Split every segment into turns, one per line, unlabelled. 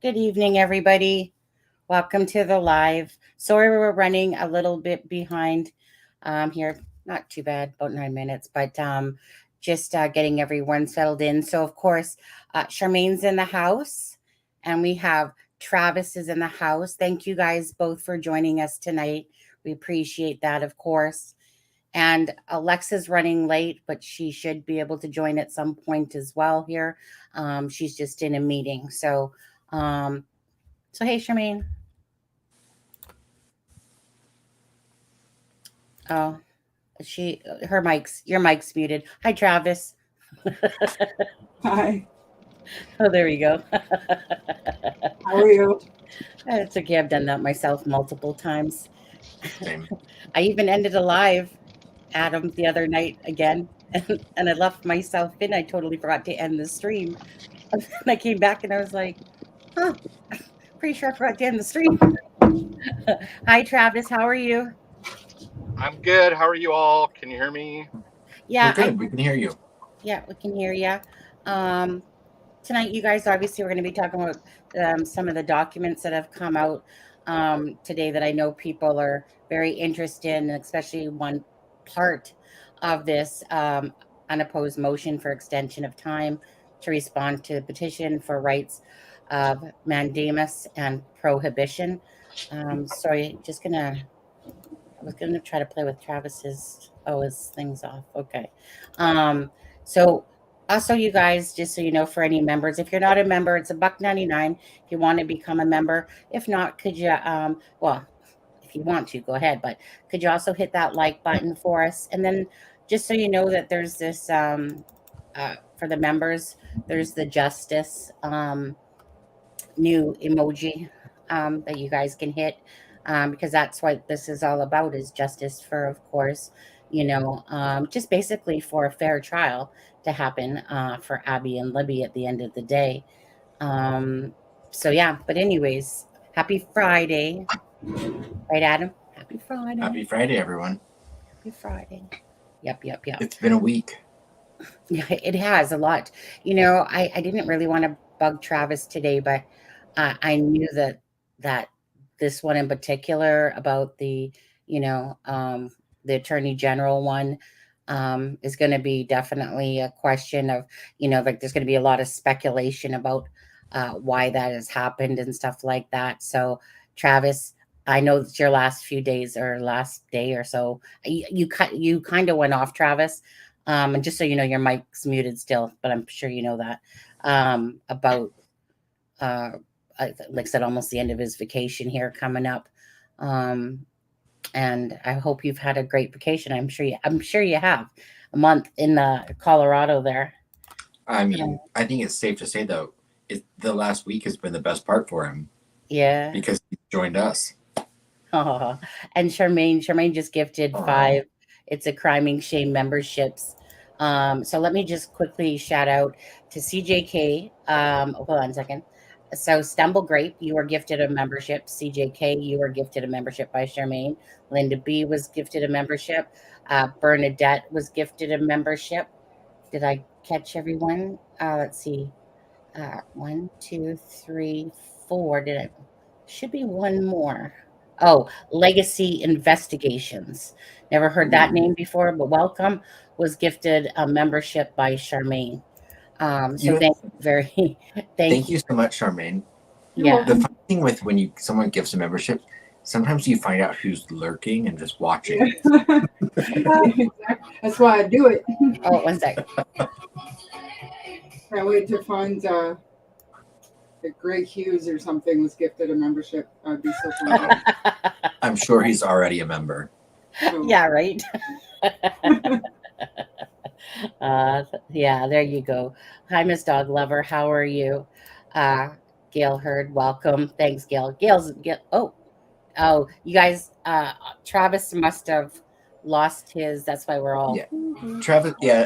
Good evening, everybody. Welcome to the live. Sorry, we're running a little bit behind here. Not too bad, about 9 minutes, but just getting everyone settled in. So, of course, Charmaine's in the house, and we have Travis is in the house. Thank you guys both for joining us tonight. We appreciate that, of course. And Alexa's running late, but she should be able to join at some point as well here. She's just in a meeting. Um, so hey, Charmaine. Oh, your mic's muted. Hi, Travis.
Hi,
Oh, there you go.
how are you?
It's okay. I've done that myself multiple times.
Same.
I even ended a live, Adam, the other night again, and I left myself in. I totally forgot to end the stream. And I came back and I was like, huh, pretty sure I forgot to end the stream. Hi, Travis. How are you?
I'm good. How are you all? Can you hear me?
Yeah,
We're good. We can hear you.
Yeah, we can hear you. Tonight, you guys, obviously, we're going to be talking about some of the documents that have come out today that I know people are very interested in, and especially one part of this unopposed motion for extension of time to respond to the petition for rights of mandamus and prohibition. Sorry, I was gonna try to play with Travis's. Oh, his thing's off. Okay. So also, you guys, just so you know, for any members, if you're not a member, it's $1.99 if you want to become a member. If not, could you well, if you want to, go ahead, but could you also hit that like button for us? And then just so you know that there's this for the members, there's the justice new emoji that you guys can hit, because that's what this is all about, is justice for, of course, just basically for a fair trial to happen for Abby and Libby at the end of the day. So yeah, but anyways, happy Friday. Right, Adam? Happy Friday.
Happy Friday, everyone.
Happy Friday. Yep.
It's been a week.
Yeah, it has a lot. I didn't really want to bug Travis today, but I knew that this one in particular about the Attorney General one is going to be definitely a question of, like there's going to be a lot of speculation about why that has happened and stuff like that. So, Travis, I know it's your last few days or last day or so. You kind of went off, Travis. And just so you know, your mic's muted still, but I'm sure you know that about like I said, almost the end of his vacation here coming up. And I hope you've had a great vacation. I'm sure you have a month in Colorado there.
I mean, I think it's safe to say though, the last week has been the best part for him.
Yeah,
because he joined us.
Oh, and Charmaine just gifted 5. It's a Criming Shame memberships. So let me just quickly shout out to CJK. Hold on a second. So Stumble Grape, you were gifted a membership. CJK, you were gifted a membership by Charmaine. Linda B was gifted a membership. Bernadette was gifted a membership. Did I catch everyone? Let's see. 1, 2, 3, 4. Should be one more. Oh, Legacy Investigations. Never heard that name before, but welcome. Was gifted a membership by Charmaine. So
Thank you so much, Charmaine.
Yeah.
The funny thing with when someone gives a membership, sometimes you find out who's lurking and just watching.
That's why I do it.
Oh, 1 second.
I wait to find Greg Hughes or something was gifted a membership. I'd be so funny.
I'm sure he's already a member.
Yeah, right. Yeah, there you go. Hi, Miss Dog Lover. How are you? Gail Hurd, welcome. Thanks, Gail. Oh, you guys, Travis must have lost his. That's why we're all.
Yeah.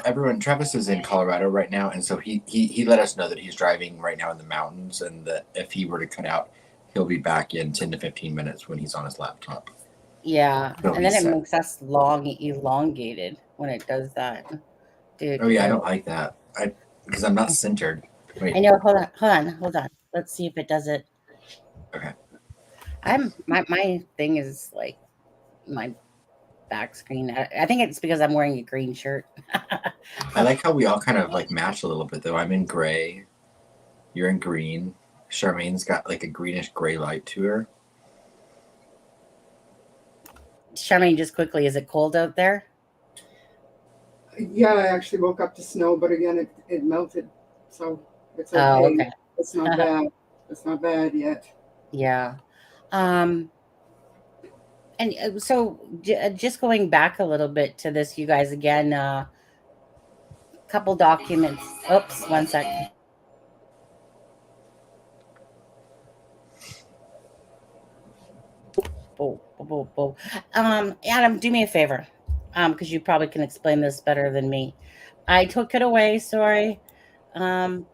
Everyone. Travis is in Colorado right now, and so he let us know that he's driving right now in the mountains, and that if he were to cut out, he'll be back in 10 to 15 minutes when he's on his laptop.
Yeah, and then it makes us elongated when it does that. Dude.
Oh yeah, I don't like that. Because I'm not centered. Wait.
I know. Hold on. Let's see if it does it.
Okay.
My thing is like my back screen. I think it's because I'm wearing a green shirt.
I like how we all kind of like match a little bit though. I'm in gray. You're in green. Charmaine's got like a greenish gray light to her.
Charmaine, just quickly, is it cold out there?
Yeah, I actually woke up to snow, but again, it melted, so it's okay.
Oh, okay.
It's not bad. It's not bad yet.
Yeah. And so just going back a little bit to this, you guys, again, couple documents. Oops, 1 second. Adam, do me a favor, because you probably can explain this better than me. I took it away. Sorry. The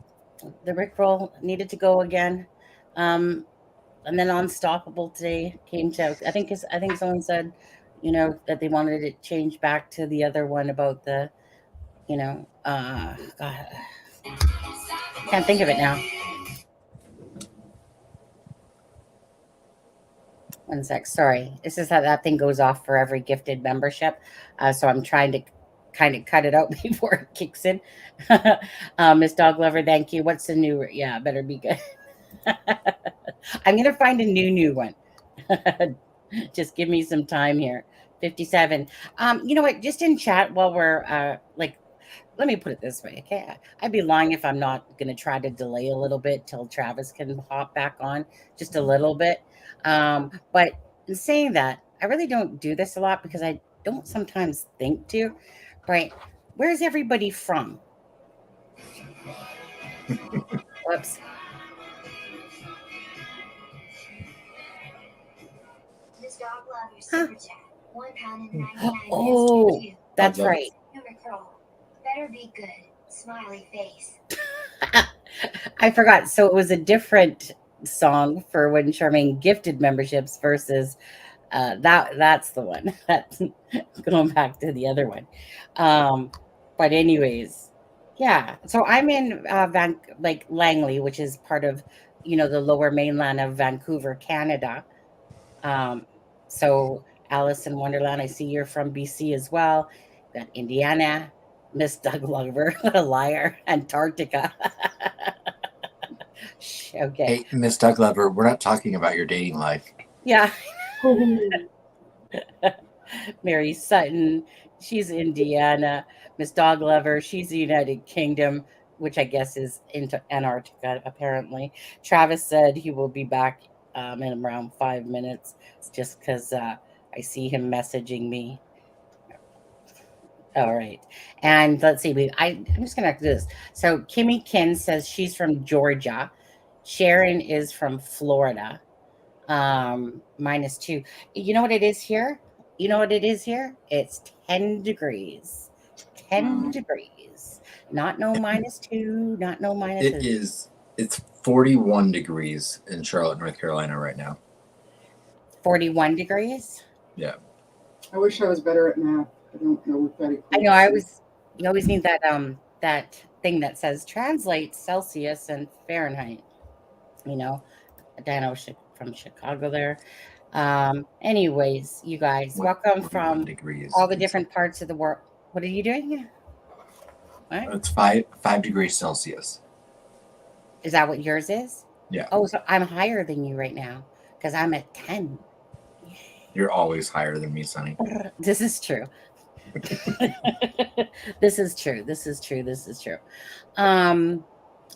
Rickroll needed to go again. And then Unstoppable today came to. I think someone said, that they wanted it changed back to the other one about the, God, can't think of it now. 1 sec. Sorry. This is how that thing goes off for every gifted membership. So I'm trying to kind of cut it out before it kicks in. Miss Dog Lover, thank you. What's the new? Yeah, better be good. I'm going to find a new one. Just give me some time here. 57. You know what? Just in chat while we're let me put it this way, okay? I'd be lying if I'm not going to try to delay a little bit till Travis can hop back on, just a little bit. But in saying that, I really don't do this a lot because I don't sometimes think to. Right? Where's everybody from? Whoops. Huh? Oh, that's right.
Better be good. Smiley face.
I forgot. So it was a different song for when Charmaine gifted memberships versus that's the one. That's going back to the other one. But anyways, yeah. So I'm in Langley, which is part of the lower mainland of Vancouver, Canada. So Alice in Wonderland, I see you're from BC as well. Got Indiana, Miss Doug Lover, what a liar, Antarctica. Okay.
Hey, Miss Doug Lover, we're not talking about your dating life.
Yeah. Mary Sutton, she's Indiana. Miss Dog Lover, she's the United Kingdom, which I guess is into Antarctica, apparently. Travis said he will be back in around 5 minutes, just because I see him messaging me. All right. And let's see. I'm just going to do this. So Kimmy Kin says she's from Georgia. Sharon is from Florida. -2. You know what it is here? It's 10 degrees. 10 degrees. Not no -2, not no minus.
It's 41 degrees in Charlotte, North Carolina right now.
41 degrees?
Yeah.
I wish I was better at math. I don't know what that equals.
I know. You always need that thing that says translate Celsius and Fahrenheit. Dano from Chicago there. Anyways, you guys, welcome from all the different parts of the world. What are you doing? What?
It's 5 degrees Celsius.
Is that what yours is?
Yeah.
Oh, so I'm higher than you right now because I'm at 10.
You're always higher than me, Sonny.
This is true. This is true.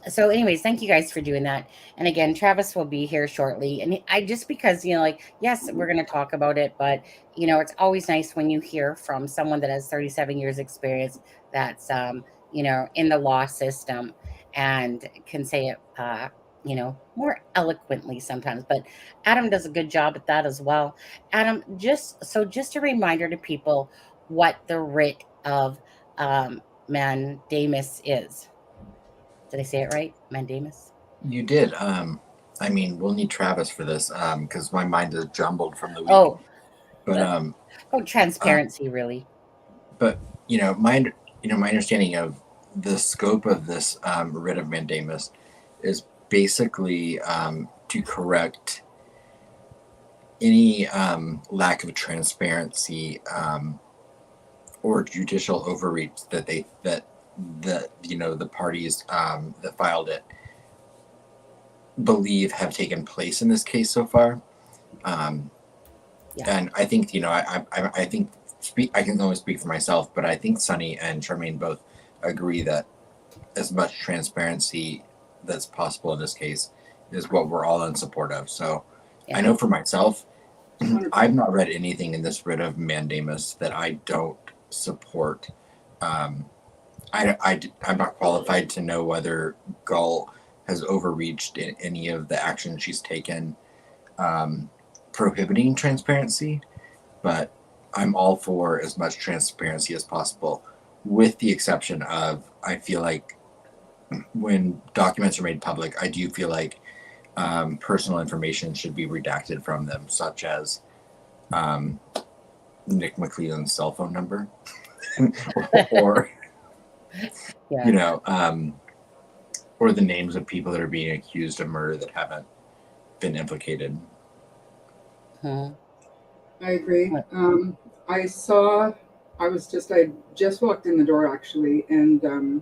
So anyways, thank you guys for doing that. And again, Travis will be here shortly. And because, yes, we're going to talk about it, but it's always nice when you hear from someone that has 37 years experience that's, in the law system and can say it, more eloquently sometimes, but Adam does a good job at that as well. Adam, just a reminder to people what the writ of mandamus is. Did I say it right? Mandamus?
You did. We'll need Travis for this because my mind is jumbled from the week.
Oh,
but
transparency, really.
But my understanding of the scope of this writ of mandamus is basically to correct any lack of transparency or judicial overreach that the parties that filed it believe have taken place in this case so far. And I think, I think I can only speak for myself, but I think Sunny and Charmaine both agree that as much transparency that's possible in this case is what we're all in support of. So I know for myself, I've not read anything in this writ of mandamus that I don't support. I'm not qualified to know whether GULL has overreached in any of the action she's taken prohibiting transparency, but I'm all for as much transparency as possible, with the exception of, I feel like when documents are made public, I do feel like personal information should be redacted from them, such as Nick McClelland's cell phone number or or the names of people that are being accused of murder that haven't been implicated.
I agree. I just walked in the door actually, and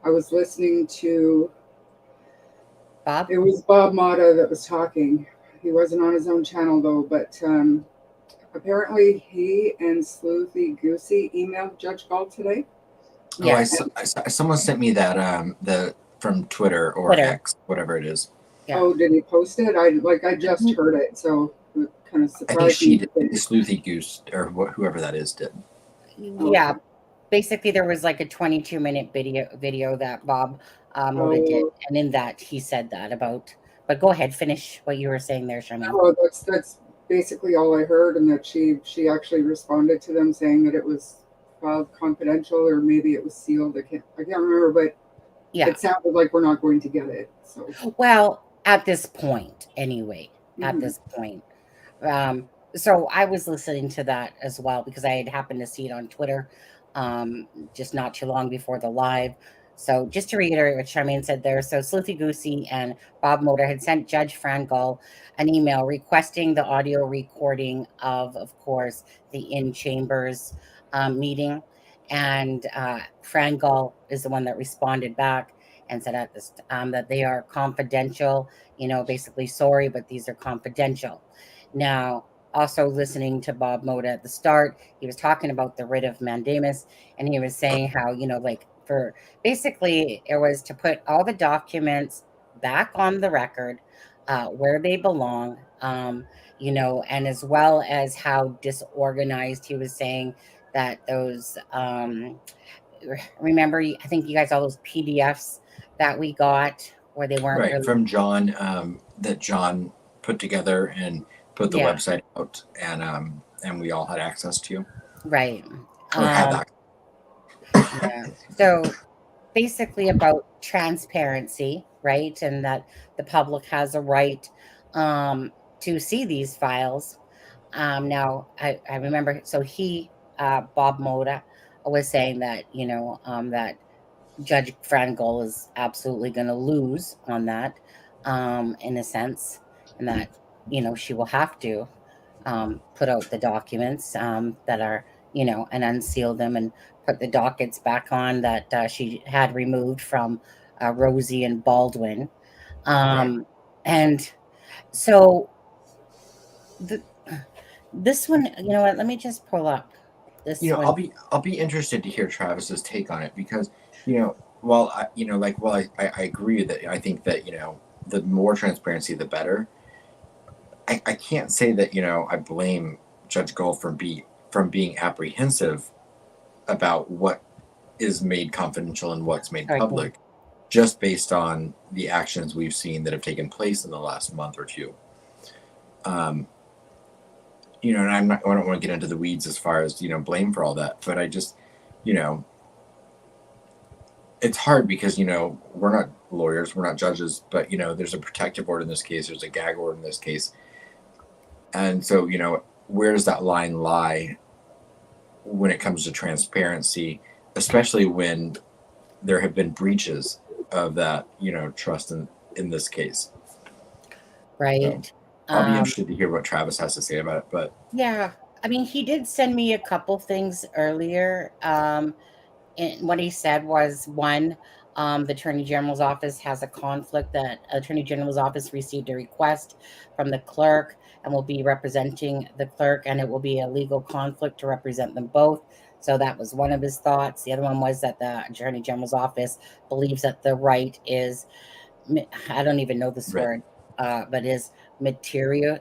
I was listening to
Bob.
It was Bob Motta that was talking. He wasn't on his own channel though, but apparently he and Sleuthy Goosey emailed Judge GULL today.
Yeah.
Someone sent me that from Twitter or
Twitter.
X, whatever it is.
Yeah. Oh, did he post it? I just heard it, so it kind of surprised me.
I think she did. Sleuthy Goose or whoever that is did.
Yeah. Basically, there was like a 22-minute video that Bob Motta did, and in that he said that about. But go ahead, finish what you were saying there, Charmaine.
Oh, that's basically all I heard, and that she actually responded to them saying that it was filed confidential, or maybe it was sealed. I can't remember, but yeah, it sounded like we're not going to get it. So
well, at this point, anyway, at this point. So I was listening to that as well because I had happened to see it on Twitter just not too long before the live. So just to reiterate what Charmaine said there, so Sleuthy Goosey and Bob Motta had sent Judge FRAN GULL an email requesting the audio recording of course, the in-chambers meeting. And FRAN GULL is the one that responded back and said at this that they are confidential, basically sorry, but these are confidential. Now, also listening to Bob Motta at the start, he was talking about the writ of mandamus, and he was saying how, for basically it was to put all the documents back on the record where they belong, and as well as how disorganized he was saying that those, remember, I think you guys, all those PDFs that we got where they weren't
right
really...
from John, that John put together and put the website out, and we all had access to.
Right.
Or had that.
Yeah. So basically about transparency, right? And that the public has a right to see these files. Now, I remember, so Bob Motta was saying that, that Judge FRAN GULL is absolutely going to lose on that, in a sense, and that, she will have to put out the documents that are, and unseal them and put the dockets back on that she had removed from Rosie and Baldwin. And so this one, you know what, let me just pull up this one.
I'll be interested to hear Travis's take on it, because, while I agree that I think that, the more transparency, the better. I can't say that, I blame Judge GULL from being apprehensive about what is made confidential and what's made public, just based on the actions we've seen that have taken place in the last month or two. And I don't want to get into the weeds as far as, blame for all that, but I just, it's hard because, we're not lawyers, we're not judges, but, there's a protective order in this case, there's a gag order in this case. And so, where does that line lie when it comes to transparency, especially when there have been breaches of that, trust in this case.
Right.
So I'll be interested to hear what Travis has to say about it. But
yeah, I mean, he did send me a couple things earlier. And what he said was, one, the Attorney General's office has a conflict. That Attorney General's office received a request from the clerk and will be representing the clerk, and it will be a legal conflict to represent them both. So that was one of his thoughts. The other one was that the Attorney General's office believes that the right is, I don't even know this
Right.
word, but is materious,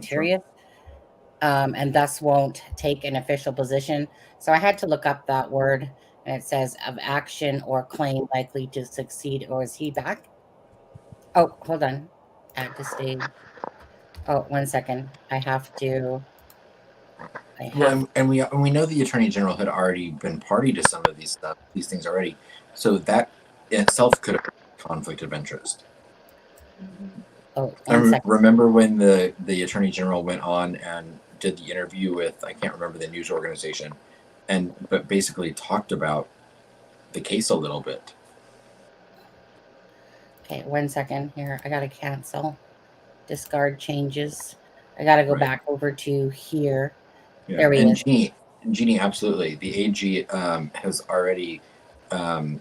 Sure.
and thus won't take an official position. So I had to look up that word, and it says of action or claim likely to succeed. Or is he back? Oh, hold on. At the stage. Oh, 1 second. I have to.
Well, and we know the Attorney General had already been party to some of these things already, so that in itself could have been a conflict of interest.
Oh,
I
1 second.
remember when the Attorney General went on and did the interview with, I can't remember the news organization, but basically talked about the case a little bit.
Okay, 1 second here. I gotta cancel. Discard changes. I gotta go
Right.
back over to here.
Yeah.
There he
And
is.
Jeannie, absolutely. The AG has already gotten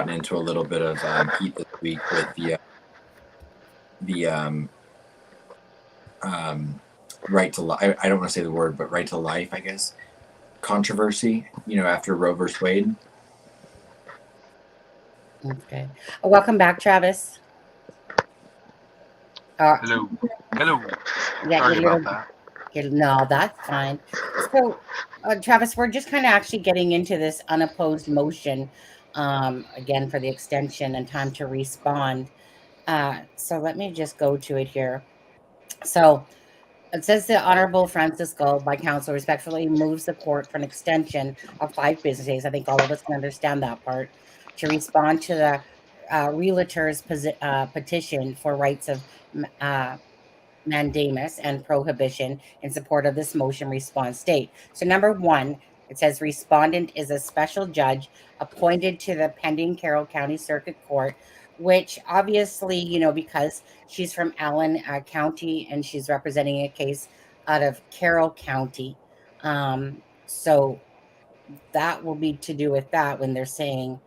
into a little bit of heat this week with the right to life. I don't want to say the word, but right to life, I guess, controversy, after Roe versus Wade.
Okay. Welcome back, Travis.
Hello. Sorry about that.
No, that's fine. So, Travis, we're just kind of actually getting into this unopposed motion again for the extension and time to respond. So let me just go to it here. So it says the Honorable Francis Gull, by counsel, respectfully moves the court for an extension of 5 business days. I think all of us can understand that part, to respond to the realtor's petition for rights of mandamus and prohibition in support of this motion response date. So number 1, it says respondent is a special judge appointed to the pending Carroll County Circuit Court, which obviously, because she's from Allen County and she's representing a case out of Carroll County. So that will be to do with that when they're saying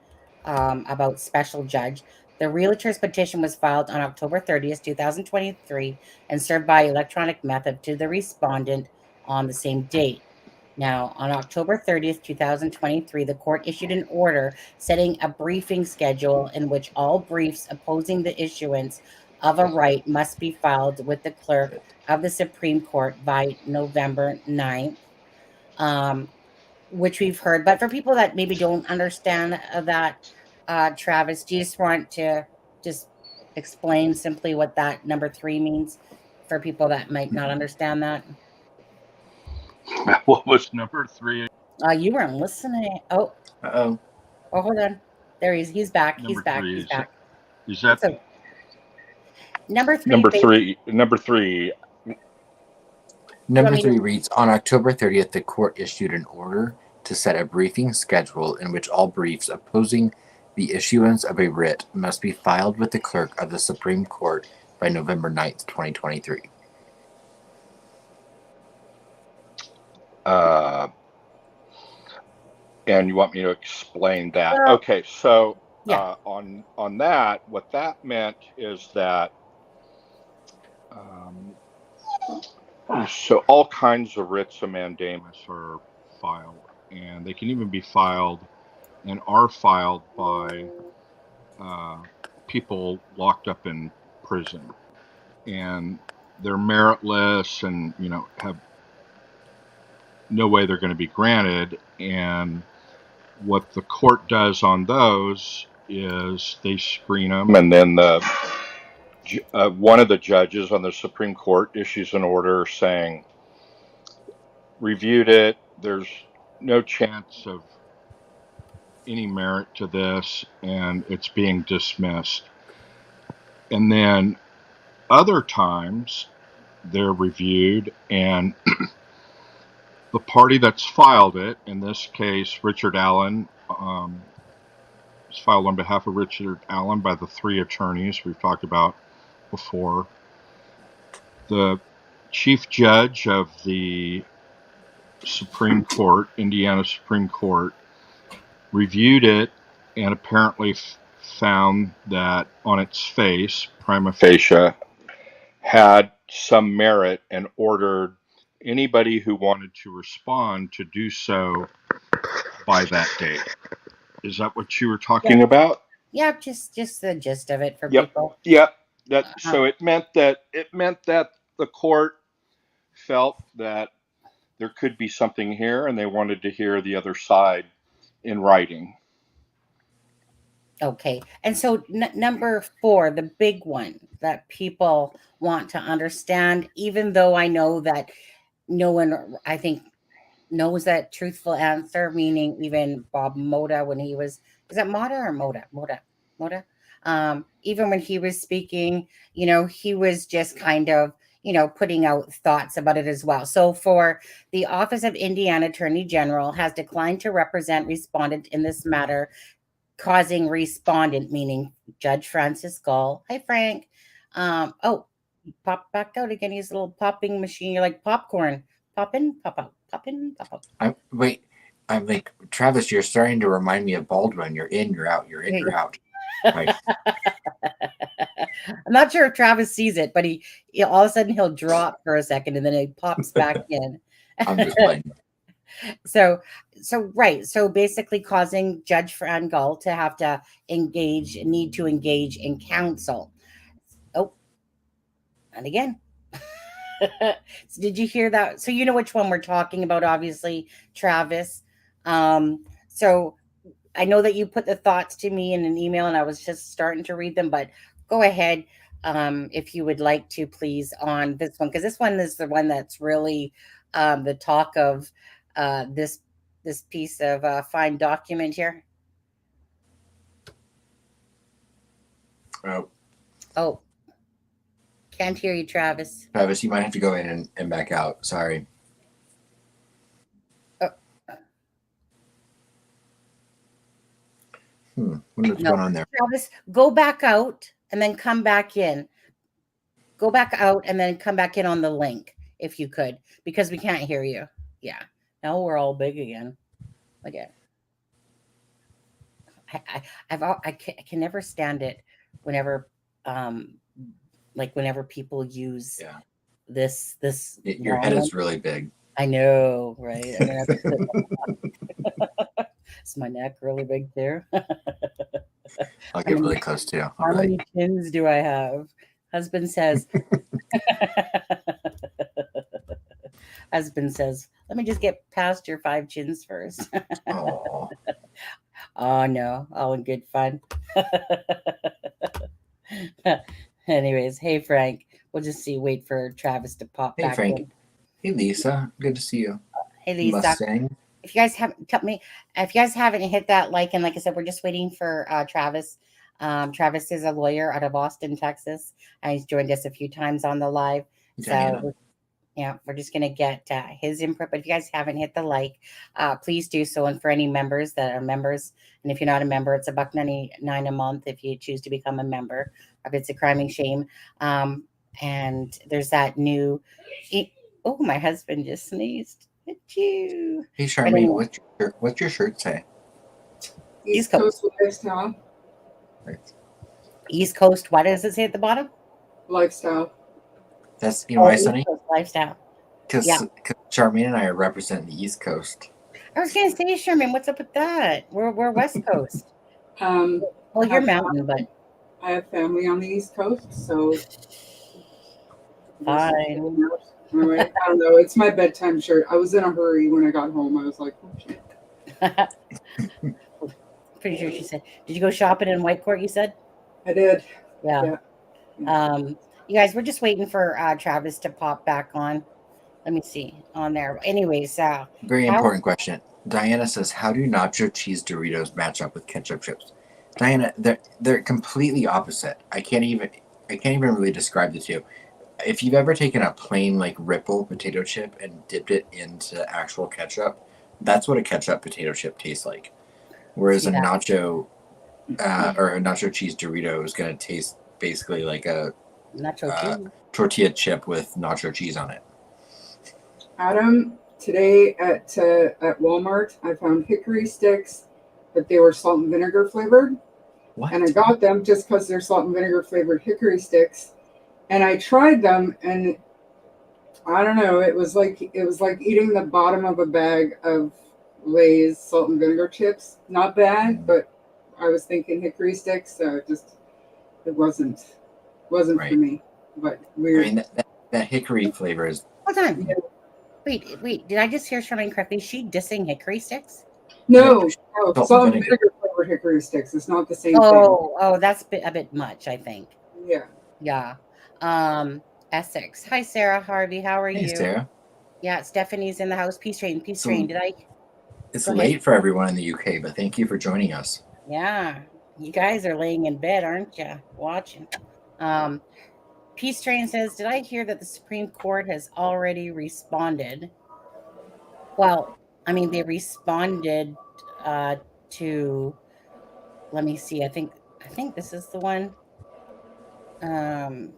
about special judge. The realtor's petition was filed on October 30th, 2023, and served by electronic method to the respondent on the same date. Now, on October 30th, 2023, the court issued an order setting a briefing schedule in which all briefs opposing the issuance of a right must be filed with the clerk of the Supreme Court by November 9th. Which we've heard. But for people that maybe don't understand that, Travis, do you just want to just explain simply what that number 3 means for people that might not understand that?
What was number 3?
You weren't listening. Oh, hold on. There he's back.
Number
He's back.
3
He's back.
Is that
So, number 3.
number 3? Number 3.
Number 3 reads, on October 30th, the court issued an order to set a briefing schedule in which all briefs opposing the issuance of a writ must be filed with the clerk of the Supreme Court by November 9th, 2023.
And you want me to explain that?
Well,
okay, so
yeah.
On that, what that meant is that so all kinds of writs of mandamus are filed, and they can even be filed and are filed by people locked up in prison, and they're meritless and have no way they're going to be granted. And what the court does on those is they screen them, and then one of the judges on the Supreme Court issues an order saying, reviewed it, there's no chance of any merit to this, and it's being dismissed. And then other times they're reviewed, and the party that's filed it, in this case Richard Allen, It's filed on behalf of Richard Allen by the 3 attorneys we've talked about before. The Chief Judge of the Supreme Court, Indiana Supreme Court, reviewed it and apparently found that on its face, prima facie, had some merit and ordered anybody who wanted to respond to do so by that date. Is that what you were talking about?
Yeah, just the gist of it for
Yep.
people.
Yep. So it meant that the court felt that there could be something here, and they wanted to hear the other side in writing.
Okay, and so number 4, the big one that people want to understand, even though I know that no one, I think, knows that truthful answer, meaning even Bob Moda when he was, is that Moda or Moda? Even when he was speaking, he was just kind of, putting out thoughts about it as well. So for the Office of Indiana Attorney General has declined to represent respondent in this matter, causing respondent, meaning Judge Francis Gull. Hi, Frank. Oh, pop back out again. He's a little popping machine. You're like popcorn. Pop in, pop out. Pop in, pop out.
I'm like, Travis, you're starting to remind me of Baldwin. You're in, you're out, you're in, you're out. Like,
I'm not sure if Travis sees it, but he all of a sudden he'll drop for a second and then he pops back in.
I'm just playing.
So right. So basically causing Judge Fran Gull to have to need to engage in counsel. Oh, and again. So did you hear that? So you know which one we're talking about, obviously, Travis. So I know that you put the thoughts to me in an email and I was just starting to read them, but go ahead if you would like to, please, on this one, because this one is the one that's really the talk of this piece of fine document here. Oh, can't hear you, Travis.
Travis, you might have to go in and back out. Sorry. What's going on there?
Travis, go back out and then come back in. Go back out and then come back in on the link if you could, because we can't hear you. Yeah. Now we're all big again. Look at I can never stand it whenever whenever people use this
your head is really big.
I know, right? Is my neck really big too?
I'll get really close to you.
How many chins do I have? Husband says, let me just get past your 5 chins first.
Oh.
Oh no, all in good fun. Anyways, hey Frank, we'll just wait for Travis to pop back.
Hey Frank.
In.
Hey Lisa, good to see you.
Hey Lisa.
Mustang.
If you guys haven't hit that like, and like I said, we're just waiting for Travis. Travis is a lawyer out of Austin, Texas, and he's joined us a few times on the live. So we're just gonna get his input. But if you guys haven't hit the like, please do so. And for any members that are members, and if you're not a member, it's $1.99 a month if you choose to become a member. If it's a crime and shame, and there's that new. Oh, my husband just sneezed. At you.
Hey Charmaine, what's your shirt say?
East Coast Lifestyle.
Right.
East Coast. What does it say at the bottom?
Lifestyle.
That's why, Sonny?
East Coast Lifestyle.
Because Charmaine and I are representing the East Coast.
I was going to say, Charmaine, what's up with that? We're West Coast.
Well,
you're mountain, but
I have family on the East Coast, so
fine.
All right. I don't know. It's my bedtime shirt. I was in a hurry when I got home. I was like, oh, shit.
Pretty sure she said, did you go shopping in Whitecourt, you said?
I did.
Yeah. You guys, we're just waiting for Travis to pop back on. Let me see on there. Anyways,
very important question. Diana says, how do nacho cheese Doritos match up with ketchup chips? Diana, they're completely opposite. I can't even really describe the two. If you've ever taken a plain Ripple potato chip and dipped it into actual ketchup, that's what a ketchup potato chip tastes like. Whereas a nacho or a nacho cheese Dorito is going to taste basically like a
Nacho cheese.
tortilla chip with nacho cheese on it.
Adam, today at Walmart, I found hickory sticks, but they were salt and vinegar flavored.
What?
And I got them just because they're salt and vinegar flavored hickory sticks. And I tried them, and I don't know. It was like eating the bottom of a bag of Lay's salt and vinegar chips. Not bad, but I was thinking hickory sticks, so it wasn't
Right.
for me. But weird.
I mean, that hickory flavor is.
Hold on. Wait. Did I just hear Charmaine correctly? Is she dissing hickory sticks?
No,
Salt
salt
and
and
vinegar.
vinegar flavored hickory sticks. It's not the same thing.
Oh, that's a bit much, I think.
Yeah.
Yeah. Essex. Hi, Sarah Harvey. How are
Hey,
you?
Sarah.
Yeah, Stephanie's in the house. Peace train.
So-
Did I?
It's
Go ahead.
late for everyone in the UK, but thank you for joining us.
Yeah. You guys are laying in bed, aren't you? Watching. Peace Train says, did I hear that the Supreme Court has already responded? Well, I mean, they responded to, let me see. I think this is the one. Oh,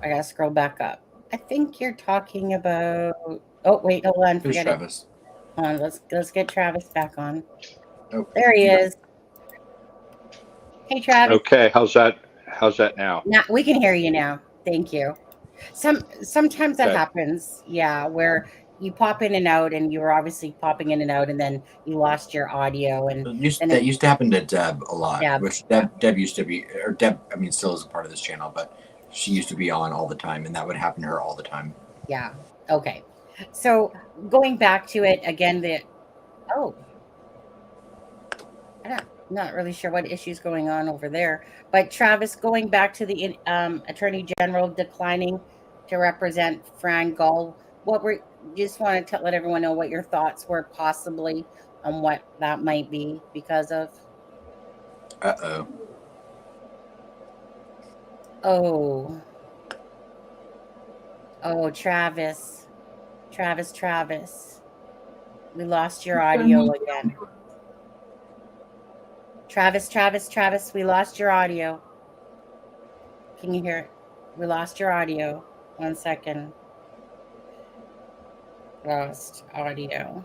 I gotta scroll back up. I think you're talking about. Oh, wait, hold on.
Who's
Forget it.
Travis?
Hold on, let's get Travis back on.
Oh,
There he is. Hey, Travis.
Okay, how's that now?
Now we can hear you now. Thank you. Sometimes that
Okay.
happens, yeah, where you pop in and out, and you were obviously popping in and out, and then you lost your audio, and
That used to happen to Deb a lot.
Deb.
Which Deb used to be, or Deb, I mean, still is a part of this channel, but she used to be on all the time, and that would happen to her all the time.
yeah. Okay. So going back to it again, I'm not really sure what issue's going on over there, but Travis, going back to the Attorney General declining to represent Fran Gull, just want to let everyone know what your thoughts were possibly on what that might be because of.
Uh-oh.
Oh, Travis. We lost your audio again. Travis, we lost your audio. Can you hear it? We lost your audio. 1 second. Lost audio.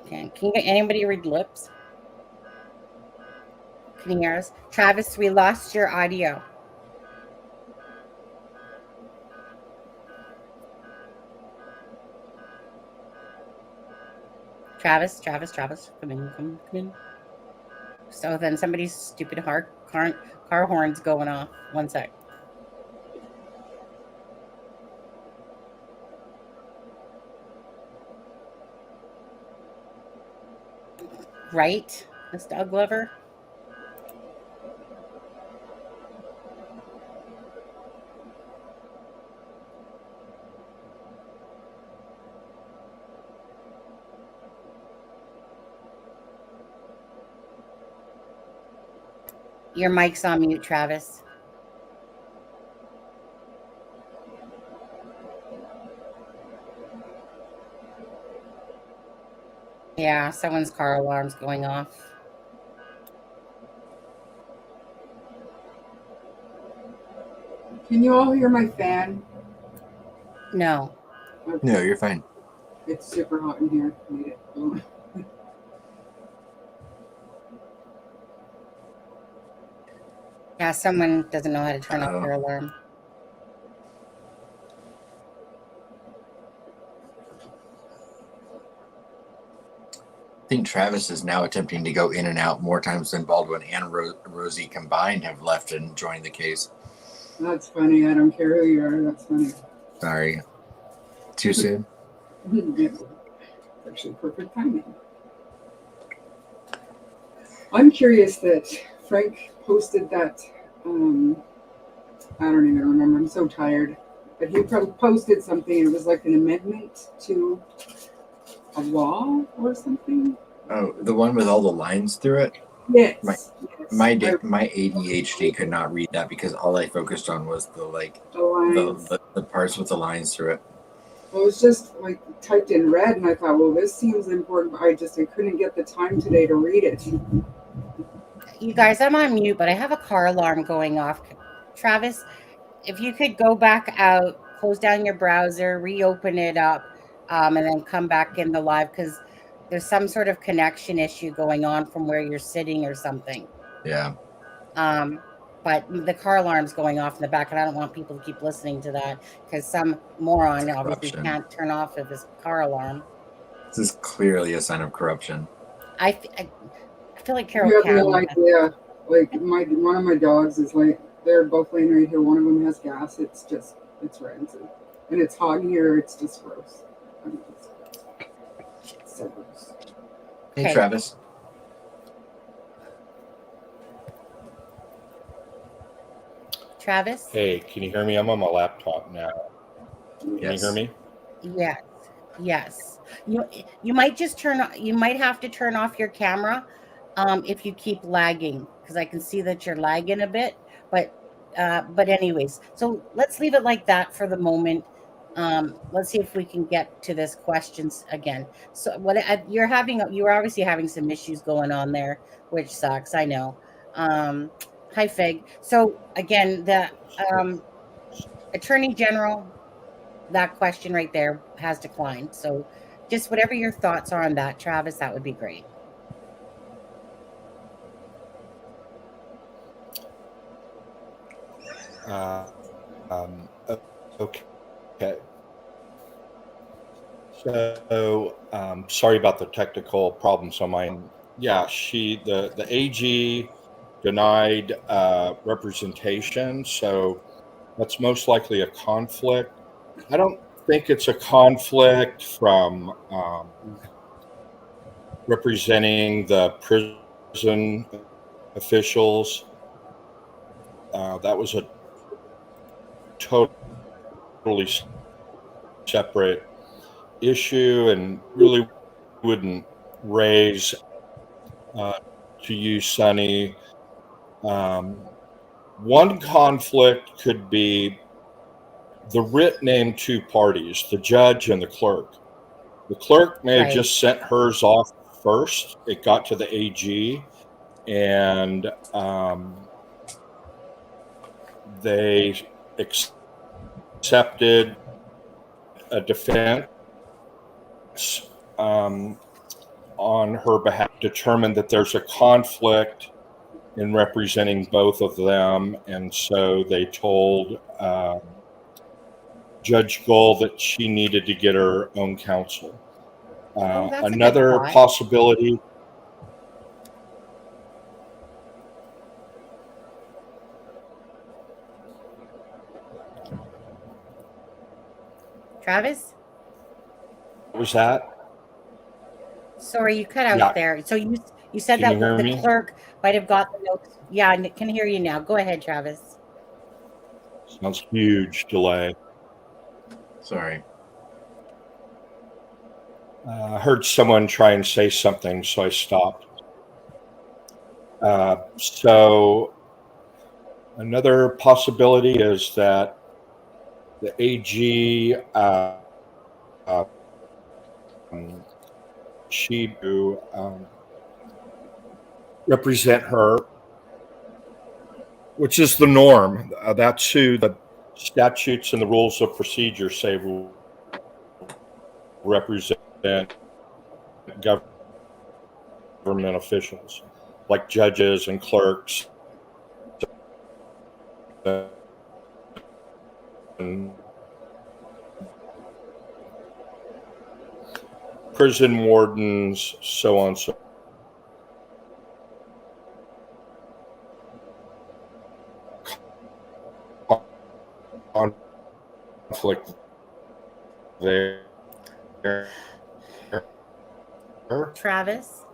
Okay. Can anybody read lips? Can you hear us? Travis, we lost your audio. Travis, come in. So then somebody's stupid car horn's going off. 1 sec. Right, Miss Doug Glover? Your mic's on mute, Travis. Yeah, someone's car alarm's going off.
Can you all hear my fan?
No.
No, you're fine.
It's super hot in here. Need it.
Yeah, someone doesn't know how to turn off their alarm.
I think Travis is now attempting to go in and out more times than Baldwin and Rosie combined have left and joined the case.
That's funny. I don't care who you are. That's funny.
Sorry. Too soon?
Actually, perfect timing. I'm curious that Frank posted that. I don't even remember. I'm so tired. But he posted something. It was like an amendment to a law or something.
Oh, the one with all the lines through it?
Yes.
My ADHD could not read that because all I focused on was the
lines.
the parts with the lines through it.
Well, it was just like typed in red, and I thought, well, this seems important, but I couldn't get the time today to read it.
You guys, I'm on mute, but I have a car alarm going off. Travis, if you could go back out, close down your browser, reopen it up, and then come back in the live, because there's some sort of connection issue going on from where you're sitting or something.
Yeah.
But the car alarm's going off in the back, and I don't want people to keep listening to that, because some moron obviously
Corruption.
can't turn off of his car alarm.
This is clearly a sign of corruption.
I feel like Carol
You have
can.
no idea. Like one of my dogs is like, they're both laying right here. One of them has gas. It's rancid, and it's hot in here. It's just gross. I mean, it's so gross.
Hey,
Okay.
Travis.
Travis?
Hey, can you hear me? I'm on my laptop now. Can
Yes.
you hear me?
Yes. You might have to turn off your camera if you keep lagging, because I can see that you're lagging a bit. But anyways, so let's leave it like that for the moment. Let's see if we can get to this questions again. So you were obviously having some issues going on there, which sucks. I know. Hi, Fig. So again, the Attorney General, that question right there has declined. So just whatever your thoughts are on that, Travis, that would be great.
Okay. So, sorry about the technical problems on mine. Yeah, the AG denied representation, so that's most likely a conflict. I don't think it's a conflict from representing the prison officials. That was a totally separate issue and really wouldn't raise, to you, Sonny. One conflict could be the writ named two parties, the judge and the clerk. The clerk may have just sent hers off first. It got to the AG, and they accepted a defense on her behalf, determined that there's a conflict in representing both of them, and so they told Judge Gull that she needed to get her own counsel. Another possibility.
Travis?
What was that?
Sorry, you cut out there. So you said that the clerk might have got the notes. Yeah, I can hear you now. Go ahead, Travis.
Sounds huge delay.
Sorry.
I heard someone try and say something, so I stopped. So another possibility is that the AG she represent her, which is the norm. That's who the statutes and the rules of procedure say will represent government officials, like judges and clerks. And prison wardens, so on, so conflict there.
Travis?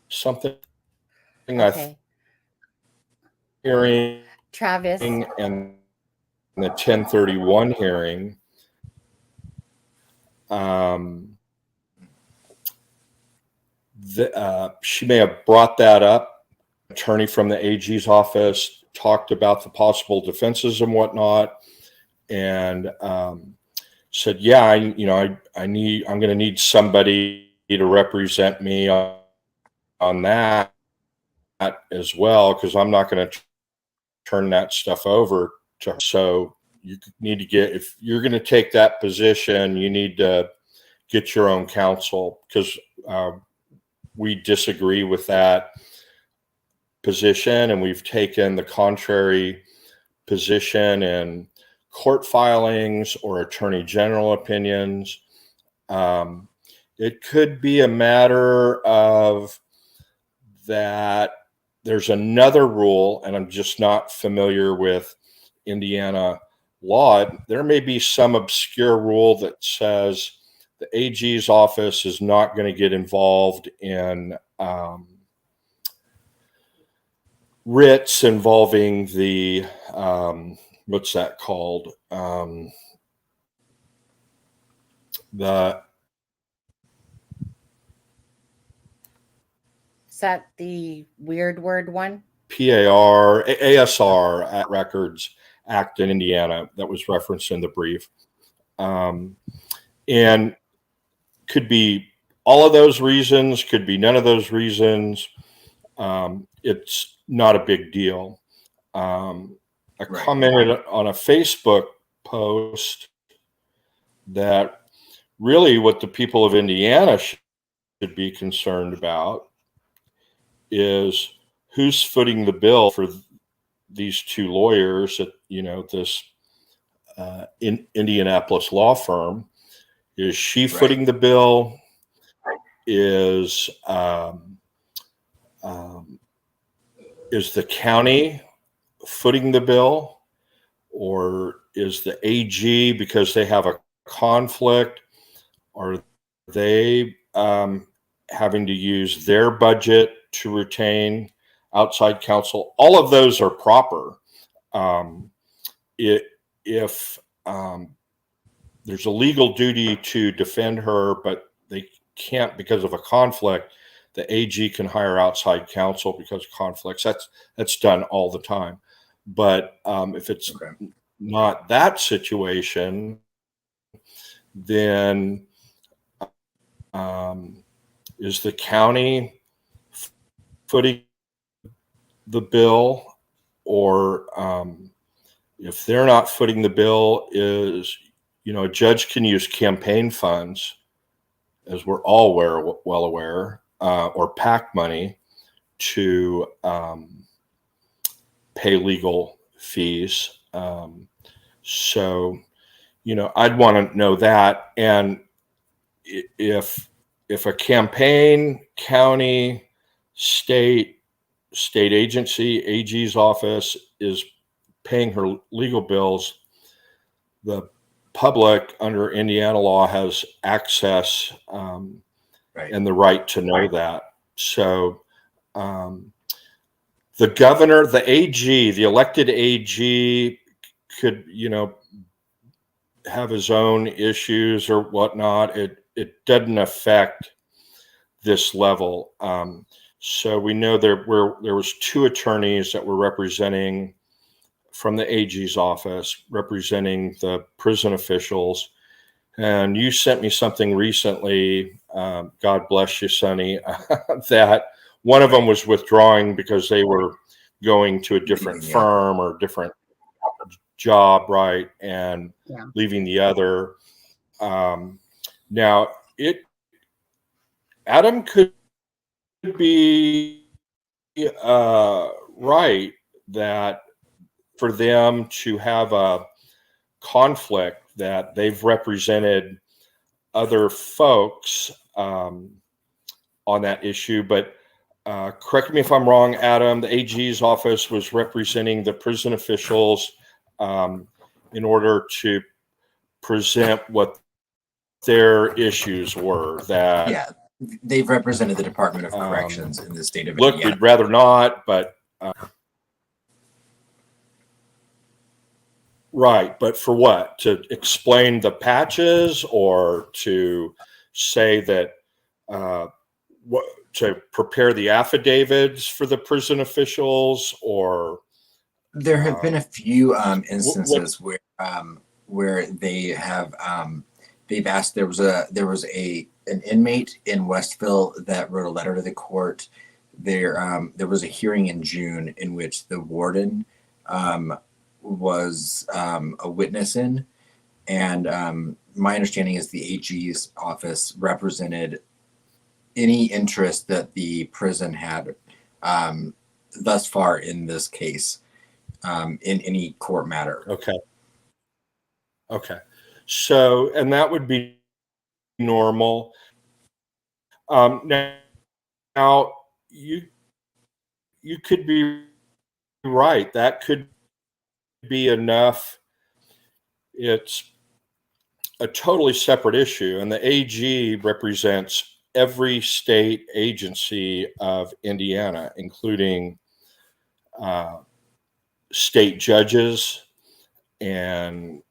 Something
okay.
Hearing
Travis
in the 1031 hearing, she may have brought that up. Attorney from the AG's office talked about the possible defenses and whatnot, and said, "Yeah, I'm going to need somebody to represent me on that as well, because I'm not going to turn that stuff over to her. So you need to if you're going to take that position, you need to get your own counsel, because we disagree with that position, and we've taken the contrary position in court filings or attorney general opinions. It could be a matter of that there's another rule, and I'm just not familiar with Indiana law. There may be some obscure rule that says the AG's office is not going to get involved in writs involving the what's that called?
Is that the weird word one?
ASR at Records Act in Indiana that was referenced in the brief. And could be all of those reasons, could be none of those reasons. It's not a big deal. I commented on a Facebook post that really what the people of Indiana should be concerned about is who's footing the bill for these two lawyers at, this in Indianapolis law firm. Is she footing the bill? Is the county footing the bill, or is the AG, because they have a conflict, are they having to use their budget to retain outside counsel? All of those are proper. If there's a legal duty to defend her, but they can't because of a conflict, the AG can hire outside counsel because of conflicts. That's done all the time. But if it's not that situation, then is the county footing the bill, or if they're not footing the bill, is a judge can use campaign funds, as we're all well aware, or PAC money to pay legal fees. So, I'd want to know that. And if a campaign, county, state agency, AG's office is paying her legal bills, the public under Indiana law has access and the right to know that. So the governor, the AG, the elected AG could, have his own issues or whatnot. It doesn't affect this level. So we know there was two attorneys that were representing from the AG's office, representing the prison officials. And you sent me something recently, God bless you, Sonny, that one of them was withdrawing because they were going to a different firm or different job, right? And leaving the other. Now, Adam could be right that for them to have a conflict, that they've represented other folks on that issue. But correct me if I'm wrong, Adam, the AG's office was representing the prison officials in order to present what their issues were. That
they've represented the Department of Corrections in the state of
Indiana. Look, we'd rather not, but right. But for what? To explain the patches, or to say that to prepare the affidavits for the prison officials, or
there have been a few instances where they have they've asked. There was an inmate in Westville that wrote a letter to the court. There was a hearing in June in which the warden was a witness in, and my understanding is the AG's office represented any interest that the prison had thus far in this case, in any court matter.
Okay. So, and that would be normal. Now you could be right. That could be enough. It's a totally separate issue, and the AG represents every state agency of Indiana, including state judges and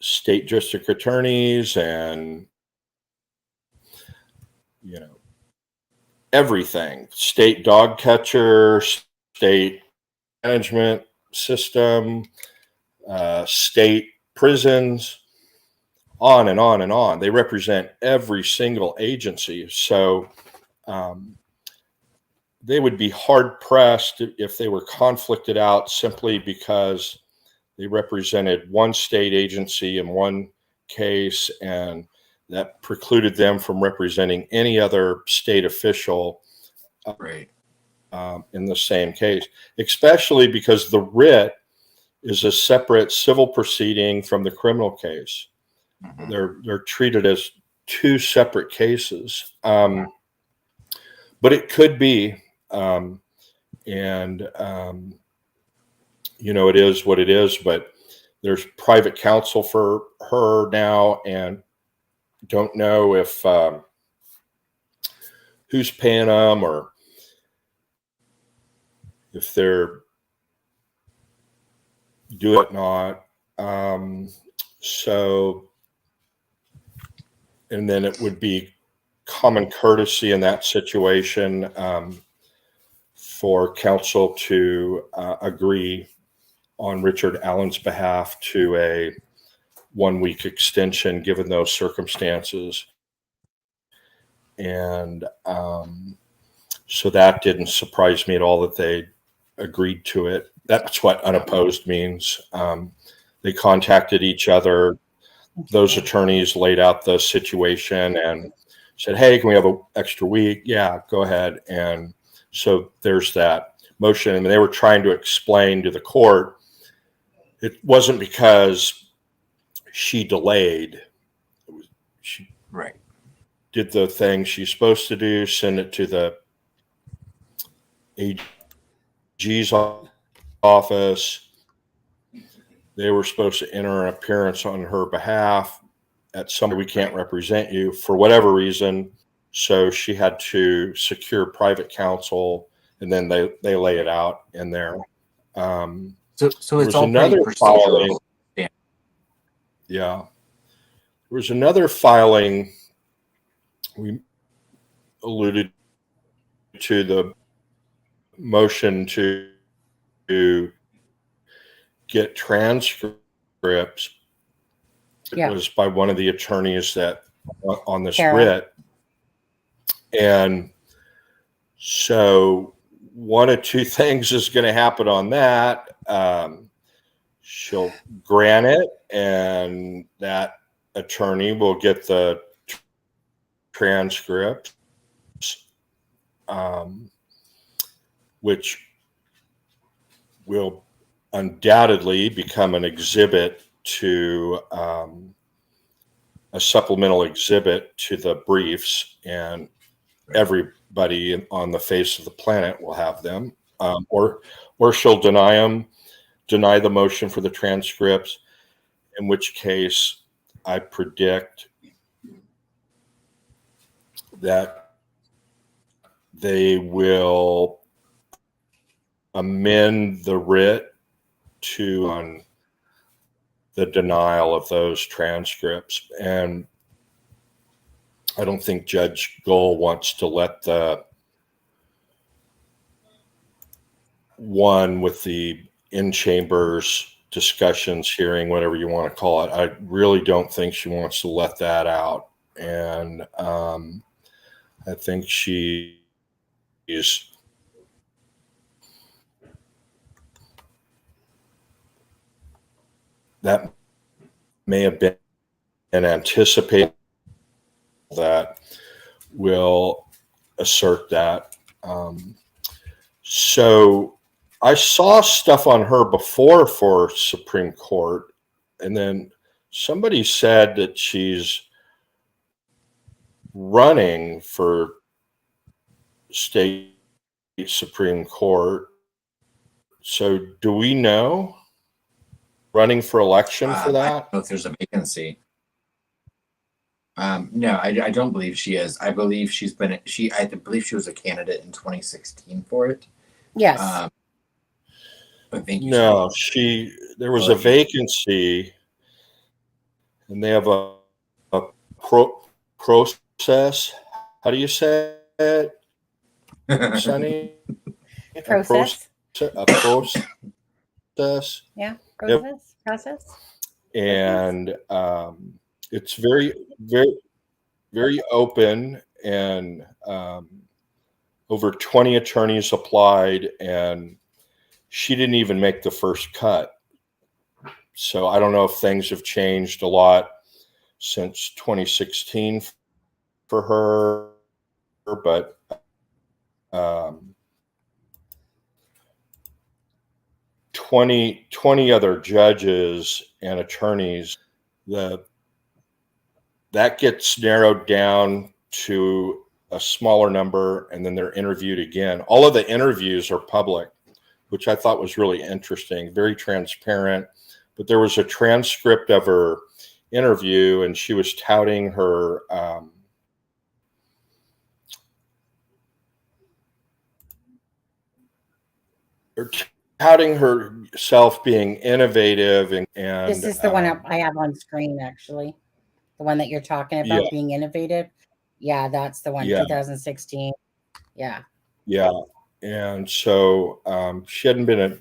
state district attorneys, and everything, state dog catcher, state management system, state prisons, on and on and on. They represent every single agency. So they would be hard pressed if they were conflicted out simply because they represented one state agency in one case, and that precluded them from representing any other state official in the same case, especially because the writ is a separate civil proceeding from the criminal case. Mm-hmm. They're treated as two separate cases, but it could be, it is what it is. But there's private counsel for her now, and don't know if who's paying them or if they're do it not. So, and then it would be common courtesy in that situation for counsel to agree on Richard Allen's behalf to a 1-week extension given those circumstances. And so that didn't surprise me at all that they agreed to it. That's what unopposed means. They contacted each other. Those attorneys laid out the situation and said, hey, can we have an extra week? Yeah, go ahead. And so there's that motion. And they were trying to explain to the court, it wasn't because she delayed. She did the thing she's supposed to do, send it to the AG's office. They were supposed to enter an appearance on her behalf at somebody, we can't represent you for whatever reason. So she had to secure private counsel, and then they lay it out in there.
So it's all
another filing. Yeah. There was another filing we alluded to, the motion to get transcripts. It was by one of the attorneys that on this writ. And so one of two things is going to happen on that. She'll grant it, and that attorney will get the transcript, which will undoubtedly become an exhibit to a supplemental exhibit to the briefs, and everybody on the face of the planet will have them, or she'll deny the motion for the transcripts, in which case I predict that they will amend the writ to on the denial of those transcripts. And I don't think Judge GULL wants to let the one with the in-chambers discussions, hearing, whatever you want to call it. I really don't think she wants to let that out. And I think she is that may have been anticipated that will assert that. So I saw stuff on her before for Supreme Court, and then somebody said that she's running for state Supreme Court. So do we know? Running for election for that?
I don't know if there's a vacancy. No, I don't believe she is. I believe I believe she was a candidate in 2016 for it.
Yes.
But thank you.
No, there was a vacancy, and they have a process. How do you say it, Sunny?
Process.
A process.
Yeah. Process.
And it's very, very, very open, and over 20 attorneys applied, and she didn't even make the first cut. So I don't know if things have changed a lot since 2016 for her, but 20 other judges and attorneys, that gets narrowed down to a smaller number, and then they're interviewed again. All of the interviews are public, which I thought was really interesting, very transparent. But there was a transcript of her interview, and she was touting her touting herself being innovative, and
this is the one I have on screen, actually. The one that you're talking about, being innovative. Yeah, that's the one, 2016. Yeah. Yeah.
And so she hadn't been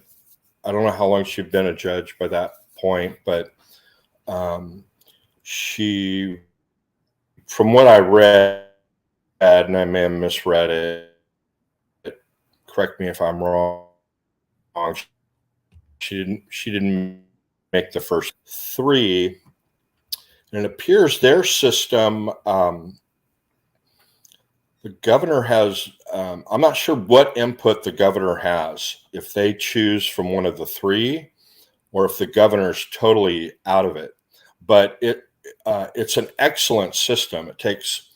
I don't know how long she'd been a judge by that point, but she, from what I read, and I may have misread it, correct me if I'm wrong, she didn't make the first three. And it appears their system, the governor has, I'm not sure what input the governor has, if they choose from one of the three, or if the governor's totally out of it. But it's an excellent system. It takes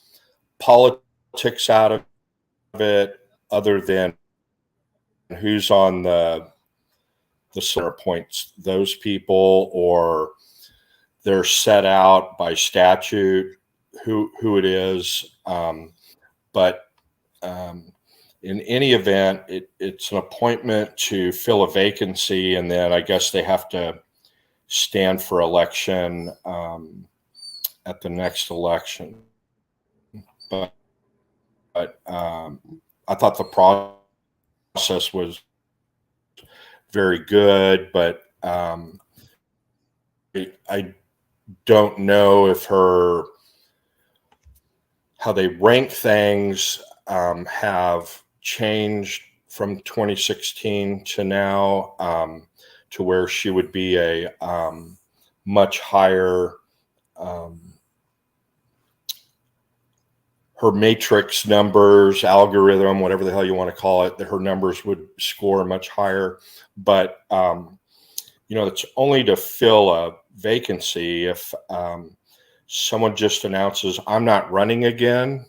politics out of it, other than who's on the center appoints those people, or they're set out by statute who it is. But in any event, it's an appointment to fill a vacancy, and then I guess they have to stand for election at the next election. But I thought the process was very good, but I don't know if how they rank things have changed from 2016 to now, to where she would be a much higher, her matrix numbers, algorithm, whatever the hell you want to call it, that her numbers would score much higher. But it's only to fill a vacancy. If someone just announces, I'm not running again,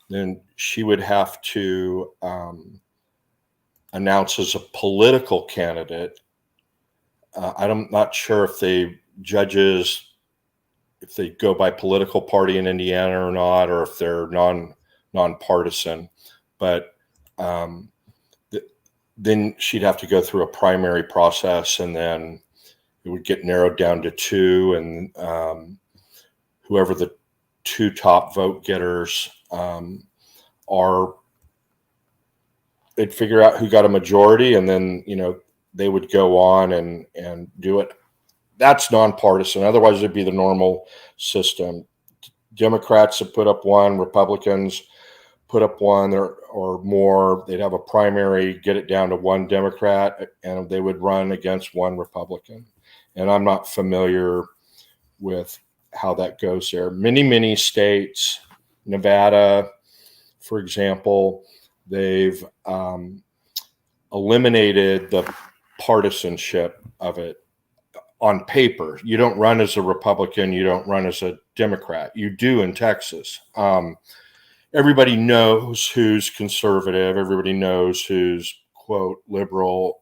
then she would have to announce as a political candidate. I'm not sure if if they go by political party in Indiana or not, or if they're nonpartisan. But then she'd have to go through a primary process, and then it would get narrowed down to two, and whoever the two top vote getters are they'd figure out who got a majority, and then, they would go on and do it. That's nonpartisan. Otherwise, it'd be the normal system. Democrats would put up one, Republicans put up one or more. They'd have a primary, get it down to one Democrat, and they would run against one Republican. And I'm not familiar with how that goes there. Many states, Nevada, for example, they've eliminated the partisanship of it. On paper, you don't run as a Republican, you don't run as a Democrat. You do in Texas. Everybody knows who's conservative. Everybody knows who's, quote, liberal,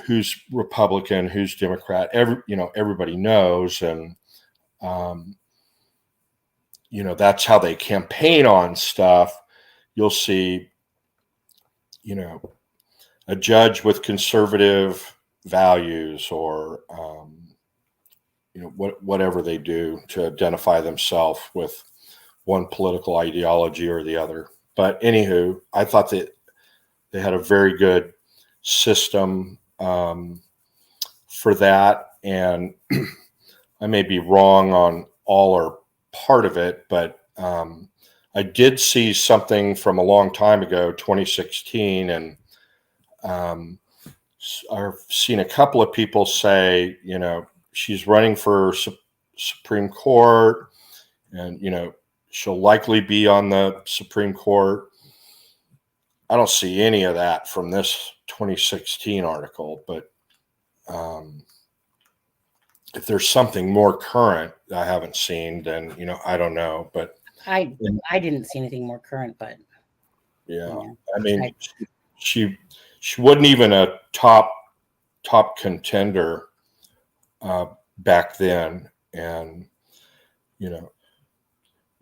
who's Republican, who's Democrat. Everybody knows, and that's how they campaign on stuff. You'll see, a judge with conservative values, or whatever they do to identify themselves with one political ideology or the other. But anywho, I thought that they had a very good system for that, and I may be wrong on all or part of it, but I did see something from a long time ago, 2016, and I've seen a couple of people say, she's running for Supreme Court, and, she'll likely be on the Supreme Court. I don't see any of that from this 2016 article, but if there's something more current I haven't seen, then, I don't know, but
I didn't see anything more current, but
yeah, I mean, she wasn't even a top contender back then, and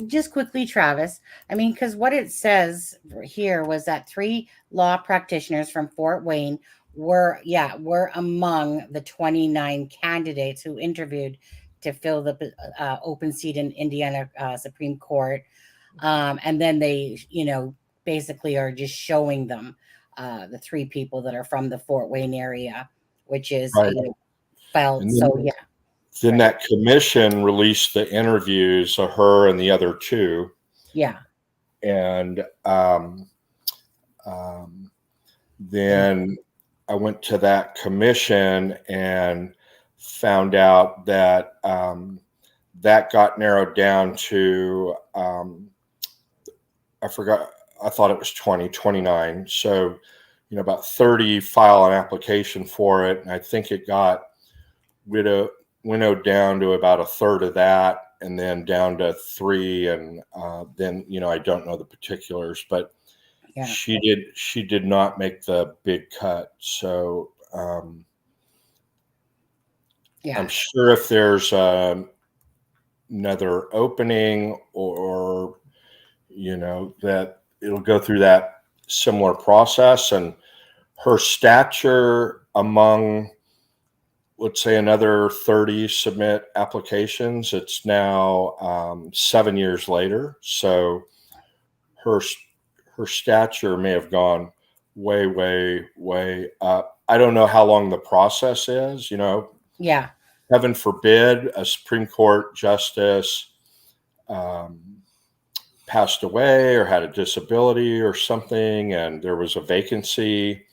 just quickly, Travis, because what it says here was that 3 law practitioners from Fort Wayne were among the 29 candidates who interviewed to fill the open seat in Indiana Supreme Court, and then they basically are just showing them the 3 people that are from the Fort Wayne area, which is
right.
Felt.
Then,
so yeah.
Then that commission released the interviews of her and the other 2.
Yeah.
And then I went to that commission and found out that that got narrowed down to, I forgot, I thought it was 29. So, about 30 file an application for it. And I think it got winnowed down to about a third of that, and then down to 3. And then, I don't know the particulars, but
yeah.
She did not make the big cut. So I'm sure if there's another opening, or that it'll go through that similar process. And her stature among, let's say, another 30 submit applications, it's now 7 years later. So her stature may have gone way, way, way up. I don't know how long the process is,
Yeah.
Heaven forbid a Supreme Court justice passed away or had a disability or something, and there was a vacancy,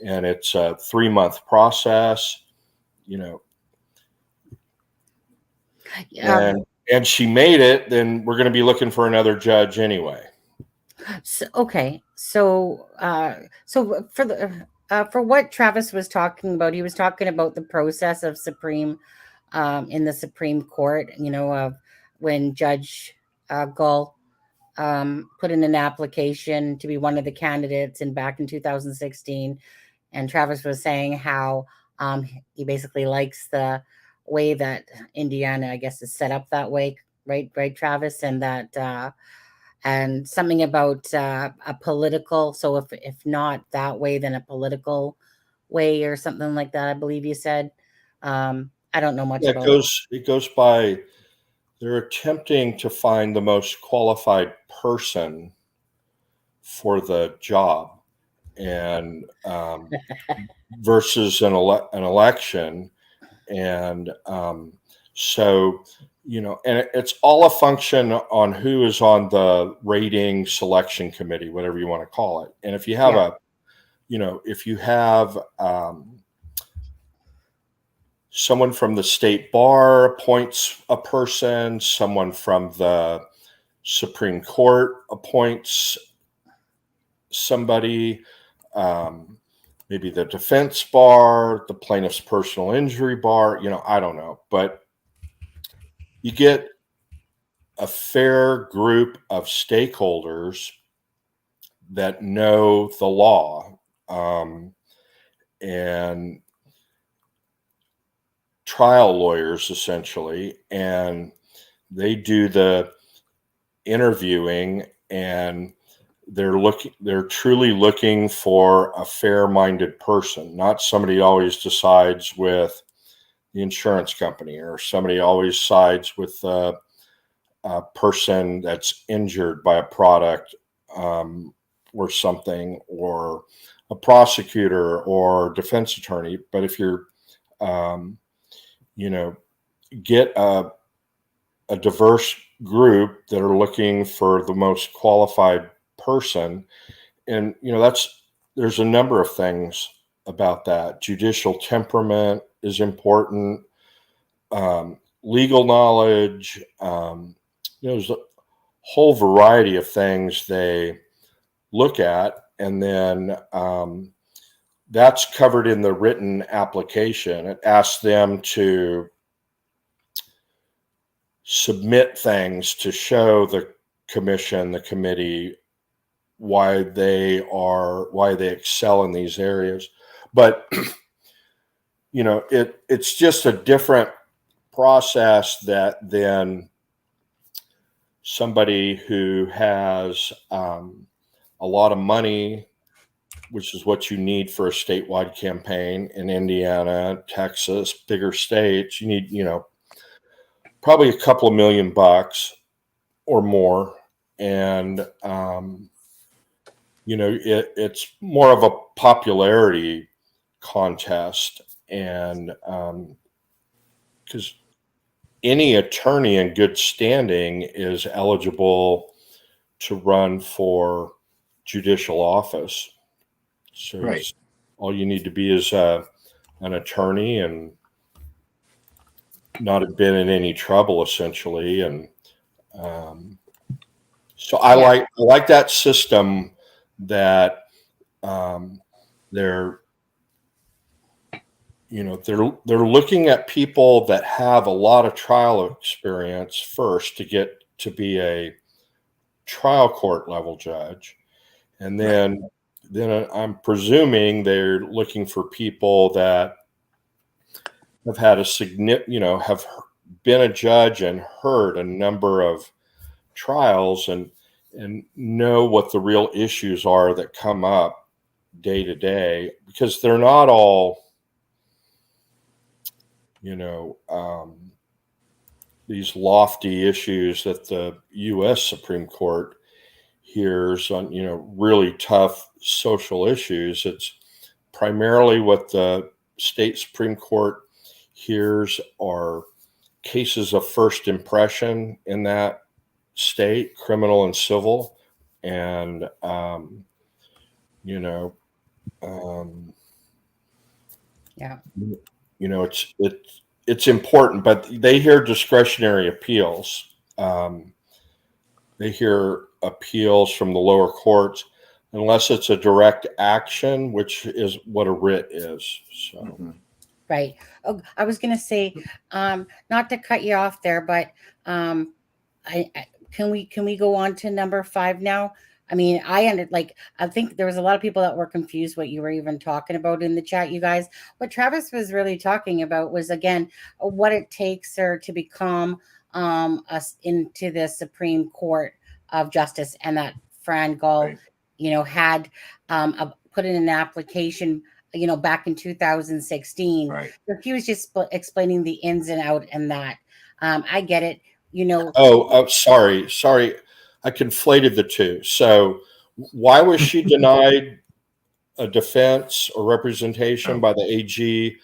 and it's a 3-month process,
Yeah.
And she made it, then we're going to be looking for another judge anyway.
So, okay. So for what Travis was talking about, he was talking about the process of in the Supreme Court, of when Judge GULL put in an application to be one of the candidates back in 2016. And Travis was saying how he basically likes the way that Indiana, I guess, is set up that way. Right, Travis? And that and something about a political. So if not that way, then a political way or something like that, I believe you said. I don't know much about it.
It goes by, they're attempting to find the most qualified person for the job, and versus an election. And so, and it's all a function on who is on the rating selection committee, whatever you want to call it. And if you have if you have someone from the state bar appoints a person, someone from the Supreme Court appoints somebody, maybe the defense bar, the plaintiff's personal injury bar, I don't know, but you get a fair group of stakeholders that know the law, and trial lawyers essentially, and they do the interviewing, and they're truly looking for a fair-minded person, not somebody always decides with the insurance company, or somebody always sides with a person that's injured by a product or something, or a prosecutor or defense attorney. But if you're get a diverse group that are looking for the most qualified person, and there's a number of things about that. Judicial temperament is important, legal knowledge, there's a whole variety of things they look at, and then that's covered in the written application. It asks them to submit things to show the commission, the committee, why they excel in these areas. But it's just a different process that then somebody who has a lot of money, which is what you need for a statewide campaign in Indiana, Texas, bigger states. You need, probably a couple of $1 million or more. And, it's more of a popularity contest. And because any attorney in good standing is eligible to run for judicial office. So
right.
All you need to be is an attorney and not have been in any trouble, essentially. And so I like that system that they're looking at people that have a lot of trial experience first to get to be a trial court level judge, and then I'm presuming they're looking for people that have had have been a judge and heard a number of trials and know what the real issues are that come up day to day, because they're not all, these lofty issues that the U.S. Supreme Court hears on, really tough social issues. It's primarily what the state Supreme Court hears are cases of first impression in that state, criminal and civil. And, it's important, but they hear discretionary appeals. They hear appeals from the lower courts, unless it's a direct action, which is what a writ is. So.
Mm-hmm.
Right. Oh, I was going to say, not to cut you off there, but can we go on to number 5 now? I mean, I think there was a lot of people that were confused what you were even talking about in the chat, you guys. What Travis was really talking about was, again, what it takes to become us into the Supreme Court of Justice, and that FRAN GULL,
right.
Had put in an application, back in 2016.
Right.
So he was just explaining the ins and out and that. I get it,
Oh, sorry. I conflated the two. So Why was she denied a defense or representation by the AG?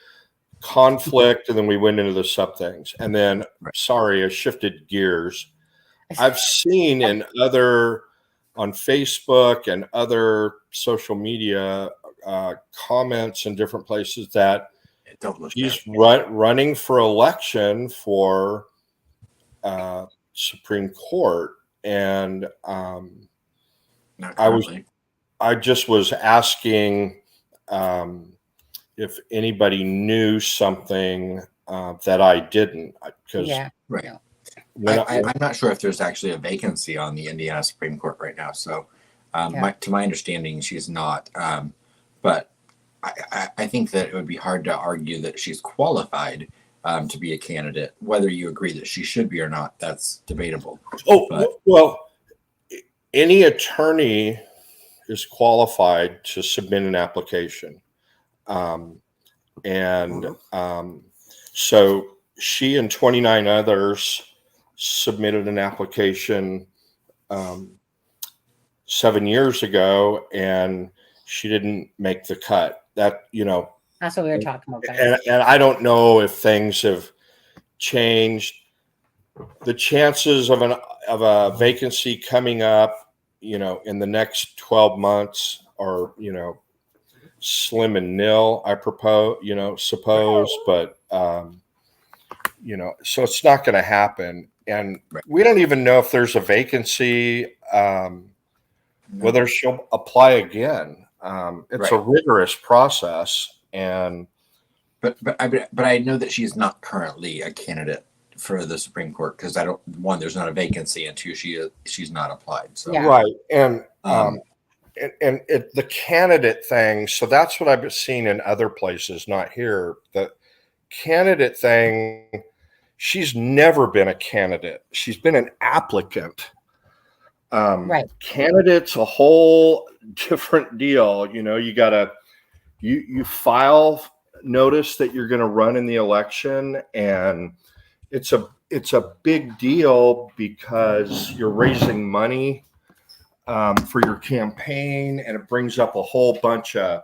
Conflict, and then we went into the sub things. And then, sorry, I shifted gears. I've seen on Facebook and other social media comments in different places that he's running for election for Supreme Court. And I just was asking if anybody knew something that I didn't, because
I'm not sure if there's actually a vacancy on the Indiana Supreme Court right now. So, to my understanding, she's not. But I think that it would be hard to argue that she's qualified to be a candidate. Whether you agree that she should be or not, that's debatable.
Well, any attorney is qualified to submit an application. So she and 29 others submitted an application 7 years ago, and she didn't make the cut. That's what
we were talking about.
And I don't know if things have changed. The chances of a vacancy coming up, in the next 12 months are, slim and nil, I suppose, but so it's not going to happen. And we don't even know if there's a vacancy, whether she'll apply again. It's a rigorous process,
but I know that she's not currently a candidate for the Supreme Court, because there's not a vacancy, and two, she's not applied. So
and the candidate thing, so that's what I've seen in other places, not here. The candidate thing, she's never been a candidate. She's been an applicant. Candidate's a whole different deal. You file notice that you're going to run in the election, and it's a big deal because you're raising money for your campaign, and it brings up a whole bunch of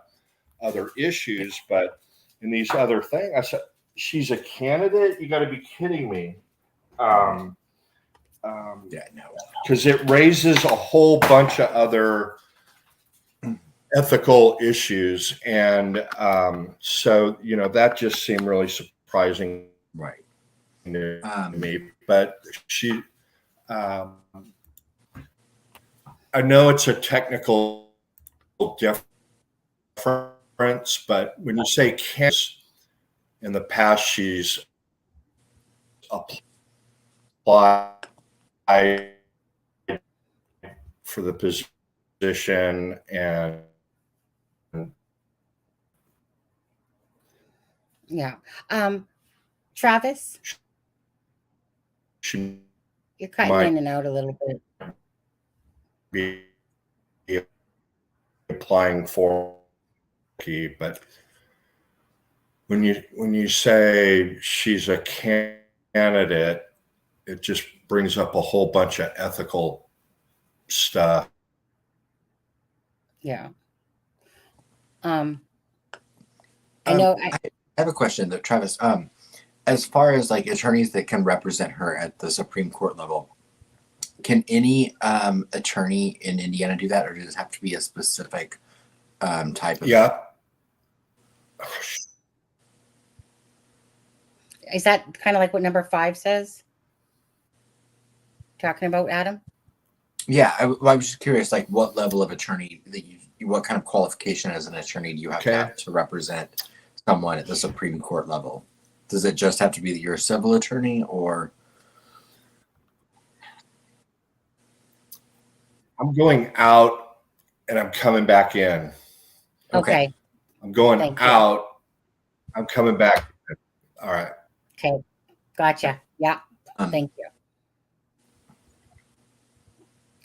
other issues. But in these other things, I said, she's a candidate? You got to be kidding me. No. Because it raises a whole bunch of other ethical issues. And so, that just seemed really surprising to me. But she... I know it's a technical difference, but when you say candidates, in the past she's applied for the position, and
Travis, you're cutting in and out a little bit.
Be applying for, but when you say she's a candidate, it just brings up a whole bunch of ethical stuff.
I know.
I have a question though, Travis. As far as like attorneys that can represent her at the Supreme Court level, can any attorney in Indiana do that, or does it have to be a specific type of?
Yeah. Is that kind of like what number 5 says? Talking about, Adam?
Yeah, I was just curious, like what level of attorney what kind of qualification as an attorney do you have to represent someone at the Supreme Court level? Does it just have to be that you're a civil attorney, or?
I'm going out and I'm coming back in.
Okay.
I'm going out. I'm coming back in. All right.
Okay. Gotcha. Yeah. Thank you.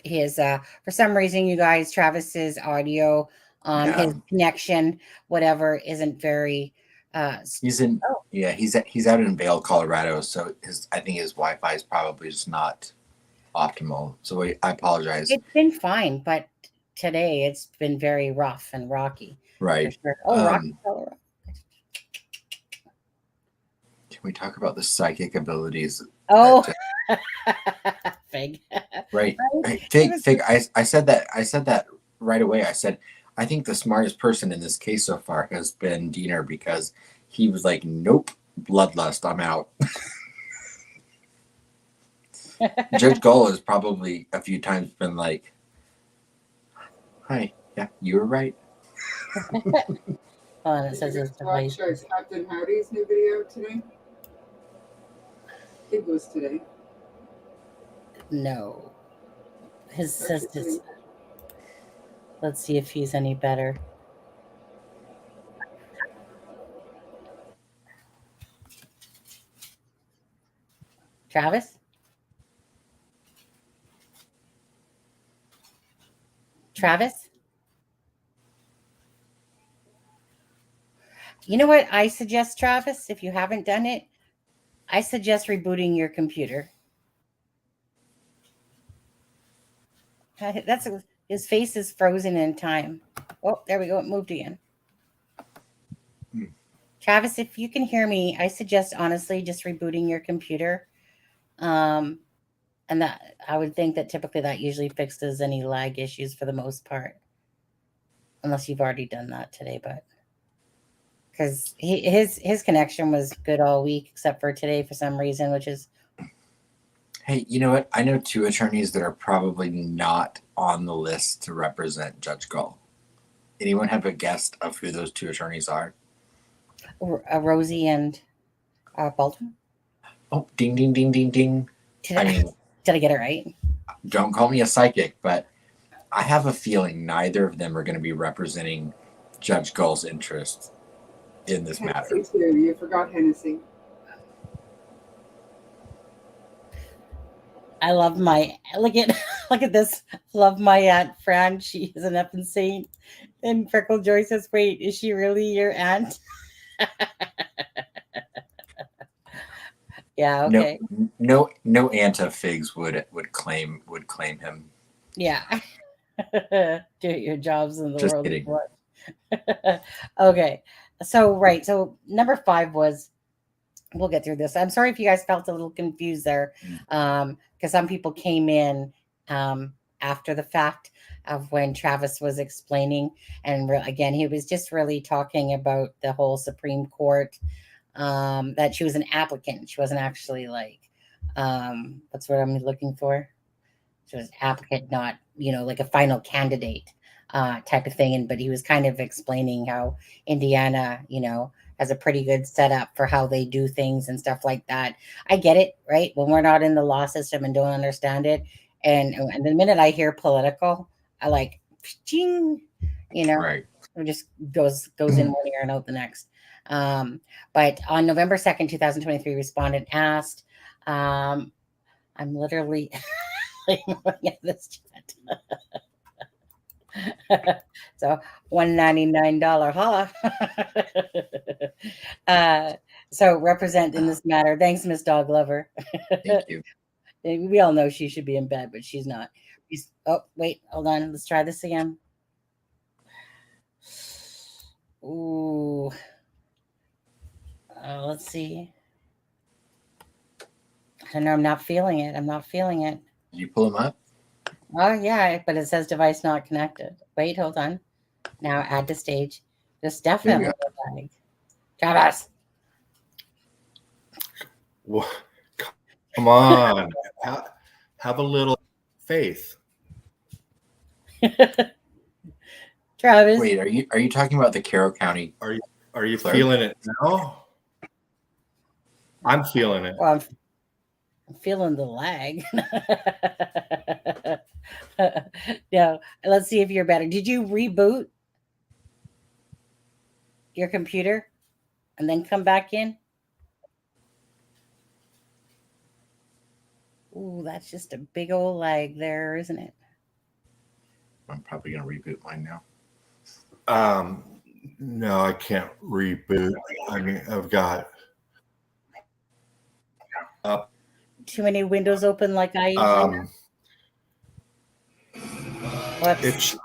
His for some reason, you guys, Travis's audio, his connection, whatever, isn't very
he's out in Vail, Colorado, so I think his Wi-Fi is probably just not optimal. So I apologize.
It's been fine, but today it's been very rough and rocky.
Right.
For sure. Oh, rocky Colorado.
Can we talk about the psychic abilities?
Oh, Fig.
Right. Fig. I said that right away. I said, I think the smartest person in this case so far has been Diener, because he was like, nope, bloodlust, I'm out. Judge Gull has probably a few times been like, hi, yeah, you were right.
Oh, and it says it's
watch Captain Howdy's new video today. I think it was today.
No. His says this. Let's see if he's any better. Travis? Travis? You know what I suggest, Travis? If you haven't done it, I suggest rebooting your computer. That's his face is frozen in time. Oh, there we go. It moved again. Travis, if you can hear me, I suggest honestly just rebooting your computer. And that I would think that typically that usually fixes any lag issues for the most part. Unless you've already done that today, but because his connection was good all week except for today for some reason, which is.
Hey, you know what? I know two attorneys that are probably not on the list to represent Judge Gull. Anyone have a guess of who those two attorneys are?
Rosie and Baldwin.
Oh, ding, ding, ding, ding, ding.
Did I get it right?
Don't call me a psychic, but I have a feeling neither of them are going to be representing Judge Gull's interests in this matter.
Too. You forgot Hennessy.
I love my look at this. Love my aunt Fran. She is an effing saint. And Freckle Joy says, "Wait, is she really your aunt?" Yeah. Okay.
No aunt of Figs would claim him.
Yeah. Do your jobs in the
Just
world.
kidding.
Okay. So number 5 was. We'll get through this. I'm sorry if you guys felt a little confused there, because some people came in after the fact of when Travis was explaining, and again, he was just really talking about the whole Supreme Court, that she was an applicant. She wasn't actually like, what's what I'm looking for? She was an applicant, not like a final candidate type of thing. But he was kind of explaining how Indiana, has a pretty good setup for how they do things and stuff like that. I get it, right? When we're not in the law system and don't understand it. And the minute I hear political, I like, ching,
Right.
It just goes in one ear and out the next. But on November 2nd, 2023, respondent asked, I'm literally looking at this chat. So $199 holla. So represent in this matter. Thanks, Miss Dog Lover.
Thank you.
We all know she should be in bed, but she's not. Oh, wait, hold on. Let's try this again. Ooh. Let's see. I don't know. I'm not feeling it.
Did you pull him up?
Oh, yeah, but it says device not connected. Wait, hold on. Now add to stage. This definitely like Travis.
Well, come on. Have a little faith.
Travis.
Wait, are you talking about the Carroll County?
Are you
Clerk?
feeling it now? I'm feeling it.
Well, I'm feeling the lag. No, let's see if you're better. Did you reboot your computer and then come back in? Ooh, that's just a big old lag there, isn't it?
I'm probably going to reboot mine now.
No, I can't reboot. I mean, I've got
too many windows open like I usually have.
it's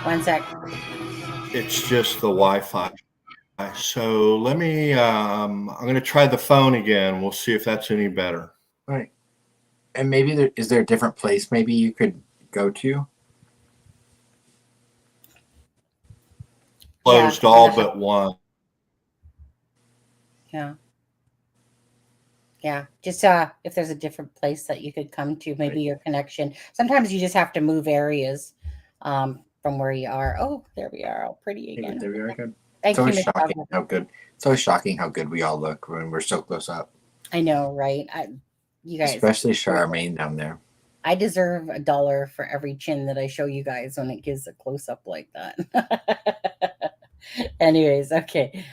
1 sec.
It's just the Wi-Fi. So let me, I'm going to try the phone again. We'll see if that's any better.
Right. And maybe is there a different place maybe you could go to?
Closed all but one.
Yeah. Yeah. Just if there's a different place that you could come to, maybe your connection. Sometimes you just have to move areas from where you are. Oh, there we are. All pretty again.
There we are. Good.
Thank
it's always
you,
shocking how good. It's always shocking how good we all look when we're so close up.
I know, right? You guys,
especially Charmaine down there.
I deserve $1 for every chin that I show you guys when it gives a close up like that. Anyways, okay.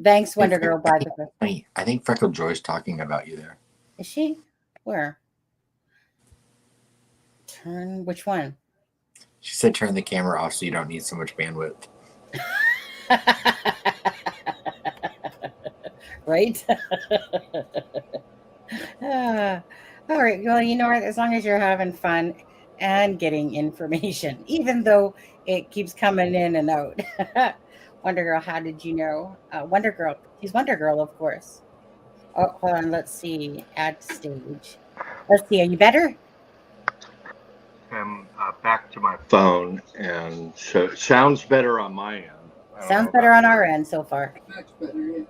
Thanks, Wonder Girl. By the way,
I think Freckled Joy's talking about you there.
Is she? Where? Turn which one?
She said turn the camera off so you don't need so much bandwidth.
Right? All right. Well, you know what? As long as you're having fun and getting information, even though it keeps coming in and out. Wonder Girl, how did you know? Wonder Girl. She's Wonder Girl, of course. Oh, hold on. Let's see. Add stage. Let's see. Are you better?
I'm back to my phone, and so it sounds better on my end.
Sounds better on our end so far.
Much better, yeah.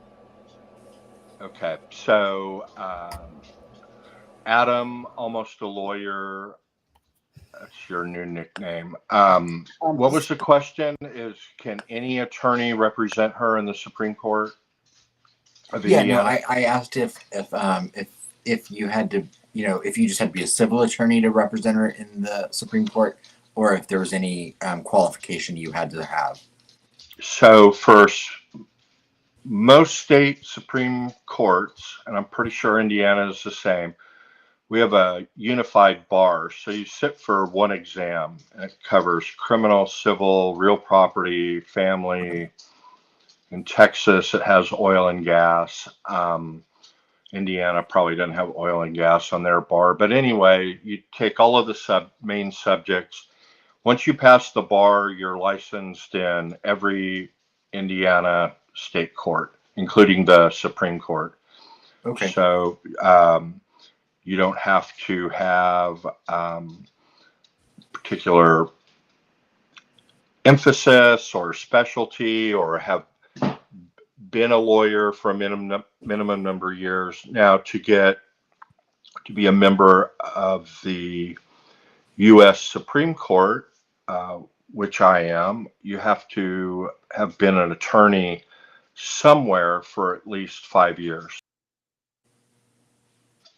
Okay, so Adam, almost a lawyer. That's your new nickname. What was the question? Is can any attorney represent her in the Supreme Court of Indiana?
No, I asked if you had to, if you just had to be a civil attorney to represent her in the Supreme Court, or if there was any qualification you had to have.
So first, most state Supreme Courts, and I'm pretty sure Indiana is the same, we have a unified bar. So you sit for one exam, and it covers criminal, civil, real property, family. In Texas, it has oil and gas. Indiana probably doesn't have oil and gas on their bar. But anyway, you take all of the main subjects. Once you pass the bar, you're licensed in every Indiana state court, including the Supreme Court.
Okay.
So you don't have to have particular emphasis or specialty or have been a lawyer for a minimum number of years. Now, to be a member of the U.S. Supreme Court, which I am, you have to have been an attorney somewhere for at least 5 years.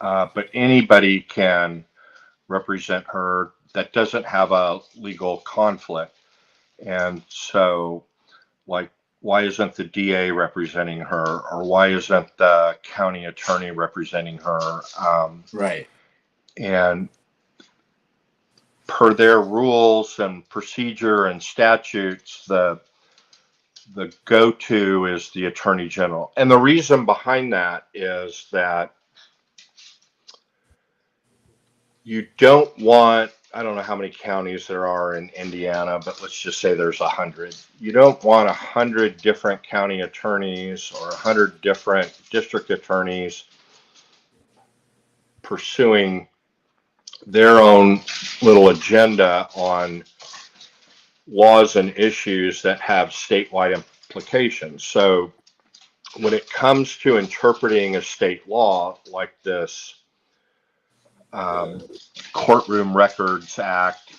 But anybody can represent her that doesn't have a legal conflict. And so, like, why isn't the DA representing her, or why isn't the county attorney representing her?
Right.
And per their rules and procedure and statutes, the go-to is the Attorney General. And the reason behind that is that you don't want, I don't know how many counties there are in Indiana, but let's just say there's 100. You don't want 100 different county attorneys or 100 different district attorneys pursuing their own little agenda on laws and issues that have statewide implications. So when it comes to interpreting a state law like this, Courtroom Records Act,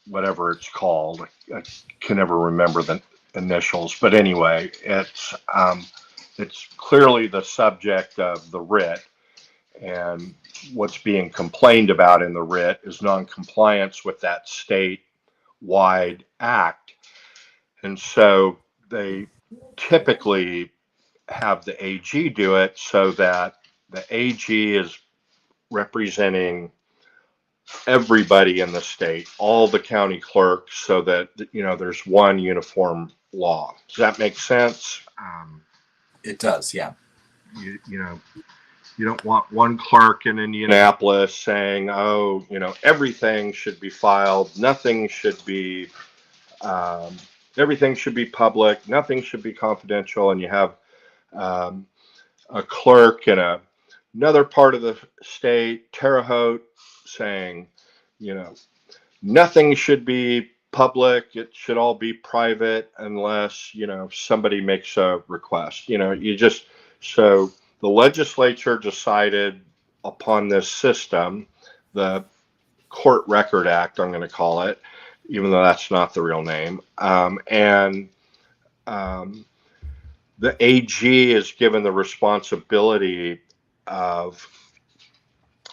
whatever it's called, I can never remember the initials, but anyway, it's clearly the subject of the writ, and what's being complained about in the writ is non-compliance with that statewide act. And so they typically have the AG do it so that the AG is representing everybody in the state, all the county clerks, so that, there's one uniform law. Does that make sense?
It does, yeah.
You don't want one clerk in Indianapolis saying, oh, everything should be filed. Nothing should be, everything should be public. Nothing should be confidential. And you have a clerk in another part of the state, Terre Haute, saying, nothing should be public. It should all be private unless, somebody makes a request. So the legislature decided upon this system, the Court Record Act, I'm going to call it, even though that's not the real name. The AG is given the responsibility of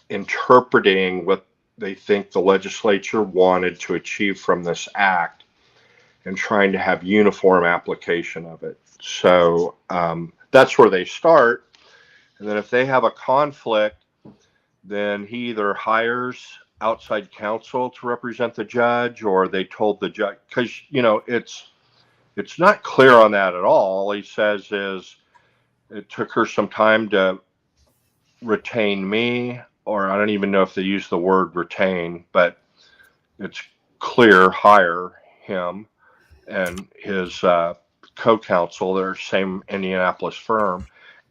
interpreting what they think the legislature wanted to achieve from this act and trying to have uniform application of it. So that's where they start. And then if they have a conflict, then he either hires outside counsel to represent the judge, or they told the judge, because, it's not clear on that at all. All he says is it took her some time to retain me, or I don't even know if they use the word retain, but it's clear, hire him and his co-counsel, their same Indianapolis firm,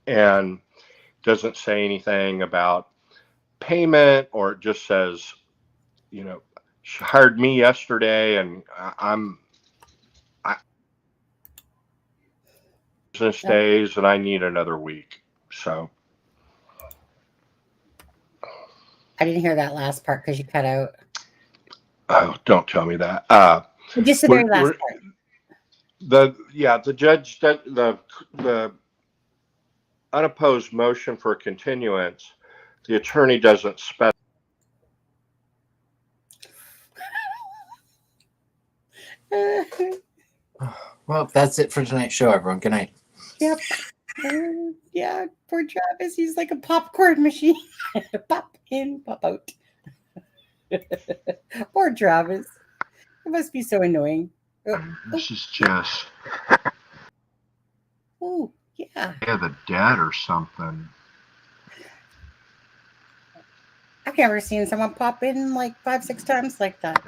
and doesn't say anything about payment, or it just says, she hired me yesterday and business days and I need another week. So
I didn't hear that last part because you cut out.
Oh, don't tell me that.
Just the very last part.
The judge, the unopposed motion for continuance, the attorney doesn't specify.
Well, that's it for tonight's show, everyone. Good night.
Yep. Yeah, poor Travis. He's like a popcorn machine. Pop in, pop out. Poor Travis. It must be so annoying.
This is just
Oh, yeah.
the dead or something.
I've never seen someone pop in like 5-6 times like that.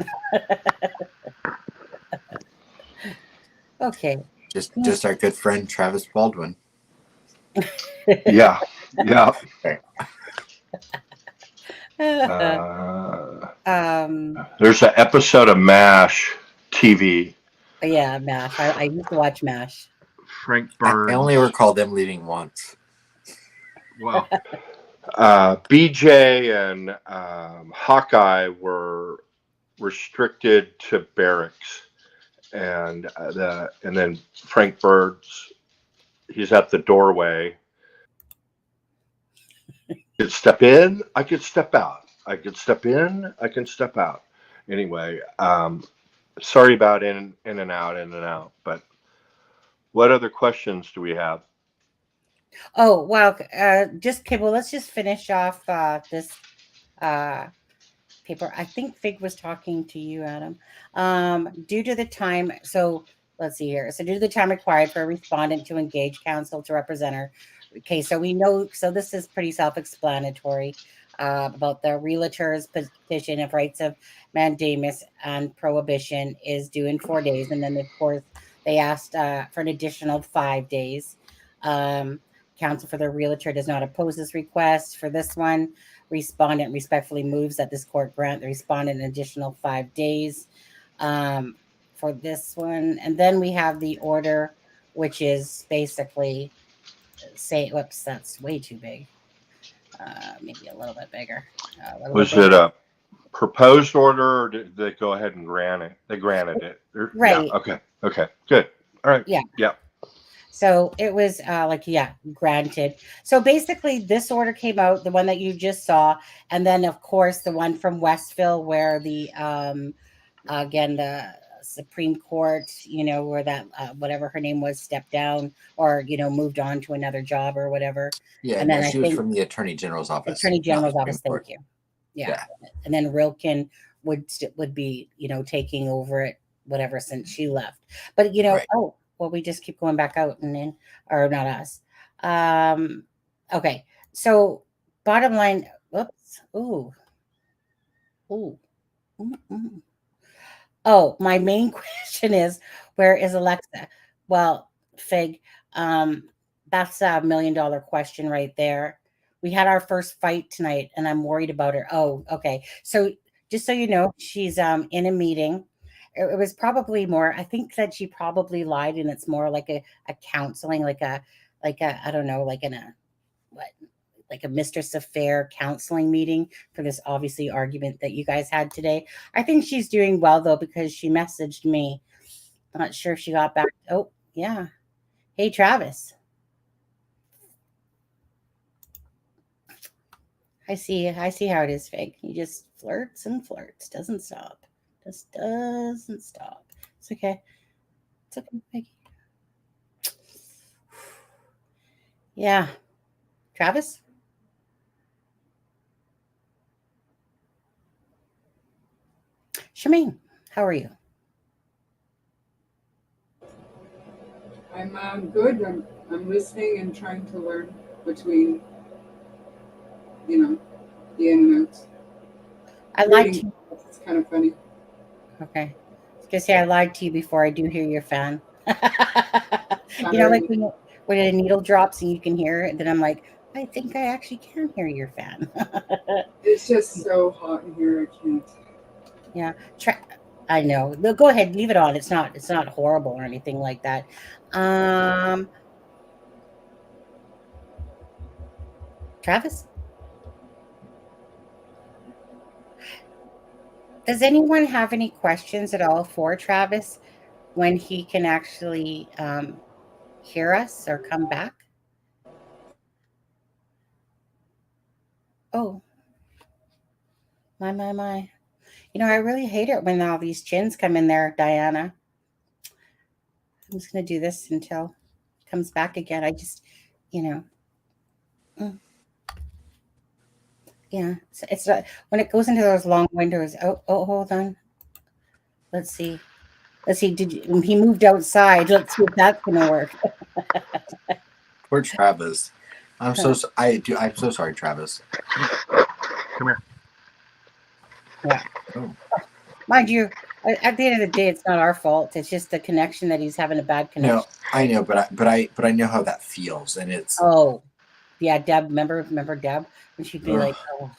Okay.
Just our good friend Travis Baldwin.
Yeah. There's an episode of MASH TV.
Yeah, MASH. I used to watch MASH.
Frank Burns.
I only recall them leaving once.
Well, BJ and Hawkeye were restricted to barracks, and then Frank Burns, he's at the doorway. I could step in, I could step out. I could step in, I can step out. Anyway, sorry about in and out. But what other questions do we have?
Oh, well, let's just finish off this paper. I think Fig was talking to you, Adam. Due to the time, so let's see here. So due to the time required for a respondent to engage counsel to represent her. Okay, so we know, so this is pretty self-explanatory about the realtor's petition of rights of mandamus and prohibition is due in 4 days. And then, of course, they asked for an additional 5 days. Counsel for the realtor does not oppose this request. For this one, respondent respectfully moves that this court grant the respondent an additional 5 days for this one. And then we have the order, which is basically whoops, that's way too big. Maybe a little bit bigger.
Was it a proposed order, or did they go ahead and grant it? They granted it.
Right.
Yeah, okay, good. All right.
Yeah. So it was granted. So basically this order came out, the one that you just saw. And then of course the one from Westville where the, again, the Supreme Court, where that, whatever her name was, stepped down or, moved on to another job or whatever.
Yeah.
And then
she was from the Attorney General's office.
Attorney General's office. Thank you. Yeah. And then Rilken would be, taking over it, whatever, since she left. But, right. Well, we just keep going back out and in, or not us. Okay. So bottom line, whoops. Ooh. Mm-mm. Oh, my main question is, where is Alexa? Well, Fig, that's $1 million question right there. We had our first fight tonight, and I'm worried about her. Oh, okay. So just so you know, she's in a meeting. It was probably more. I think that she probably lied, and it's more like a counseling, like a I don't know, like in a what like a mistress of fair counseling meeting for this obviously argument that you guys had today. I think she's doing well though, because she messaged me. Not sure if she got back. Oh, yeah. Hey, Travis. I see how it is, Fig. He just flirts and flirts. Doesn't stop. Just doesn't stop. It's okay. It's okay, Peggy. Yeah. Travis? Charmaine, how are you?
I'm good. I'm listening and trying to learn between, the in and outs.
I lied to you.
It's kind of funny.
Okay. I was gonna say I lied to you before. I do hear your fan. You know, like when a needle drops and you can hear it, then I'm like, I think I actually can hear your fan.
It's just so hot in here. I can't.
Yeah. I know. No, go ahead, leave it on. It's not horrible or anything like that. Travis? Does anyone have any questions at all for Travis when he can actually hear us or come back? Oh, my. You know, I really hate it when all these chins come in there, Diana. I'm just going to do this until it comes back again. I just, yeah. It's when it goes into those long windows. Oh, hold on. Let's see. He moved outside. Let's see if that's going to work.
Poor Travis. I'm so sorry, Travis.
Come here.
Yeah.
Oh.
Mind you, at the end of the day, it's not our fault. It's just the connection that he's having a bad connection.
No, I know, but I know how that feels, and it's.
Oh, yeah, Deb. Remember Deb when she'd be like, "Oh."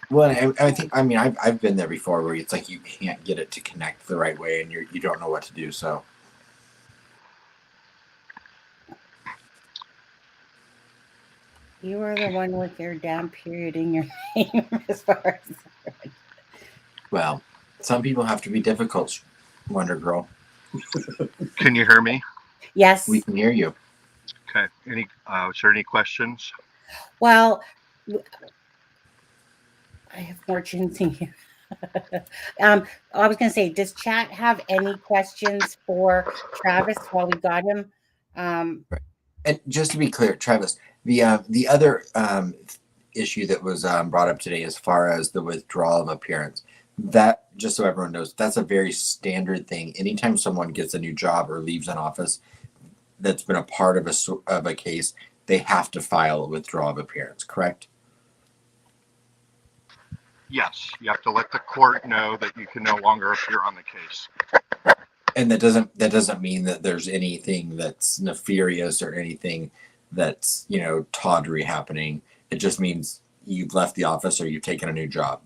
Well, I've been there before, where it's like you can't get it to connect the right way, and you don't know what to do. So.
You are the one with your damn period in your name, as far as.
Well, some people have to be difficult, Wonder Girl.
Can you hear me?
Yes.
We can hear you.
Okay. Is there any questions?
Well, I have more chins in here. I was going to say, does chat have any questions for Travis while we got him?
Right. And just to be clear, Travis, the other issue that was brought up today, as far as the withdrawal of appearance, that, just so everyone knows, that's a very standard thing. Anytime someone gets a new job or leaves an office that's been a part of a case, they have to file a withdrawal of appearance, correct?
Yes, you have to let the court know that you can no longer appear on the case.
And that doesn't mean that there's anything that's nefarious or anything that's, tawdry happening. It just means you've left the office or you've taken a new job.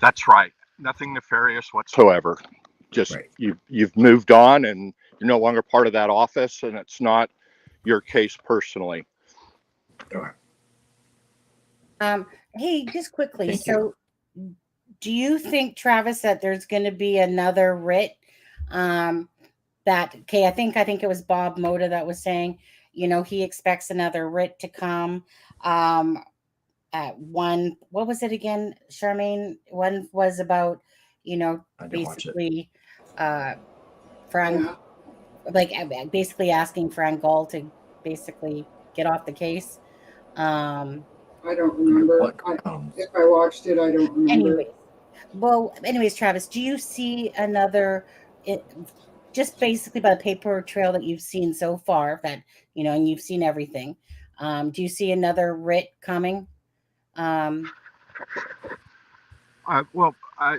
That's right. Nothing nefarious whatsoever. Just
right.
You've moved on and you're no longer part of that office, and it's not your case personally.
Okay.
Hey, just quickly.
Thank you.
Do you think, Travis, that there's going to be another writ? I think it was Bob Moda that was saying, he expects another writ to come. At one, what was it again, Charmaine? One was about, basically, FRAN, basically asking FRAN GULL to basically get off the case.
I don't remember. If I watched it, I don't remember.
Anyways, Travis, do you see another, just basically by the paper trail that you've seen so far, that, and you've seen everything, Do you see another writ coming?
Well, I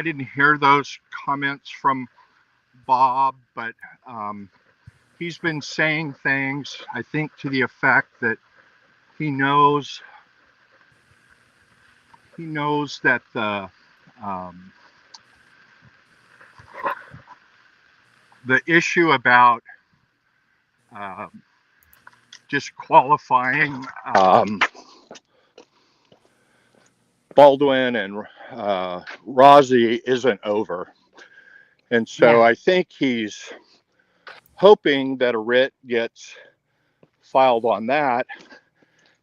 didn't hear those comments from Bob, but he's been saying things, I think, to the effect that he knows that the issue about disqualifying Baldwin and Rozzi isn't over. And so I think he's hoping that a writ gets filed on that.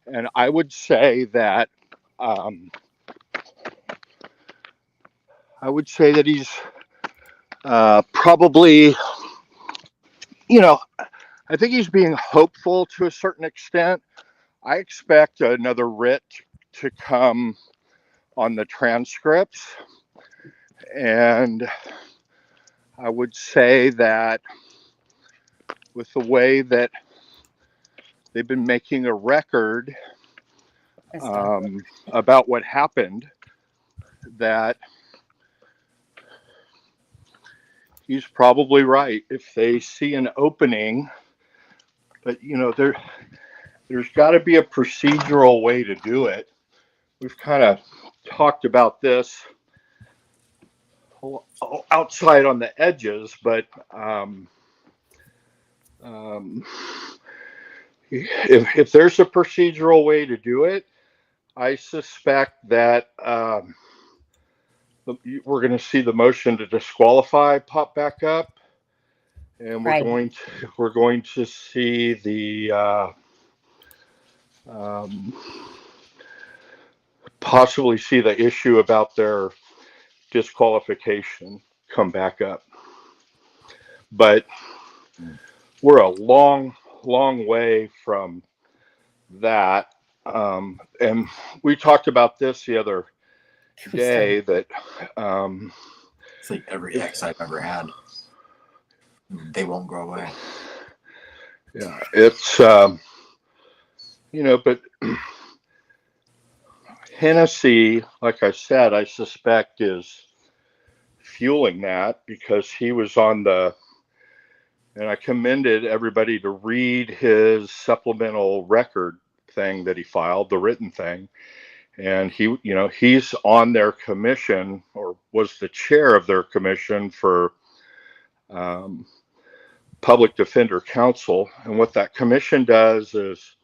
And I would say that he's probably, I think he's being hopeful to a certain extent. I expect another writ to come on the transcripts. And I would say that with the way that they've been making a record about what happened, that he's probably right. If they see an opening, but there's got to be a procedural way to do it. We've kind of talked about this outside on the edges, but if there's a procedural way to do it, I suspect that we're going to see the motion to disqualify pop back up, and we're going to see the possibly see the issue about their disqualification come back up. But we're a long way from that. And we talked about this the other day, that
it's like every ex I've ever had, they won't go away.
Yeah, it's but Hennessy, like I said, I suspect is fueling that, because he was on and I commended everybody to read his supplemental record thing that he filed, the written thing. And he's on their commission, or was the chair of their commission for public defender counsel. And what that commission does is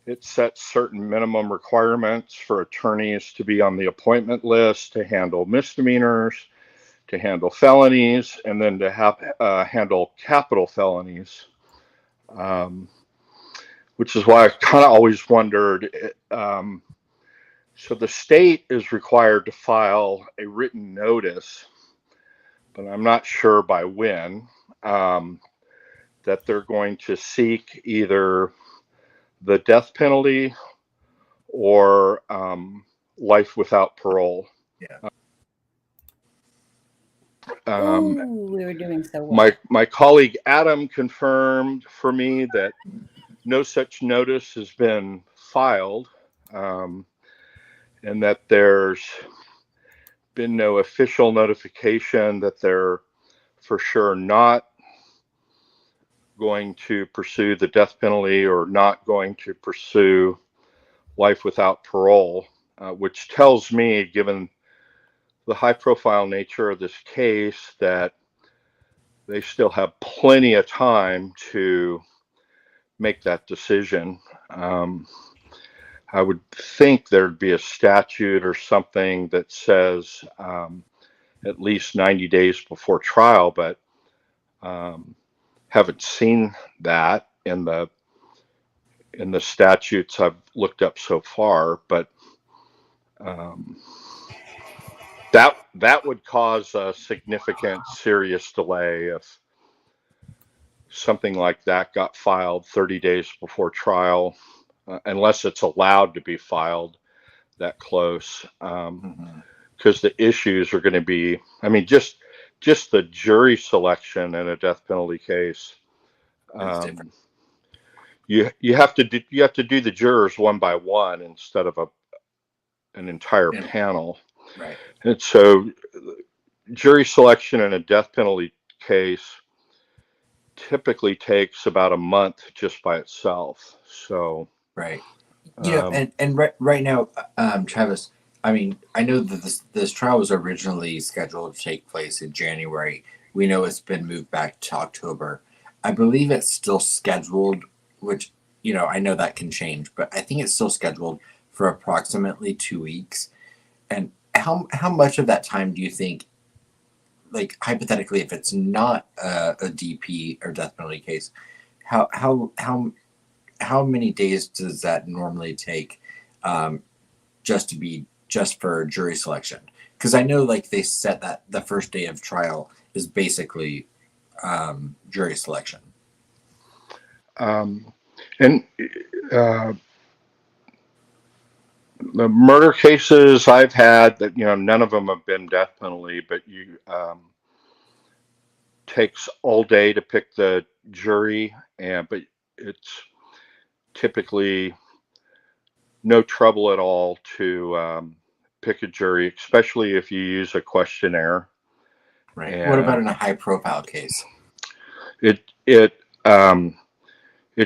it sets certain minimum requirements for attorneys to be on the appointment list, to handle misdemeanors, to handle felonies, and then to handle capital felonies, which is why I kind of always wondered. So the state is required to file a written notice, but I'm not sure by when, that they're going to seek either the death penalty or life without parole.
Yeah.
We were doing so well.
My colleague Adam confirmed for me that no such notice has been filed, and that there's been no official notification that they're for sure not going to pursue the death penalty or not going to pursue life without parole, which tells me, given the high profile nature of this case, that they still have plenty of time to make that decision. I would think there'd be a statute or something that says at least 90 days before trial, but haven't seen that in the statutes I've looked up so far. But that would cause a significant, serious delay if something like that got filed 30 days before trial, unless it's allowed to be filed that close, because the issues are going to be, I mean, just the jury selection in a death penalty case. you have to do the jurors one by one instead of an entire
Yeah.
panel.
Right.
And so jury selection in a death penalty case typically takes about a month just by itself. So
Right. And right now, Travis, I mean, I know that this trial was originally scheduled to take place in January. We know it's been moved back to October. I believe it's still scheduled, which, I know that can change, but I think it's still scheduled for approximately 2 weeks. And how much of that time do you think, like hypothetically, if it's not a DP or death penalty case, how many days does that normally take just for jury selection? Because I know like they set that the first day of trial is basically jury selection.
And the murder cases I've had that, none of them have been death penalty, but you takes all day to pick the jury, but it's typically no trouble at all to pick a jury, especially if you use a questionnaire.
Right.
And
what about in a high profile case?
It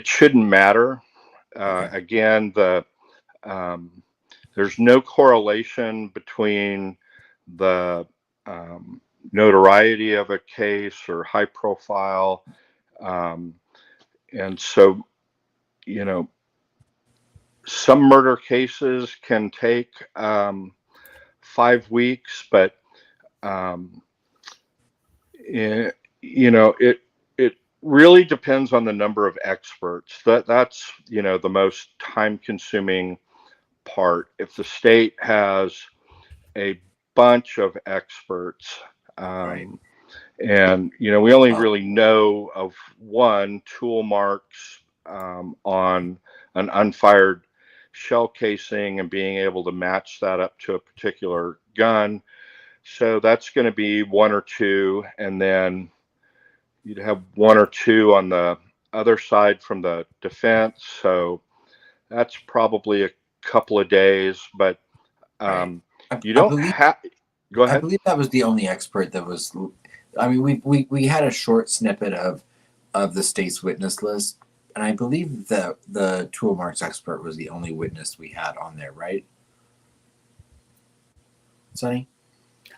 shouldn't matter.
Okay.
Again, there's no correlation between the notoriety of a case or high profile. And so, some murder cases can take 5 weeks, but it really depends on the number of experts. That's the most time consuming part. If the state has a bunch of experts,
Right.
and we only really know of one, tool marks on an unfired shell casing and being able to match that up to a particular gun. So that's going to be one or two, and then you'd have one or two on the other side from the defense. So that's probably a couple of days, but
Right.
you don't have. Go ahead.
I believe that was the only expert that was. I mean, we had a short snippet of the state's witness list, and I believe that the tool marks expert was the only witness we had on there, right? Sonny?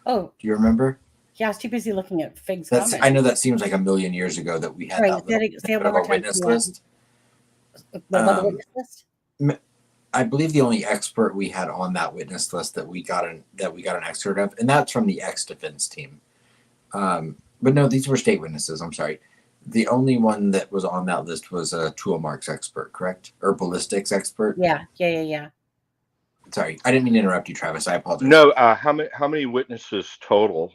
Oh,
Do you remember?
yeah, I was too busy looking at Fig's
That's.
comment.
I know that seems like a million years ago that we had
Right,
that little
say it
bit
one
of
more
a
time,
witness
you want-
list.
What about the witness list?
I believe the only expert we had on that witness list that we got an excerpt of, and that's from the ex-defense team. But no, these were state witnesses. I'm sorry. The only one that was on that list was a tool marks expert, correct? Or ballistics expert?
Yeah.
Sorry, I didn't mean to interrupt you, Travis. I apologize.
No, how many witnesses total?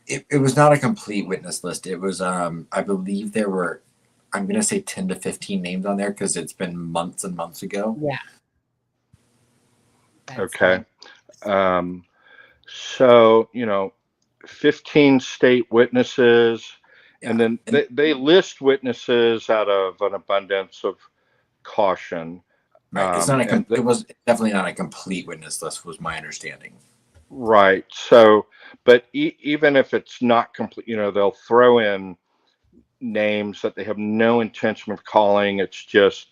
It was not a complete witness list. It was, I believe there were, I'm going to say 10 to 15 names on there because it's been months and months ago.
Yeah.
Okay. So, 15 state witnesses,
Yeah.
and then they list witnesses out of an abundance of caution.
Right. It's not it was definitely not a complete witness list, was my understanding.
Right. So, but even if it's not complete, they'll throw in names that they have no intention of calling. It's just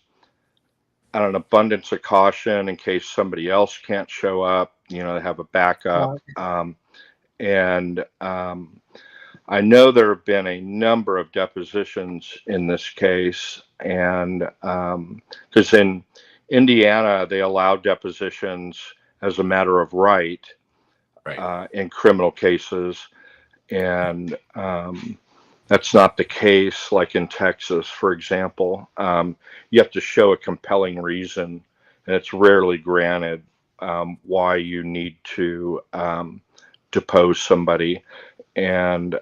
an abundance of caution in case somebody else can't show up. They have a backup. And I know there have been a number of depositions in this case, and because in Indiana they allow depositions as a matter of right. In criminal cases, and that's not the case like in Texas, for example. You have to show a compelling reason, and it's rarely granted why you need to depose somebody. And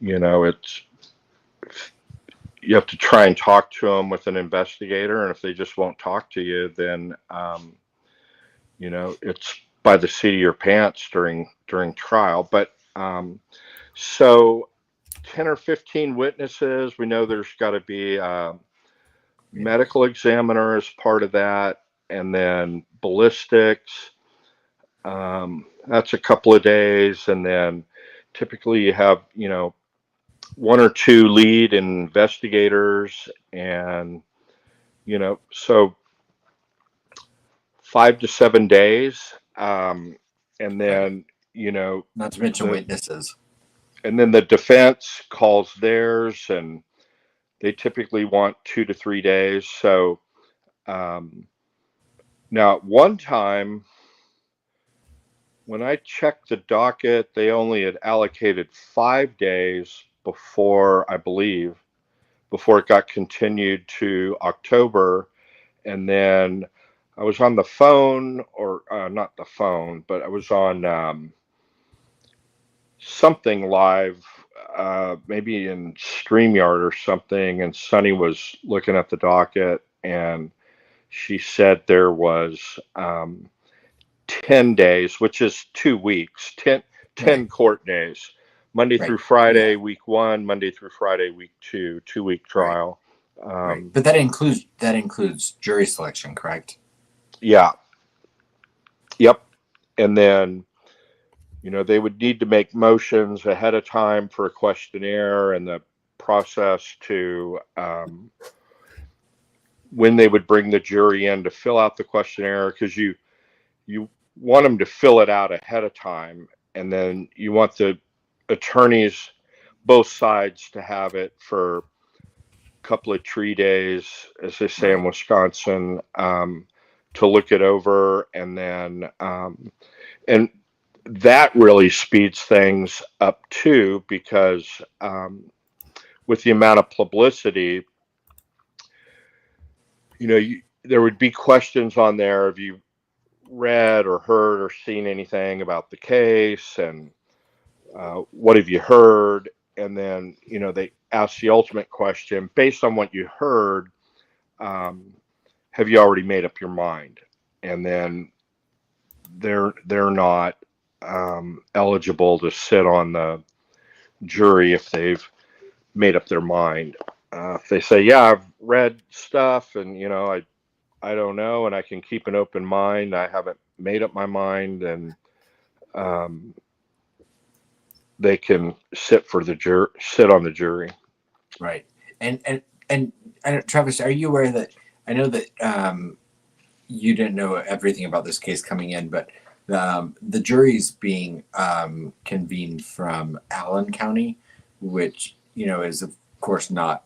it's, you have to try and talk to them with an investigator, and if they just won't talk to you, then it's by the seat of your pants during trial. But so 10 or 15 witnesses, we know there's got to be
medical examiner is part of that, and then ballistics. That's a couple of days, and then typically you have, one or two lead investigators, and so 5 to 7 days, and then
not to mention witnesses,
and then the defense calls theirs, and they typically want 2 to 3 days. So now at one time when I checked the docket, they only had allocated 5 days before, I believe, before it got continued to October. And then I was on the phone, or not the phone, but I was on something live, maybe in StreamYard or something, and Sunny was looking at the docket, and she said there was 10 days, which is 2 weeks, 10
Right.
court days, Monday
Right.
through Friday,
Yeah.
week 1, Monday through Friday, week 2, 2-week trial.
Right. But that includes jury selection, correct?
Yeah. Yep. And then, they would need to make motions ahead of time for a questionnaire, and the process to when they would bring the jury in to fill out the questionnaire, because you want them to fill it out ahead of time, and then you want the attorneys, both sides, to have it for a couple of tree days, as they say in Wisconsin, to look it over, and then and that really speeds things up too, because with the amount of publicity, there would be questions on there. Have you read or heard or seen anything about the case, and what have you heard? And then they ask the ultimate question: based on what you heard, have you already made up your mind? And then they're not eligible to sit on the jury if they've made up their mind. If they say, yeah, I've read stuff, and I don't know, and I can keep an open mind, I haven't made up my mind, and they can sit on the jury.
Right. And Travis, are you aware that, I know that you didn't know everything about this case coming in, but the jury's being convened from Allen County, which is of course not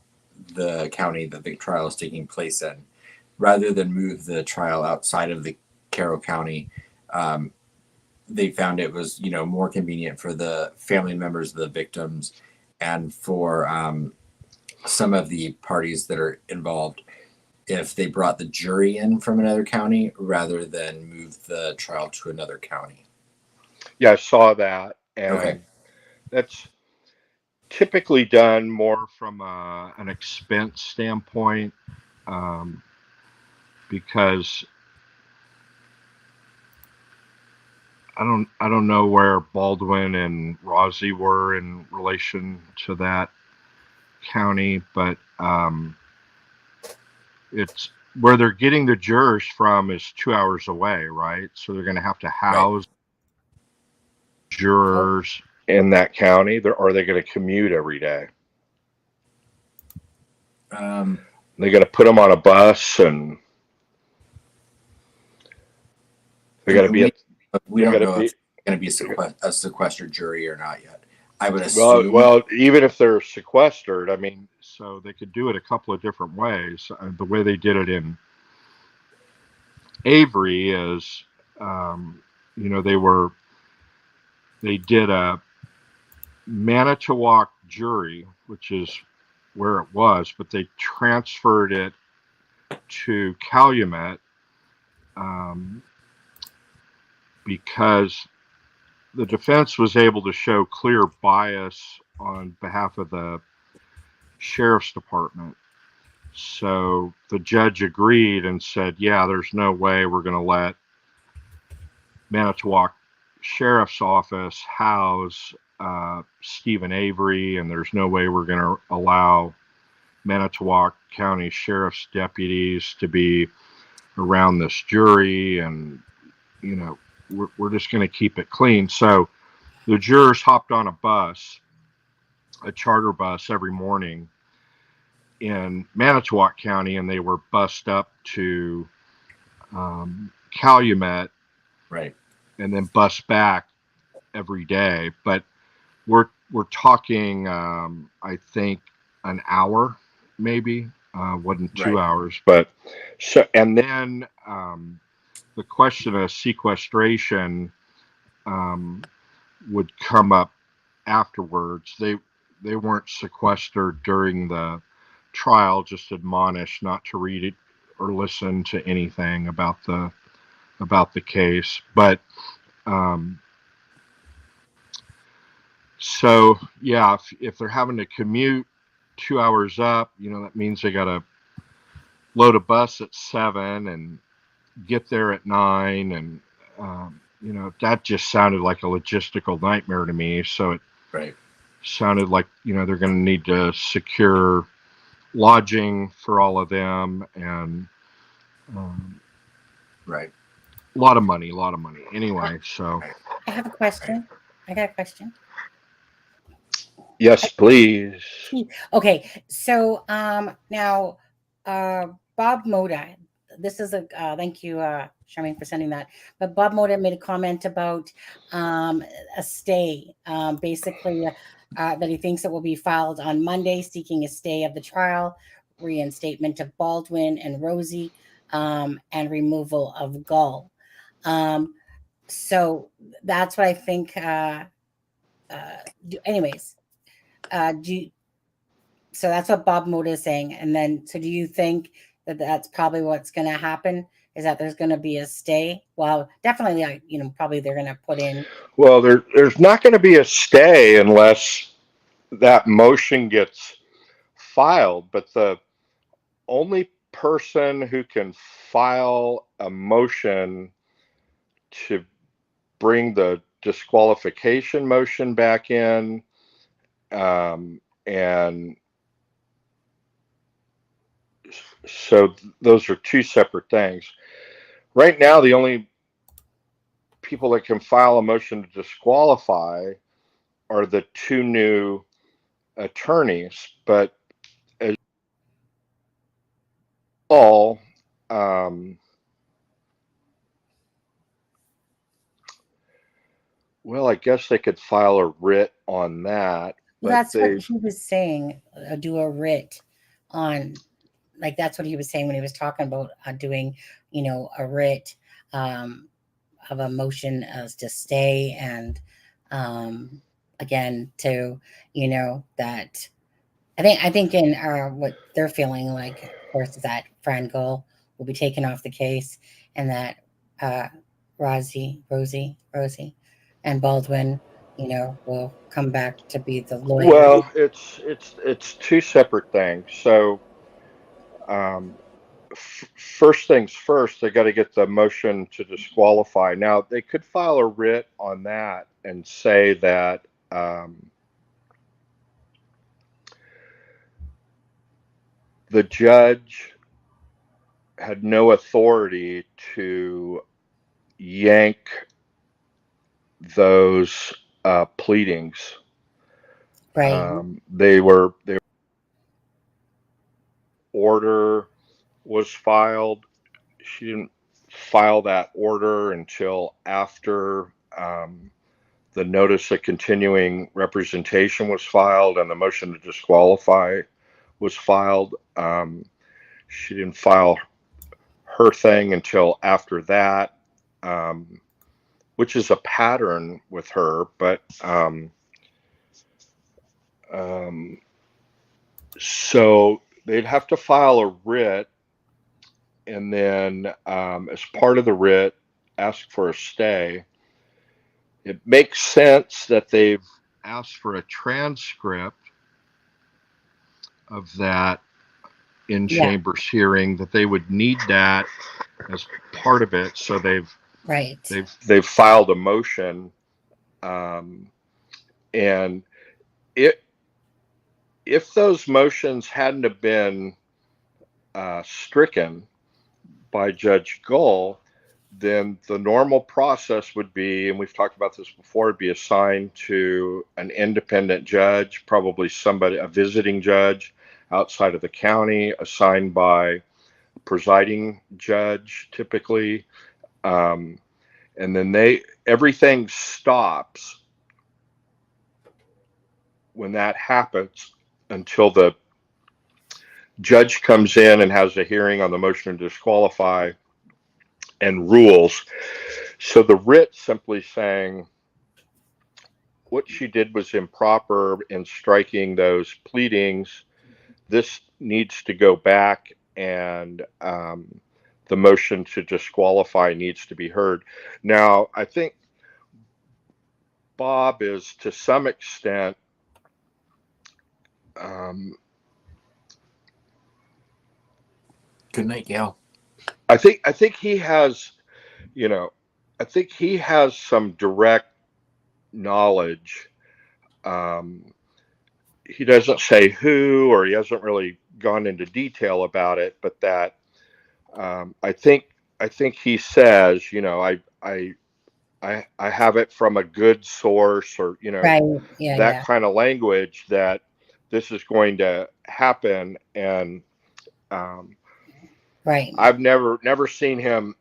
the county that the trial is taking place in. Rather than move the trial outside of the Carroll County, they found it was more convenient for the family members of the victims and for some of the parties that are involved if they brought the jury in from another county rather than move the trial to another county.
Yeah, I saw that, and
okay.
That's typically done more from an expense standpoint, because I don't know where Baldwin and Rossi were in relation to that county, but it's where they're getting the jurors from is 2 hours away, right? So they're going to have to house jurors in that county. Or are they going to commute every day? They got to put them on a bus, and they got to be.
We don't know if it's going to be a sequestered jury or not yet. I would assume.
Well, even if they're sequestered, so they could do it a couple of different ways. The way they did it in Avery is, they did a Manitowoc jury, which is where it was, but they transferred it to Calumet because the defense was able to show clear bias on behalf of the sheriff's department. So the judge agreed and said, yeah, there's no way we're going to let Manitowoc Sheriff's Office house Stephen Avery, and there's no way we're going to allow
Manitowoc County Sheriff's deputies to be around this jury, and we're just going to keep it clean. So the jurors hopped on a bus, a charter bus, every morning in Manitowoc County, and they were bussed up to Calumet,
Right.
and then bussed back every day. But we're talking, I think, an hour, maybe. Wasn't 2 hours, but so. And then the question of sequestration would come up afterwards. They weren't sequestered during the trial, just admonished not to read it or listen to anything about the case. But so yeah, if they're having to commute 2 hours up, that means they got to load a bus at 7 and get there at 9, and that just sounded like a logistical nightmare to me. So it sounded like they're going to need to secure lodging for all of them, and
right,
a lot of money anyway. So
I have a question. I got a question.
Yes, please.
Okay, so now Bob Moda, this is a thank you, Charmaine, for sending that. But Bob Moda made a comment about a stay, basically that he thinks it will be filed on Monday, seeking a stay of the trial, reinstatement of Baldwin and Rosie, and removal of Gull. So that's what I think. Anyways. So that's what Bob Moda is saying. And then, so do you think that that's probably what's going to happen? Is that there's going to be a stay? Well, definitely, probably they're going to put in.
Well, there's not going to be a stay unless that motion gets filed. But the only person who can file a motion to bring the disqualification motion back in, and so those are two separate things. Right now, the only people that can file a motion to disqualify are the two new attorneys. But as all, well, I guess they could file a writ on that.
Well, that's what he was saying. Do a writ on, like, that's what he was saying when he was talking about doing, a writ of a motion to stay, and again to, that I think in what they're feeling like, of course, is that FRAN GULL will be taken off the case, and that Rosie and Baldwin, will come back to be the lawyer.
Well, it's two separate things. So first things first, they got to get the motion to disqualify. Now, they could file a writ on that and say that the judge had no authority to yank those pleadings.
Right.
They were order was filed. She didn't file that order until after the notice of continuing representation was filed and the motion to disqualify was filed. She didn't file her thing until after that, which is a pattern with her. But so they'd have to file a writ, and then as part of the writ, ask for a stay. It makes sense that they've
asked for a transcript of that in chambers hearing, that they would need that as part of it. So they've
filed a motion, and if those motions hadn't have been stricken by Judge Gull, then the normal process would be, and we've talked about this before, it'd be assigned to an independent judge, probably somebody, a visiting judge outside of the county, assigned by a presiding judge typically. And then everything stops when that happens until the judge comes in and has a hearing on the motion to disqualify and rules. So the writ simply saying what she did was improper in striking those pleadings. This needs to go back, and the motion to disqualify needs to be heard. Now, I think Bob is to some extent
Good night, Gail.
I think he has, I think he has some direct knowledge. He doesn't say who, or he hasn't really gone into detail about it, but that I think he says, I have it from a good source, or
Right. Yeah.
that
Yeah.
kind of language, that this is going to happen. And
Right.
I've never seen him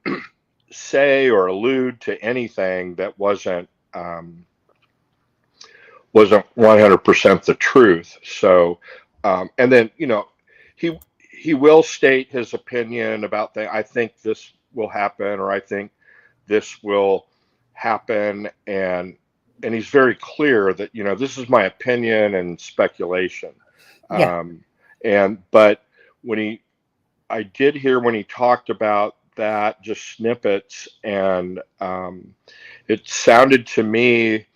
say or allude to anything that wasn't 100% the truth. So, and then he will state his opinion about I think this will happen, or I think this will happen, and he's very clear that this is my opinion and speculation.
Yeah.
But I did hear when he talked about that, just snippets, and it sounded to me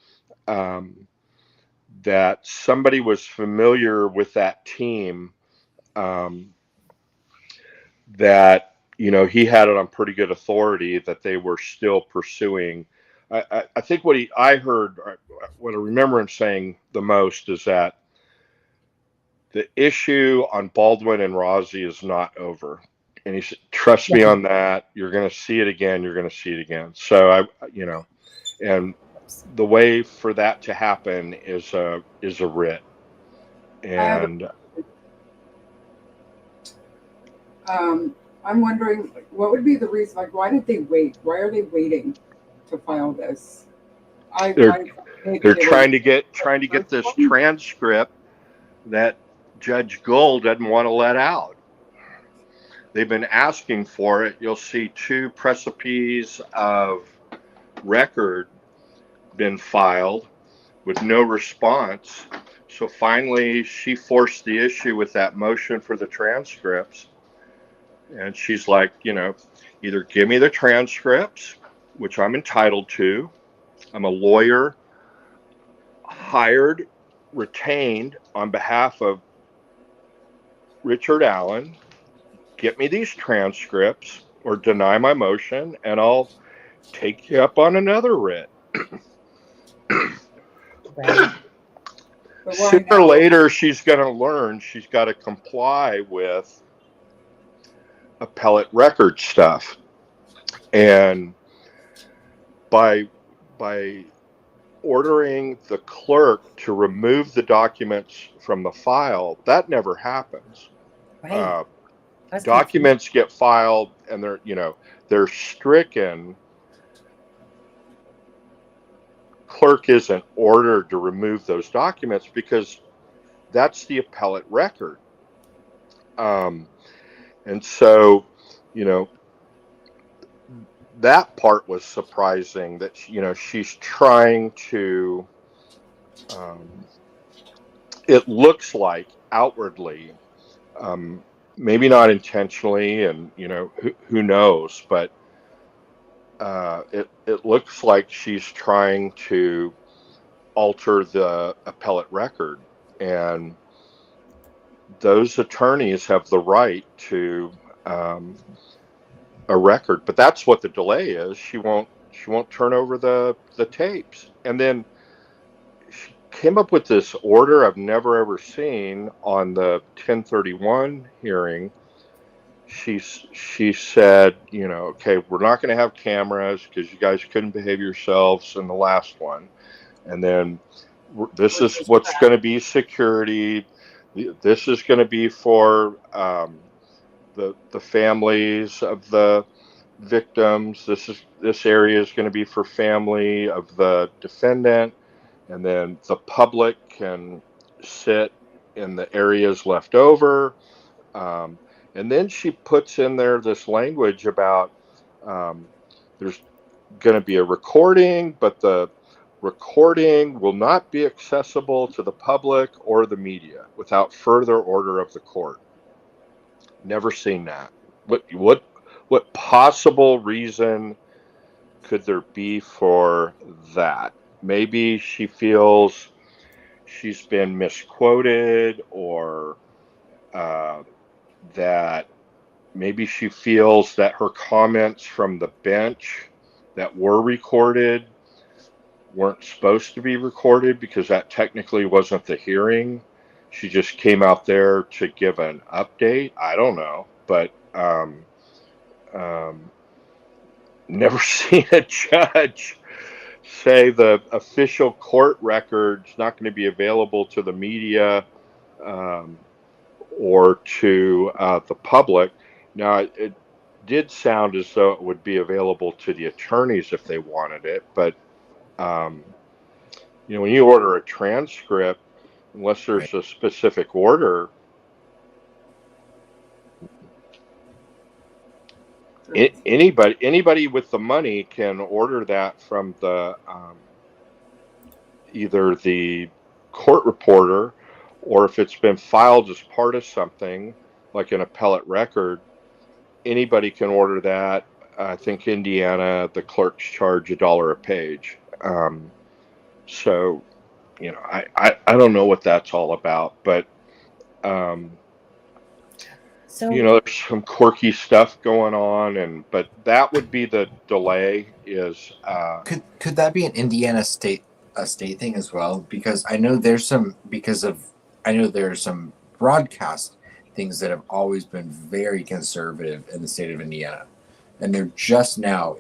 that somebody was familiar with that team, that he had it on pretty good authority that they were still pursuing. I think what I heard, what I remember him saying the most, is that the issue on Baldwin and Rossi is not over. And he said, trust me on that. You're going to see it again. You're going to see it again. So and the way for that to happen is a writ. And
I'm wondering, what would be the reason? Like, why did they wait? Why are they waiting to file this?
They're trying to get this transcript that Judge Gull doesn't want to let out. They've been asking for it. You'll see 2 precipices of record been filed with no response. So finally, she forced the issue with that motion for the transcripts. And she's like, either give me the transcripts, which I'm entitled to. I'm a lawyer hired, retained on behalf of Richard Allen. Get me these transcripts or deny my motion, and I'll take you up on another writ.
Right.
Sooner or later, she's going to learn she's got to comply with appellate record stuff. And by ordering the clerk to remove the documents from the file, that never happens.
Right.
Documents get filed and they're stricken. Clerk isn't ordered to remove those documents because that's the appellate record. And so, that part was surprising, that she's trying to, it looks like outwardly, maybe not intentionally, and who knows, but it looks like she's trying to alter the appellate record, and those attorneys have the right to a record. But that's what the delay is. She won't turn over the tapes, and then came up with this order I've never ever seen on the 1031 hearing. She said, okay, we're not going to have cameras because you guys couldn't behave yourselves in the last one, and then this is what's going to be security. This is going to be for the families of the victims. This area is going to be for family of the defendant, and then the public can sit in the areas left over. And then she puts in there this language about there's going to be a recording, but the recording will not be accessible to the public or the media without further order of the court. Never seen that. What possible reason could there be for that? Maybe she feels she's been misquoted, or that maybe she feels that her comments from the bench that were recorded weren't supposed to be recorded because that technically wasn't the hearing. She just came out there to give an update. I don't know, but never seen a judge say the official court record's not going to be available to the media or to the public. Now, it did sound as though it would be available to the attorneys if they wanted it, but when you order a transcript, unless there's a specific order, anybody with the money can order that from the either the court reporter, or if it's been filed as part of something like an appellate record, anybody can order that. I think Indiana, the clerks charge $1 a page. So, I don't know what that's all about, but there's some quirky stuff going on, but that would be the delay. Is
could that be an Indiana state thing as well? Because I know there's some broadcast things that have always been very conservative in the state of Indiana, and they're just now,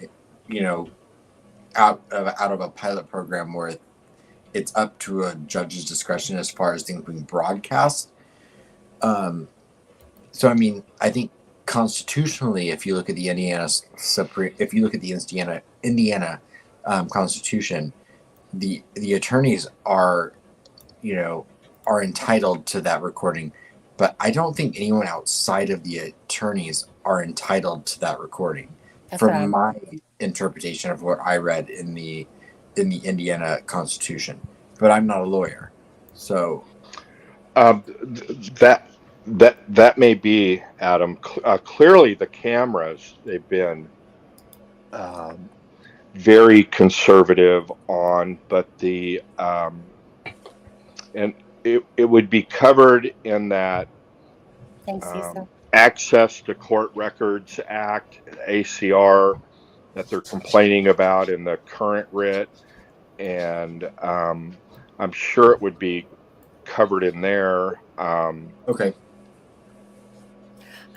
out of a pilot program where it's up to a judge's discretion as far as things being broadcast. So I mean, I think constitutionally, if you look at the Indiana Constitution, the attorneys are entitled to that recording, but I don't think anyone outside of the attorneys are entitled to that recording. From my interpretation of what I read in the Indiana Constitution, but I'm not a lawyer, so
that may be, Adam. Clearly, the cameras, they've been very conservative on, but the and it would be covered in that Access to Court Records Act, ACR, that they're complaining about in the current writ, and I'm sure it would be covered in there.
Okay.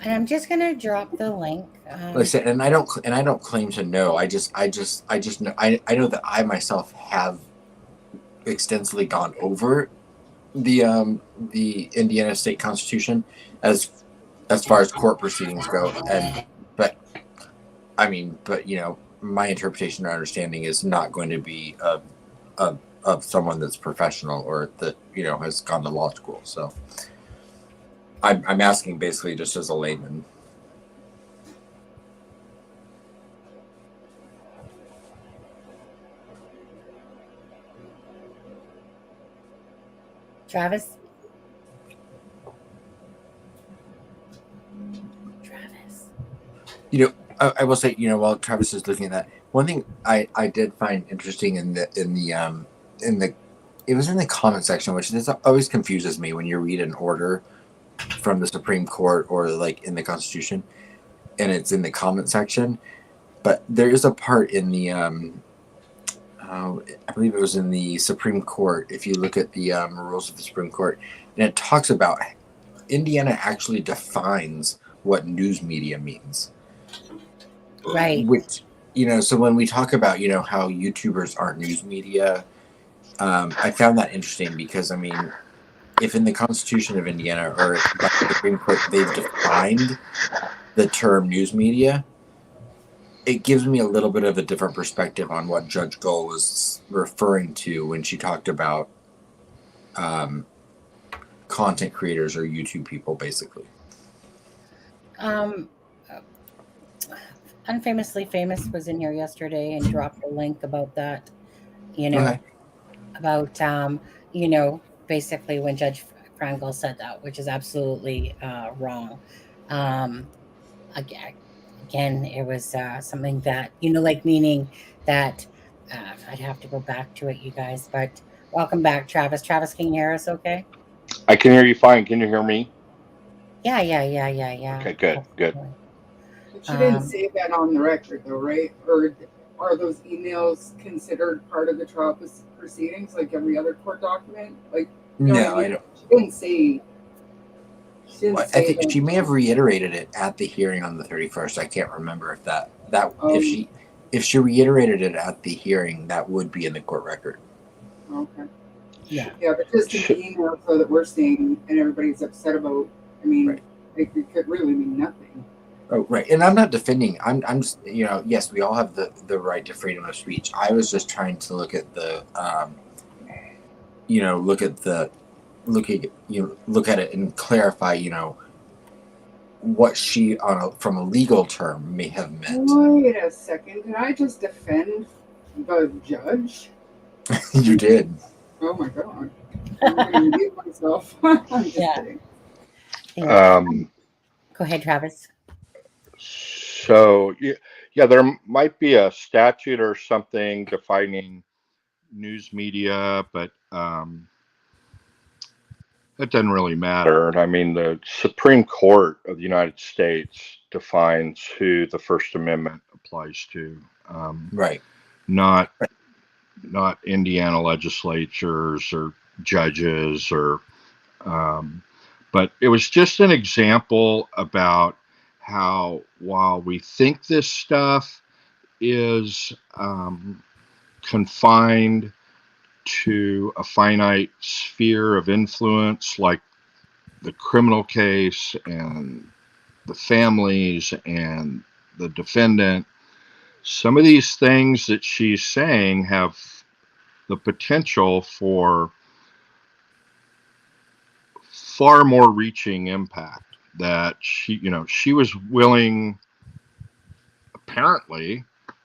And I'm just gonna drop the link.
Listen, and I don't claim to know. I just know. I know that I myself have extensively gone over the Indiana State Constitution as far as court proceedings go, but my interpretation or understanding is not going to be of someone that's professional or that has gone to law school. So I'm asking basically just as a layman.
Travis.
I will say, while Travis is looking at that, one thing I did find interesting in the it was in the comment section, which this always confuses me when you read an order from the Supreme Court or like in the Constitution, and it's in the comment section. But there is a part in the I believe it was in the Supreme Court. If you look at the rules of the Supreme Court, and it talks about Indiana actually defines what news media means.
Right.
Which, so when we talk about, how YouTubers aren't news media, I found that interesting because, I mean, if in the Constitution of Indiana or by the Supreme Court they've defined the term news media, it gives me a little bit of a different perspective on what Judge Gull was referring to when she talked about content creators or YouTube people, basically.
Unfamously Famous was in here yesterday and dropped a link about that,
Okay.
about, basically when Judge FRAN Gull said that, which is absolutely wrong. Again, it was something that, meaning that I'd have to go back to it, you guys, but welcome back, Travis. Travis, can you hear us okay?
I can hear you fine. Can you hear me?
Yeah.
Okay, good.
But she didn't say that on the record, though, right? Or are those emails considered part of the trial proceedings, like every other court document? Like,
No, I don't.
She didn't say.
I think she may have reiterated it at the hearing on the 31st. I can't remember if if she reiterated it at the hearing, that would be in the court record.
Okay.
Yeah,
but just an email so that we're seeing and everybody's upset about. I mean,
right.
It could really mean nothing.
Oh, right. And I'm not defending. I'm yes, we all have the right to freedom of speech. I was just trying to look at the, look at it and clarify, what she from a legal term may have meant.
Wait a second. Can I just defend the judge?
You did.
Oh my God. I'm going to mute myself. I'm just kidding.
Go ahead, Travis.
So, yeah, there might be a statute or something defining news media, but that doesn't really matter. And I mean, the Supreme Court of the United States defines who the First Amendment applies to.
Right.
Not Indiana legislatures or judges or, but it was just an example about how while we think this stuff is confined to a finite sphere of influence, like the criminal case and the families and the defendant, some of these things that she's saying have the potential for far more reaching impact. That she was willing, apparently,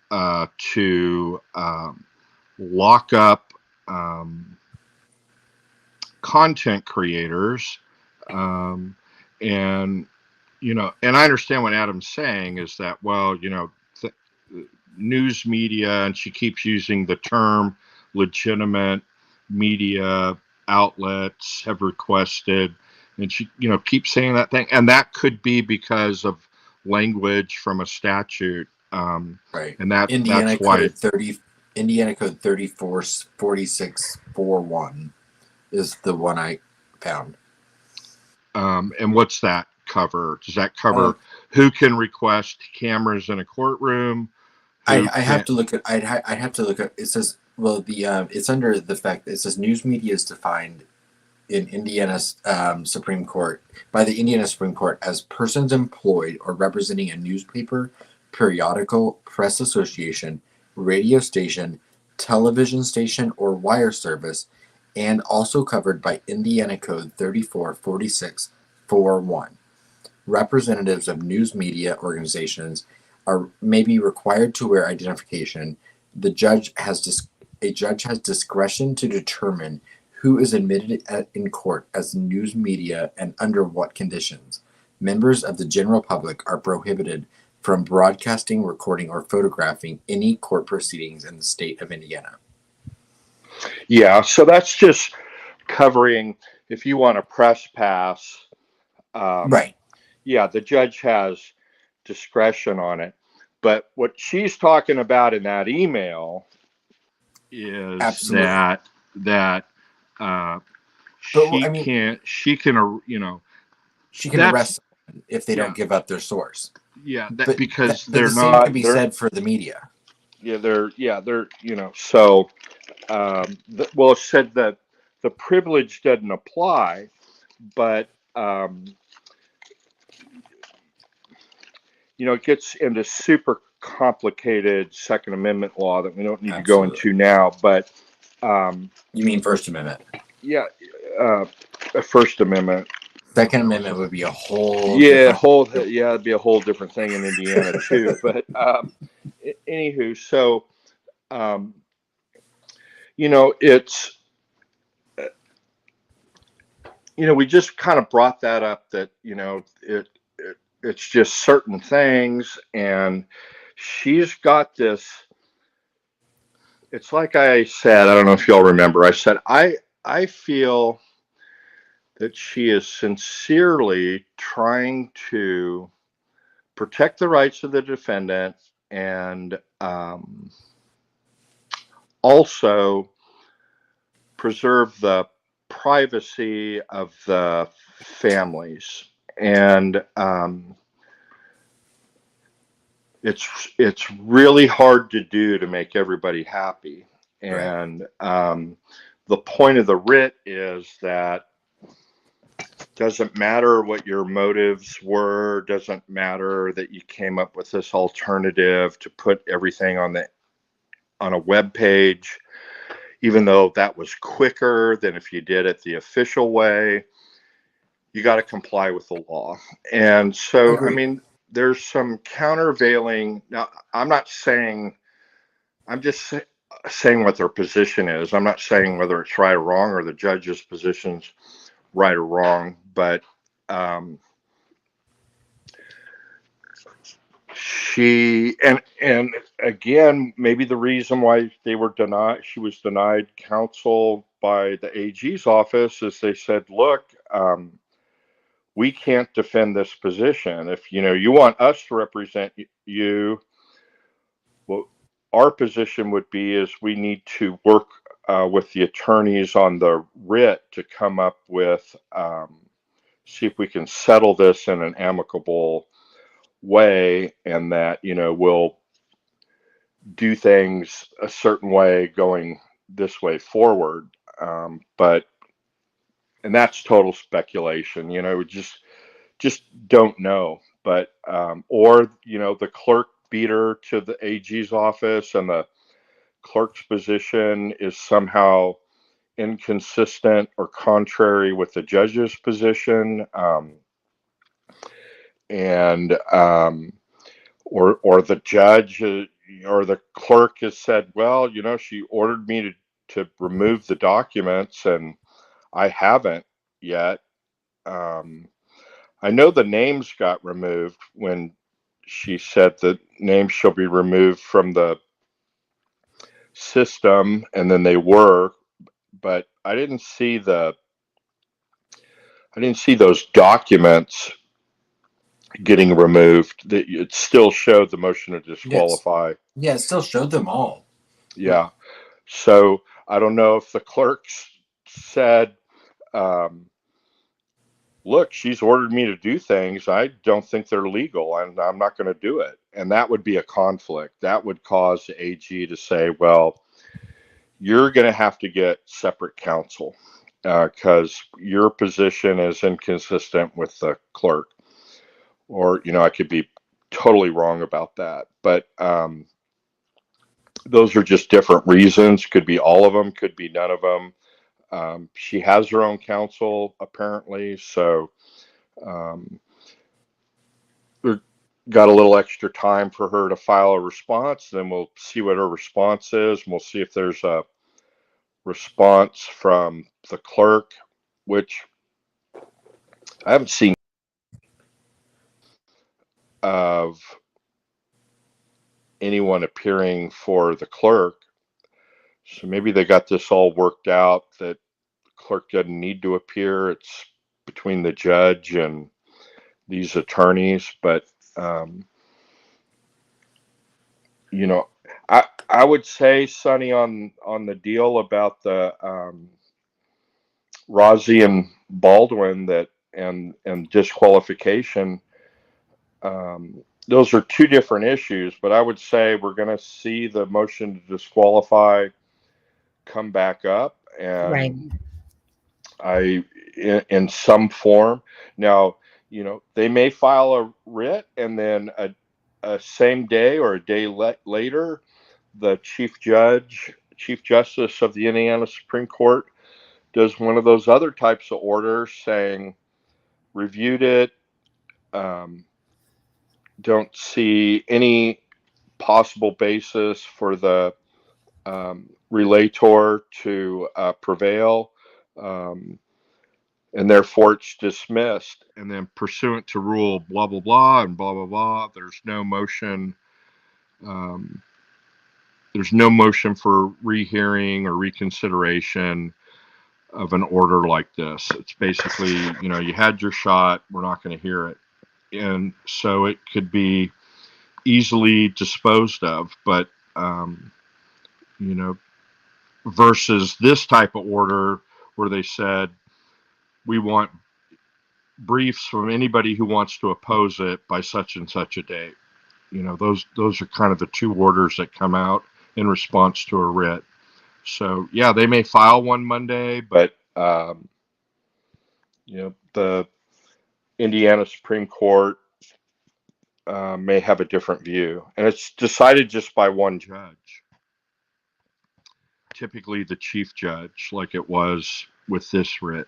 to lock up content creators, and I understand what Adam's saying is that, well, news media, and she keeps using the term legitimate media outlets have requested, and she keeps saying that thing, and that could be because of language from a statute,
right?
And that's
Code
why
Indiana Code 344641 is the one I found.
And what's that cover? Does that cover who can request cameras in a courtroom?
I'd have to look at. It says, well, it's under the fact that it says news media is defined in Indiana's Supreme Court by the Indiana Supreme Court as persons employed or representing a newspaper, periodical, press association, radio station, television station, or wire service, and also covered by Indiana Code 344641. Representatives of news media organizations may be required to wear identification. A judge has discretion to determine who is admitted in court as news media and under what conditions. Members of the general public are prohibited from broadcasting, recording, or photographing any court proceedings in the state of Indiana.
Yeah, so that's just covering if you want a press pass.
Right.
Yeah, the judge has discretion on it. But what she's talking about in that email
is
Absolutely.
that
But I mean,
she can
she can
that's
arrest someone if they
yeah
don't give up their source.
that because
But
they're
the same
not
can be said for the media.
they're so well, it said that the privilege doesn't apply, but it gets into super complicated Second Amendment law that we don't need to go
Absolutely.
into now. But
You mean First Amendment?
yeah, First Amendment.
Second Amendment would be a whole
Yeah,
different.
it'd be a whole different thing in Indiana too. But anywho, so it's we just kind of brought that up that it's just certain things, and she's got this. It's like I said, I don't know if y'all remember. I said I feel that she is sincerely trying to protect the rights of the defendant and also preserve the privacy of the families. And it's really hard to do to make everybody happy. And the point of the writ is that doesn't matter what your motives were, doesn't matter that you came up with this alternative to put everything on a web page, even though that was quicker than if you did it the official way. You got to comply with the law. And so,
Agreed.
I mean, there's some countervailing. Now, I'm just saying what their position is. I'm not saying whether it's right or wrong or the judge's position's right or wrong, but she and again, maybe the reason why she was denied counsel by the AG's office is they said, look, we can't defend this position. If you want us to represent you, well, our position would be is we need to work with the attorneys on the writ to come up with see if we can settle this in an amicable way, and that we'll do things a certain way going this way forward. But and that's total speculation. Just don't know. But or the clerk beat her to the AG's office, and the clerk's position is somehow inconsistent or contrary with the judge's position, and or the judge or the clerk has said, well, she ordered me to remove the documents and I haven't yet. I know the names got removed when she said that names shall be removed from the system, and then they were, but I didn't see those documents getting removed. That it still showed the motion to disqualify.
Yeah, it still showed them all.
Yeah. So I don't know if the clerks said, look, she's ordered me to do things. I don't think they're legal, and I'm not going to do it. And that would be a conflict. That would cause the AG to say, well, you're going to have to get separate counsel because your position is inconsistent with the clerk. Or, I could be totally wrong about that. But those are just different reasons. Could be all of them, could be none of them. She has her own counsel, apparently. So we got a little extra time for her to file a response. Then we'll see what her response is. And we'll see if there's a response from the clerk, which I haven't seen of anyone appearing for the clerk. So maybe they got this all worked out that the clerk doesn't need to appear. It's between the judge and these attorneys. But,
I would say, Sonny, on the deal about the Rozzi and Baldwin and disqualification, those are two different issues. But I would say we're going to see the motion to disqualify come back up, and
Right.
in some form. Now, they may file a writ, and then a same day or a day later, the Chief Justice of the Indiana Supreme Court does one of those other types of orders saying, reviewed it, don't see any possible basis for the relator to prevail, and therefore it's dismissed. And then pursuant to rule blah, blah, blah, and blah, blah, blah, there's no motion. There's no motion for rehearing or reconsideration of an order like this. It's basically, you had your shot, we're not going to hear it. And so it could be easily disposed of, but, versus this type of order where they said, we want briefs from anybody who wants to oppose it by such and such a date. Those are kind of the two orders that come out in response to a writ. So yeah, they may file one Monday, but the Indiana Supreme Court may have a different view, and it's decided just by one judge, typically the chief judge, like it was with this writ.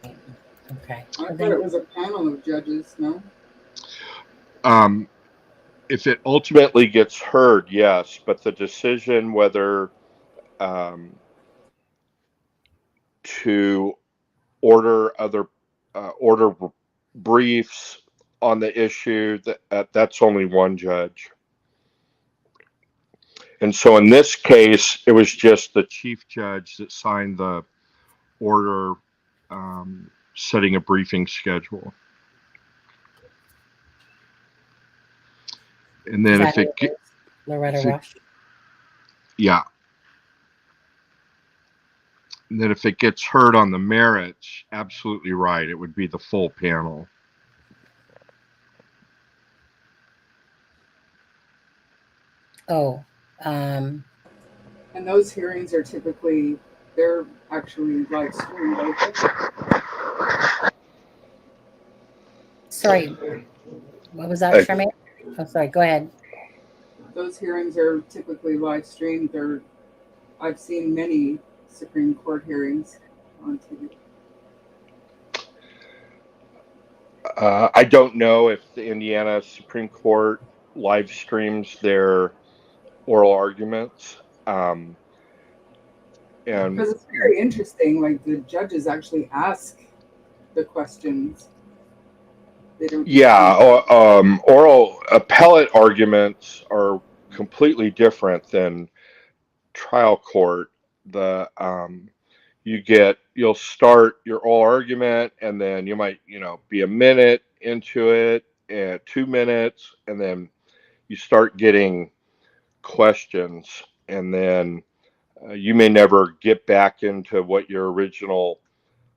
Okay.
I thought it was a panel of judges, no?
If it ultimately gets heard, yes, but the decision whether to order briefs on the issue, that's only one judge. And so in this case, it was just the chief judge that signed the order setting a briefing schedule. And then if it gets
Loretta Rush.
Yeah. And then if it gets heard on the merits, absolutely right, it would be the full panel.
Oh.
And those hearings are typically, they're actually live streamed, right?
Sorry. What was that for me? Oh, sorry. Go ahead.
Those hearings are typically live streamed. I've seen many Supreme Court hearings on TV.
I don't know if the Indiana Supreme Court live streams their oral arguments. And
because it's very interesting, like the judges actually ask the questions. They don't.
Yeah, oral appellate arguments are completely different than trial court. You'll start your oral argument, and then you might, be a minute into it, and 2 minutes, and then you start getting questions, and then you may never get back into what your original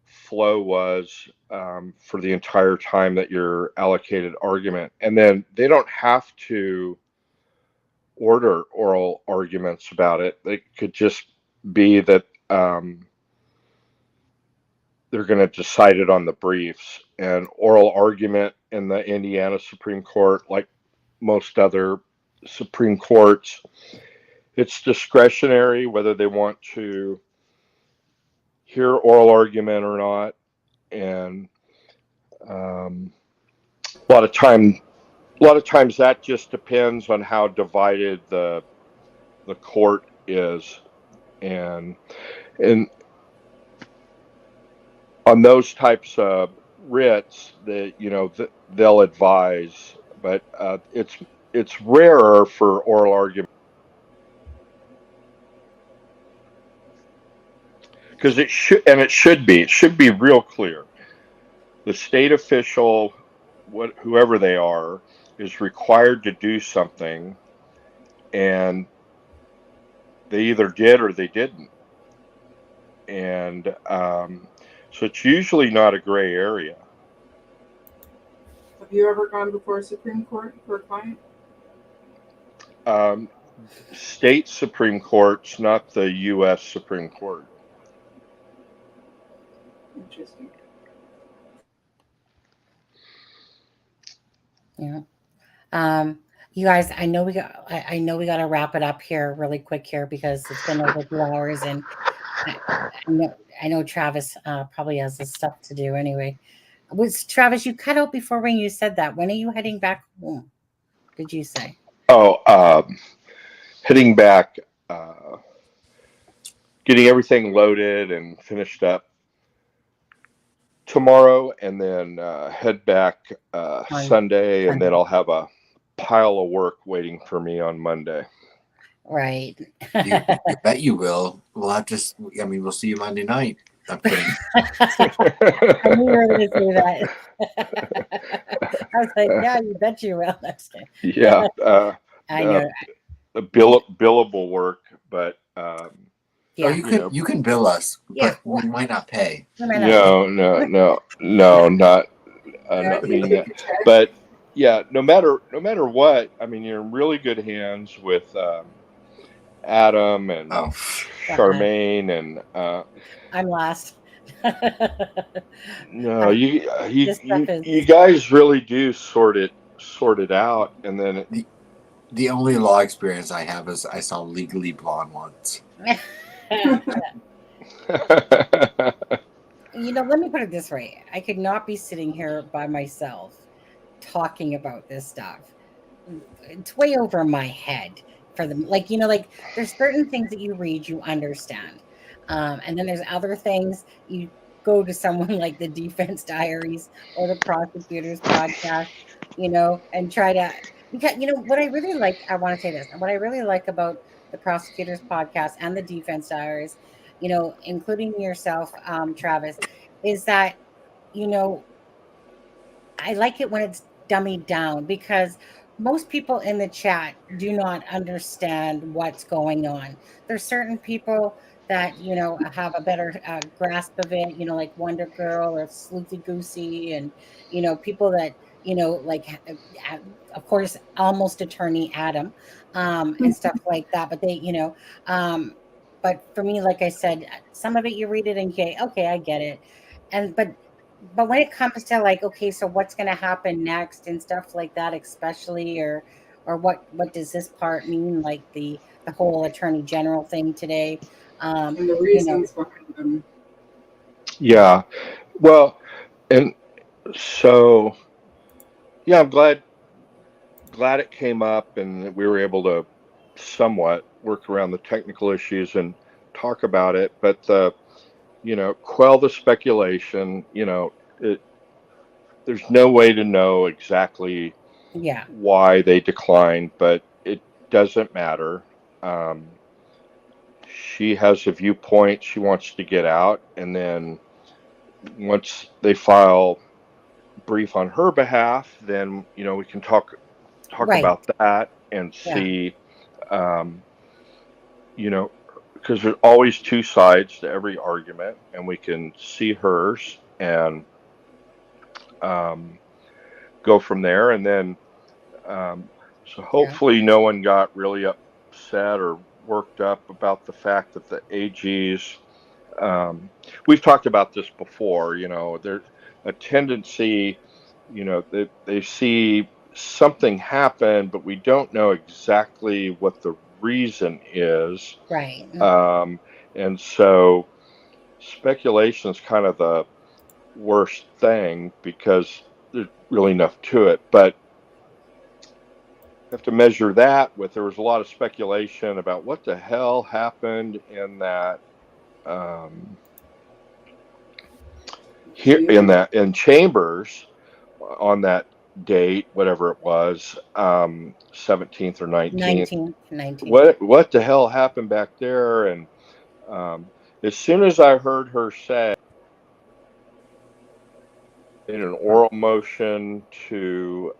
flow was for the entire time that you're allocated argument. And then they don't have to order oral arguments about it. They could just be that they're going to decide it on the briefs. And oral argument in the Indiana Supreme Court, like most other Supreme Courts, it's discretionary whether they want to hear oral argument or not. And a lot of times that just depends on how divided the court is, and on those types of writs that they'll advise, but it's rarer for oral argument because it should be real clear. The state official, whoever they are, is required to do something, and they either did or they didn't. And so it's usually not a gray area.
Have you ever gone before a Supreme Court for a client?
State Supreme Courts, not the U.S. Supreme Court.
Interesting.
Yeah. You guys, I know we got to wrap it up here really quick here because it's been over 2 hours, and I know Travis probably has his stuff to do anyway. Travis, you cut out before when you said that. When are you heading back home? Did you say?
Oh, heading back, getting everything loaded and finished up tomorrow, and then head back Sunday, and then I'll have a pile of work waiting for me on Monday.
Right.
I bet you will. We'll have to. I mean, we'll see you Monday night. I'm kidding.
I knew you were going to say that. I was like, yeah, you bet you will. That's good.
Yeah.
I know.
Billable work, but
yeah.
Oh, you can bill us, but we might not pay.
No, not mean that. But yeah, no matter what, I mean, you're in really good hands with Adam and Charmaine, and
I'm last.
No, you guys really do sort it out, and then
the only law experience I have is I saw Legally Blonde once.
Let me put it this way. I could not be sitting here by myself talking about this stuff. It's way over my head for them. Like there's certain things that you read, you understand. And then there's other things you go to someone like the Defense Diaries or the Prosecutor's Podcast, and try to, because, what I really like, I want to say this, and what I really like about the Prosecutor's Podcast and the Defense Diaries, including yourself, Travis, is that, I like it when it's dummied down, because most people in the chat do not understand what's going on. There's certain people that, have a better grasp of it, like Wonder Girl or Sleuthy Goosey, and, people that, like, of course, almost attorney Adam, and stuff like that. But they, but for me, like I said, some of it you read it and you okay, I get it. But when it comes to like, okay, so what's going to happen next and stuff like that, especially, or what does this part mean? Like the whole Attorney General thing today.
And the reasons behind them.
Yeah. Well, and so, yeah, I'm glad it came up and we were able to somewhat work around the technical issues and talk about it. But quell the speculation. There's no way to know exactly why they declined, but it doesn't matter. She has a viewpoint she wants to get out, and then once they file brief on her behalf, then we can talk about that and see, because there's always two sides to every argument, and we can see hers and go from there. And then so hopefully no one got really upset or worked up about the fact that the AGs, we've talked about this before, there's a tendency, they see something happen, but we don't know exactly what the reason is.
Right.
And so speculation is kind of the worst thing because there's really enough to it. But have to measure that with, there was a lot of speculation about what the hell happened in that in Chambers on that date, whatever it was, 17th or 19th.
19th.
What the hell happened back there? And as soon as I heard her say in an oral motion to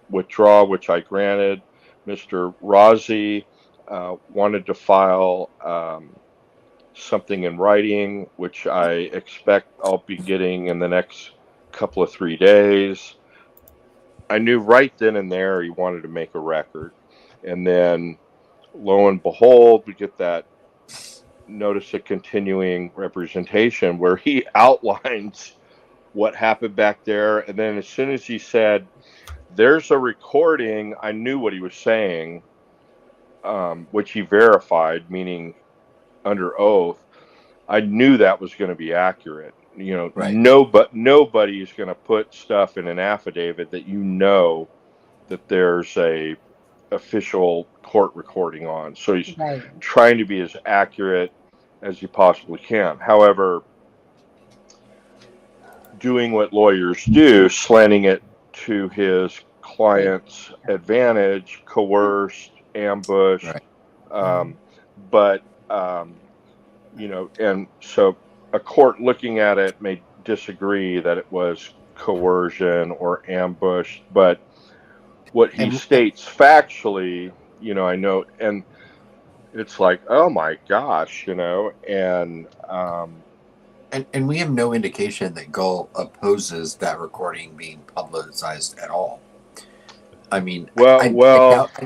withdraw, which I granted, Mr. Razi wanted to file something in writing, which I expect I'll be getting in the next couple of 3 days. I knew right then and there he wanted to make a record. And then lo and behold, we get that notice of continuing representation where he outlines what happened back there. And then as soon as he said, there's a recording, I knew what he was saying, which he verified, meaning under oath. I knew that was going to be accurate. You know,
Right.
Nobody is going to put stuff in an affidavit that you know that there's a official court recording on. So he's trying to be as accurate as he possibly can. However, doing what lawyers do, slanting it to his client's advantage, coerced, ambushed, but you know, and so a court looking at it may disagree that it was coercion or ambush, but what he states factually, you know, I know, and it's like, oh my gosh, you know, and
we have no indication that GULL opposes that recording being publicized at all. I mean, I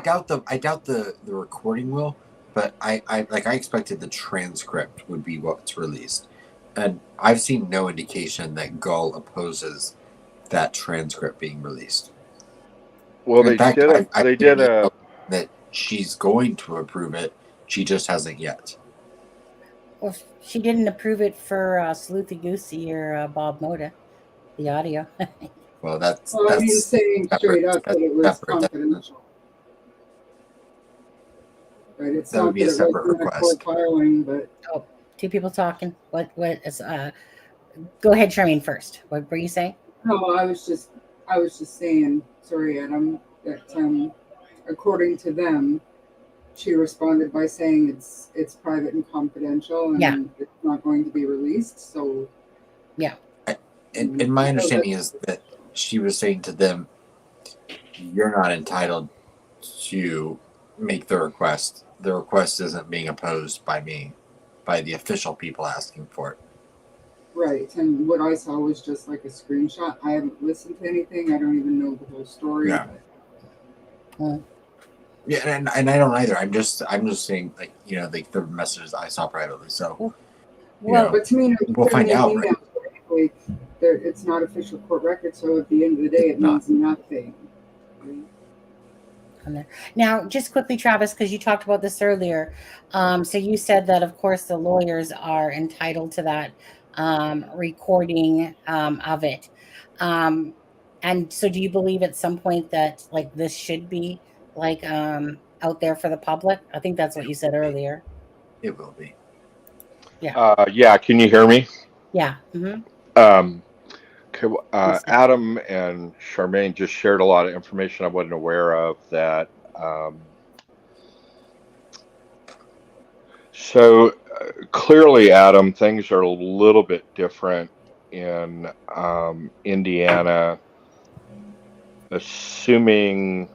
doubt the recording will, but I expected the transcript would be what's released, and I've seen no indication that GULL opposes that transcript being released.
Well, they did
that she's going to approve it. She just hasn't yet.
Well, she didn't approve it for Sleuthy Goosey or Bob Moda, the audio.
Well, that's
I mean, saying straight up that it was confidential. Right, it's
that would be a separate request.
Filing, but
two people talking. What is go ahead, Charmaine, first. What were you saying?
No, I was just saying, sorry, Adam, that according to them, she responded by saying it's private and confidential and it's not going to be released. So
and my understanding is that she was saying to them, you're not entitled to make the request. The request isn't being opposed by me, by the official people asking for it.
Right, and what I saw was just like a screenshot. I haven't listened to anything. I don't even know the whole story.
Yeah. Yeah, and I don't either. I'm just saying, like, you know, the messages I saw privately. So,
but to me,
we'll find out.
Right? Like, it's not official court record, so at the end of the day, it means nothing.
Now, just quickly, Travis, because you talked about this earlier. So you said that, of course, the lawyers are entitled to that recording of it. And so do you believe at some point that, like, this should be, like, out there for the public? I think that's what you said earlier.
It will be.
Yeah. Can you hear me?
Yeah. Mm-hmm.
Okay. Adam and Charmaine just shared a lot of information I wasn't aware of. That so clearly, Adam, things are a little bit different in Indiana, assuming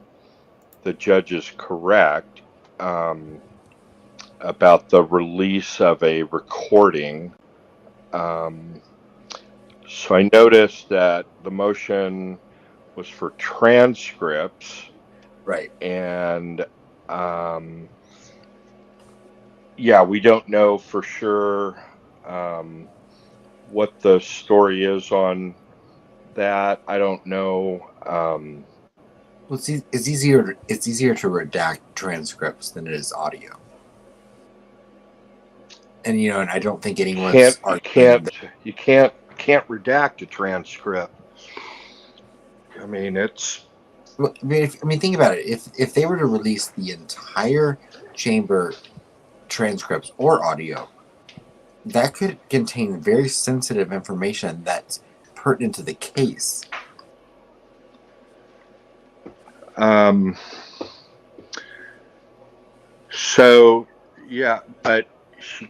the judge is correct about the release of a recording. So I noticed that the motion was for transcripts.
Right.
And we don't know for sure what the story is on that. I don't know.
Well, it's easier to redact transcripts than it is audio. And and I don't think anyone's
you can't redact a transcript. I mean, it's.
Think about it. If they were to release the entire chamber transcripts or audio, that could contain very sensitive information that's pertinent to the case.
So, but she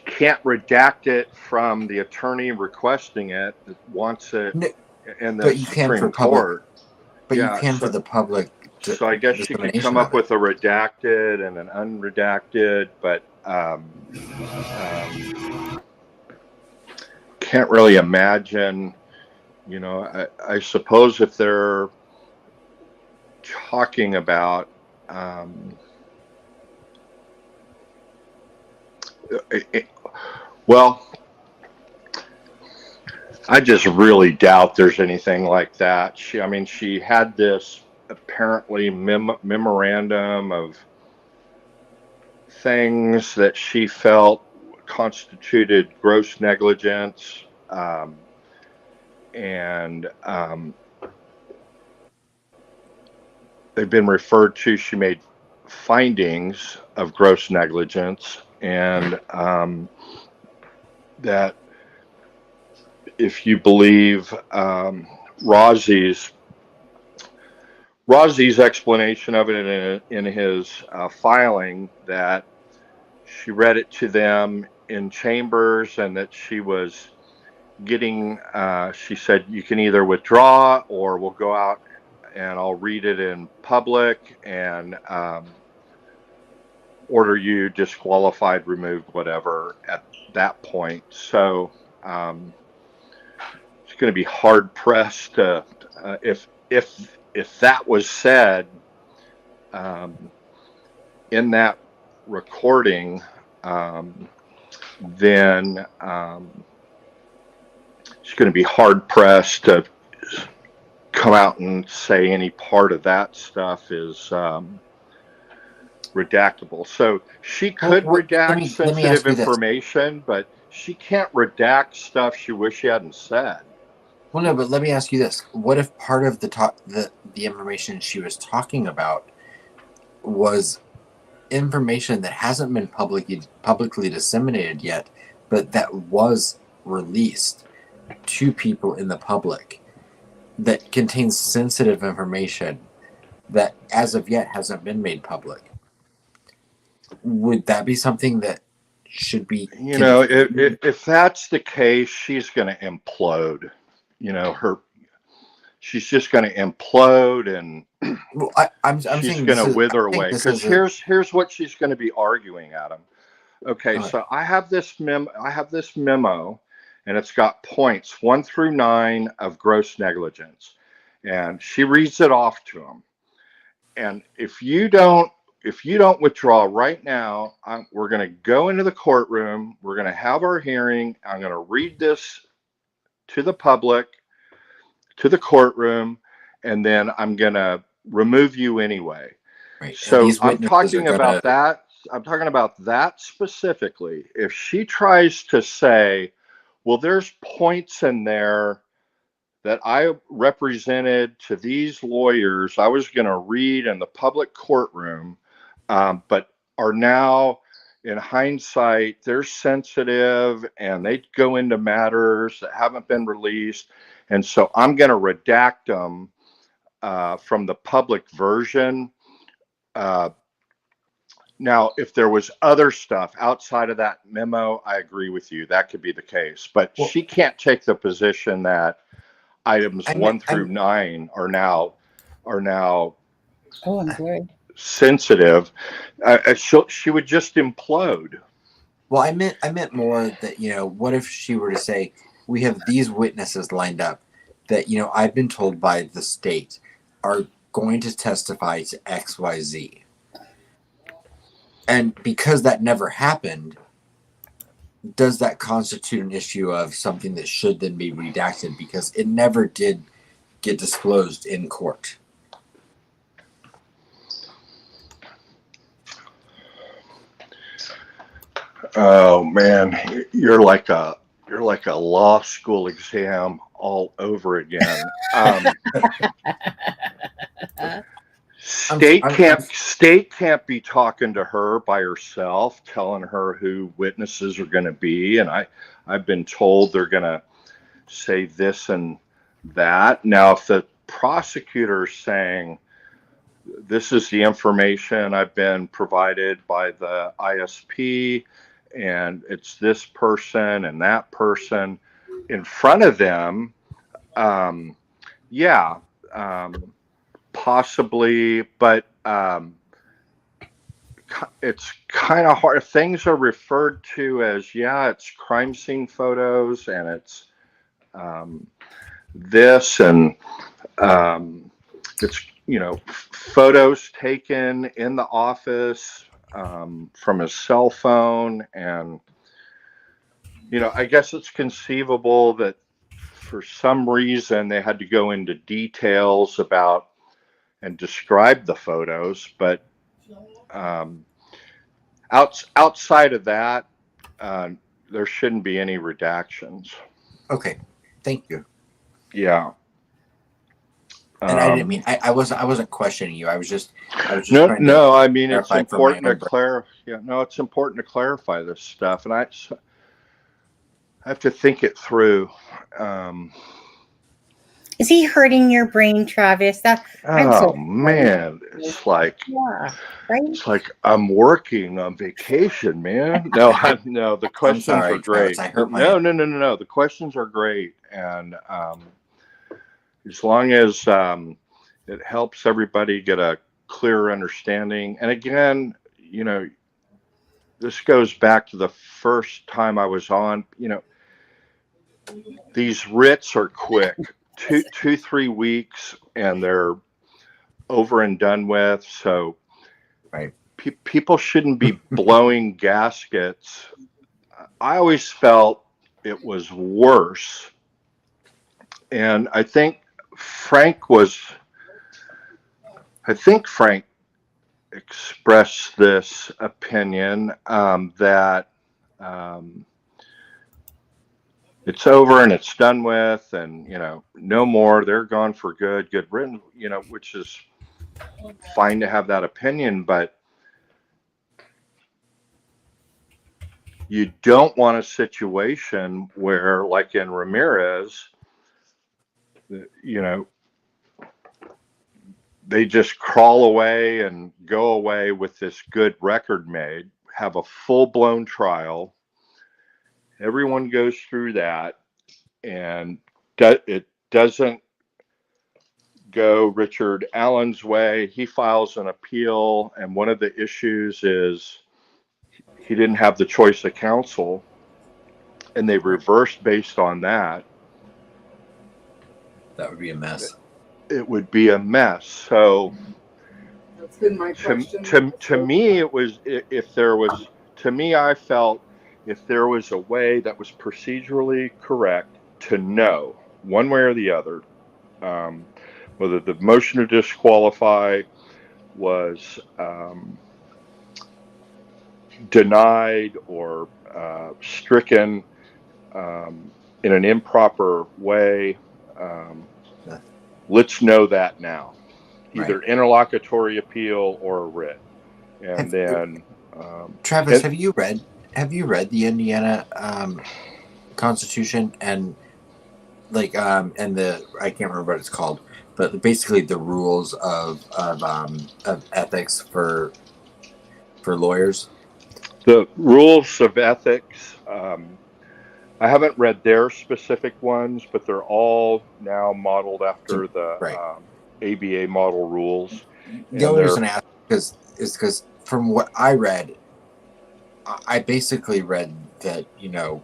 can't redact it from the attorney requesting it that wants it in the Supreme Court.
But you can for the public
So I guess she could come up with a redacted and an unredacted, but can't really imagine, I suppose if they're talking about well, I just really doubt there's anything like that. She had this apparently memorandum of things that she felt constituted gross negligence, and they've been referred to. She made findings of gross negligence, and that if you believe Rozzi's explanation of it in his filing, that she read it to them in chambers, and that she was getting, she said, you can either withdraw or we'll go out and I'll read it in public and order you disqualified, removed, whatever, at that point. So it's going to be hard pressed to, if that was said in that recording, then it's going to be hard pressed to come out and say any part of that stuff is redactable. So she could redact sensitive information, but she can't redact stuff she wished she hadn't said.
Well, no, but let me ask you this: what if part of the information she was talking about was information that hasn't been publicly disseminated yet, but that was released to people in the public, that contains sensitive information that as of yet hasn't been made public? Would that be something that should be,
if that's the case, she's going to implode. She's just going to implode, and
I'm
she's
saying
going to wither away. Because here's what she's going to be arguing, Adam. Okay, so I have this memo, and it's got points 1 through 9 of gross negligence, and she reads it off to him. And if you don't withdraw right now, we're going to go into the courtroom. We're going to have our hearing. I'm going to read this to the public, to the courtroom, and then I'm going to remove you anyway.
Right.
So I'm talking about that. I'm talking about that specifically. If she tries to say, well, there's points in there that I represented to these lawyers I was going to read in the public courtroom, but are now, in hindsight, they're sensitive and they go into matters that haven't been released. And so I'm going to redact them from the public version. Now, if there was other stuff outside of that memo, I agree with you. That could be the case. But she can't take the position that items 1 through 9 are now
I'm sorry.
sensitive. She would just implode.
Well, I meant more that, what if she were to say, we have these witnesses lined up that, I've been told by the state are going to testify to XYZ. And because that never happened, does that constitute an issue of something that should then be redacted because it never did get disclosed in court?
Oh man, you're like a law school exam all over again. State can't be talking to her by herself, telling her who witnesses are going to be. And I've been told they're going to say this and that. Now, if the prosecutor is saying, this is the information I've been provided by the ISP, and it's this person and that person possibly, but it's kind of hard. Things are referred to as, yeah, it's crime scene photos, and it's this, and it's, you know, photos taken in the office from his cell phone. And, you know, I guess it's conceivable that for some reason they had to go into details about and describe the photos, but outside of that, there shouldn't be any redactions.
Okay, thank you.
Yeah.
And I didn't mean I wasn't questioning you. I was just
trying to I mean, it's important to
clarify.
it's important to clarify this stuff, and I have to think it through.
Is he hurting your brain, Travis?
Man, it's like,
yeah, right?
It's like I'm working on vacation, man. No, no, the questions are great. No. The questions are great, and as long as it helps everybody get a clearer understanding. And again, you know, this goes back to the first time I was on. You know, these writs are quick, 2-3 weeks, and they're over and done with. So,
right,
people shouldn't be blowing gaskets. I always felt it was worse, and I think Frank expressed this opinion that it's over and it's done with, and, you know, no more, they're gone for good written, you know, which is fine to have that opinion, but you don't want a situation where, like in Ramirez, you know, they just crawl away and go away with this good record made, have a full-blown trial. Everyone goes through that, and it doesn't go Richard Allen's way. He files an appeal, and one of the issues is he didn't have the choice of counsel, and they reversed based on that.
That would be a mess.
It would be a mess. So
that's been my question.
To me, it was, I felt if there was a way that was procedurally correct to know one way or the other, whether the motion to disqualify was denied or stricken in an improper way, let's know that now. Either right. Interlocutory appeal or a writ. And then
Travis, have you read the Indiana Constitution and like and the, I can't remember what it's called, but basically the rules of ethics for lawyers?
The rules of ethics, I haven't read their specific ones, but they're all now modeled after the right. ABA model rules.
The only reason I ask is because from what I read, I basically read that, you know,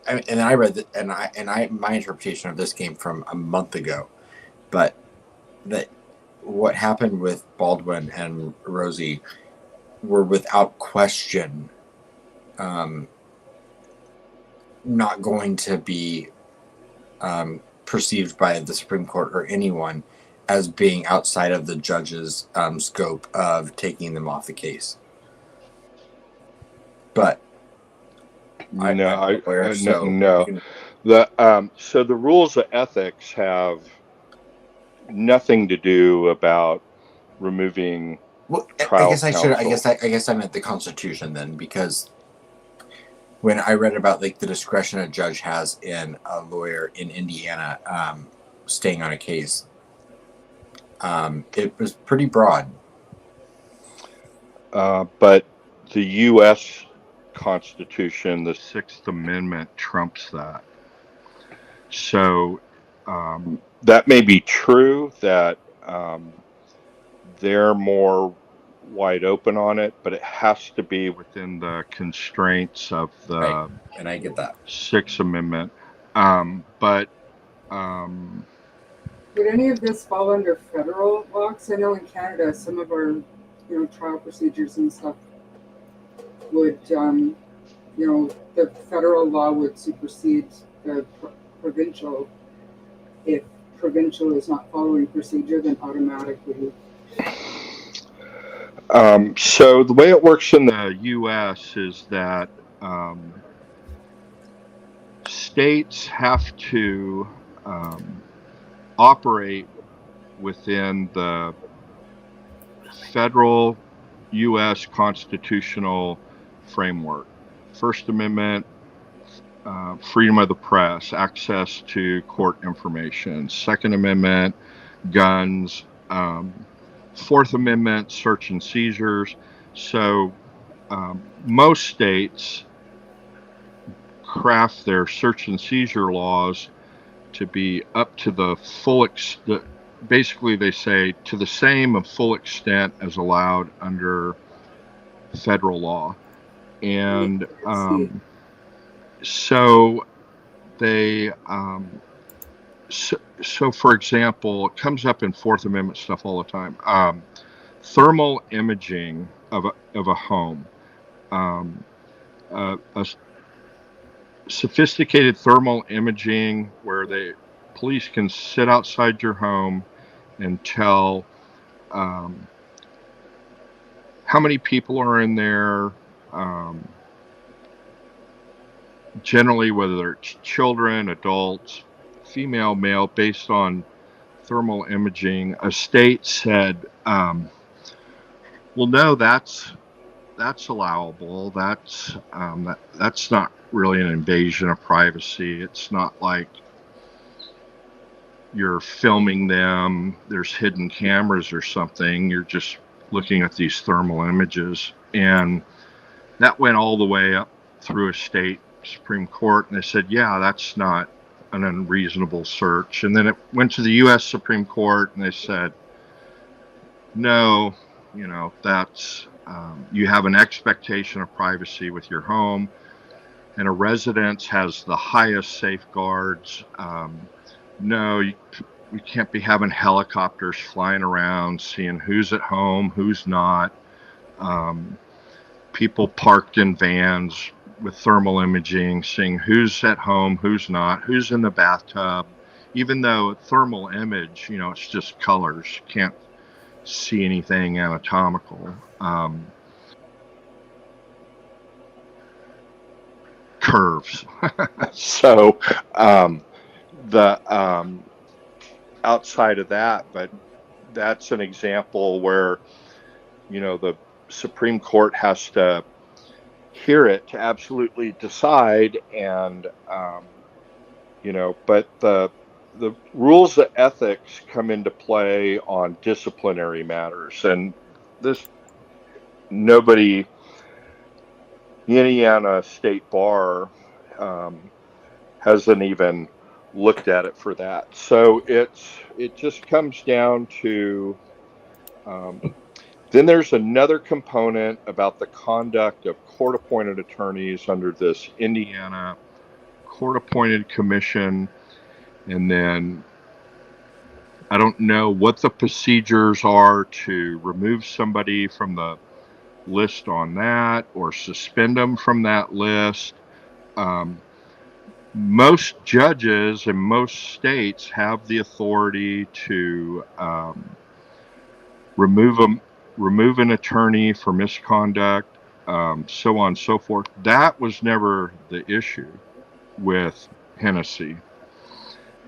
and I read that, and my interpretation of this came from a month ago, but that what happened with Baldwin and Rosie were without question not going to be perceived by the Supreme Court or anyone as being outside of the judge's scope of taking them off the case. But
no. So the rules of ethics have nothing to do about removing.
Well, I guess I meant the Constitution then, because when I read about like the discretion a judge has in a lawyer in Indiana staying on a case, it was pretty broad.
But the U.S. Constitution, the Sixth Amendment, trumps that. So that may be true that they're more wide open on it, but it has to be within the constraints of the
Right. And I get that.
Sixth Amendment. But
Would any of this fall under federal law? 'Cause I know in Canada, some of our, trial procedures and stuff would, the federal law would supersede the provincial. If provincial is not following procedure, then automatically.
So the way it works in the U.S. is that states have to operate within the federal U.S. constitutional framework. First Amendment, freedom of the press, access to court information. Second Amendment, guns. Fourth Amendment, search and seizures. So most states craft their search and seizure laws to be up to the full extent. Basically, they say to the same and full extent as allowed under federal law. And so they, so for example, it comes up in Fourth Amendment stuff all the time. Thermal imaging of a home. A sophisticated thermal imaging where the police can sit outside your home and tell how many people are in there, generally whether it's children, adults, female, male, based on thermal imaging. A state said, well, no, that's allowable. That's not really an invasion of privacy. It's not like you're filming them, there's hidden cameras or something. You're just looking at these thermal images. And that went all the way up through a state Supreme Court, and they said, yeah, that's not an unreasonable search. And then it went to the U.S. Supreme Court, and they said, no, that's you have an expectation of privacy with your home, and a residence has the highest safeguards. No, we can't be having helicopters flying around, seeing who's at home, who's not. People parked in vans with thermal imaging, seeing who's at home, who's not, who's in the bathtub. Even though thermal image, it's just colors. You can't see anything anatomical. Curves. So the outside of that, but that's an example where the Supreme Court has to hear it to absolutely decide, and but the rules of ethics come into play on disciplinary matters, and nobody, the Indiana State Bar hasn't even looked at it for that. So it just comes down to then there's another component about the conduct of court-appointed attorneys under this Indiana court-appointed commission. And then I don't know what the procedures are to remove somebody from the list on that or suspend them from that list. Most judges in most states have the authority to remove an attorney for misconduct, so on and so forth. That was never the issue with Hennessy.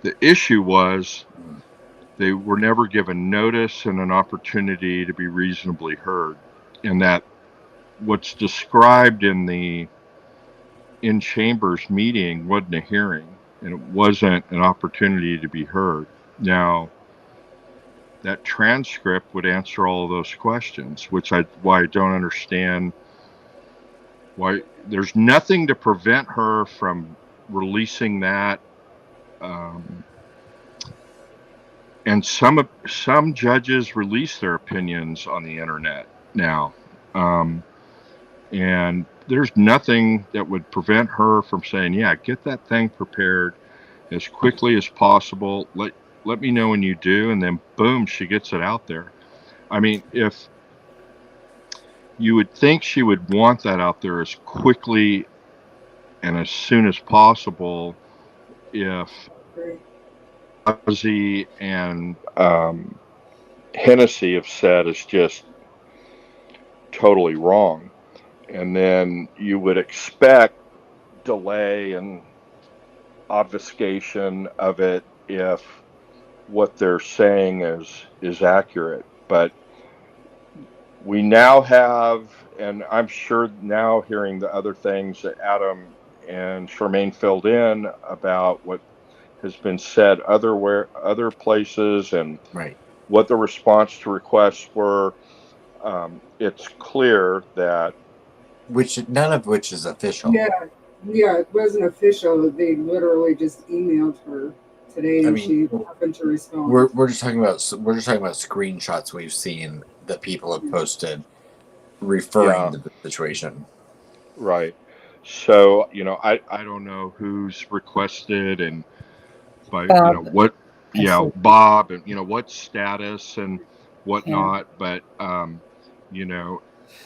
The issue was they were never given notice and an opportunity to be reasonably heard. And that what's described in the in-chambers meeting wasn't a hearing, and it wasn't an opportunity to be heard. Now, that transcript would answer all of those questions, why I don't understand why there's nothing to prevent her from releasing that
and some judges release their opinions on the internet now, and there's nothing that would prevent her from saying, "Yeah, get that thing prepared as quickly as possible. Let me know when you do," and then boom, she gets it out there. I mean, if you would think she would want that out there as quickly and as soon as possible, if Ozzy and Hennessy have said is just totally wrong. And then you would expect delay and obfuscation of it if what they're saying is accurate. But we now have, and I'm sure now hearing the other things that Adam and Charmaine filled in about what has been said other places, and
Right.
what the response to requests were, it's clear that
None of which is official.
Yeah, it wasn't official. They literally just emailed her today, and she happened to respond.
We're just talking about screenshots we've seen that people have posted referring to the situation.
Right. So, I don't know who's requested and by
Bob.
what Bob, and what status and whatnot, but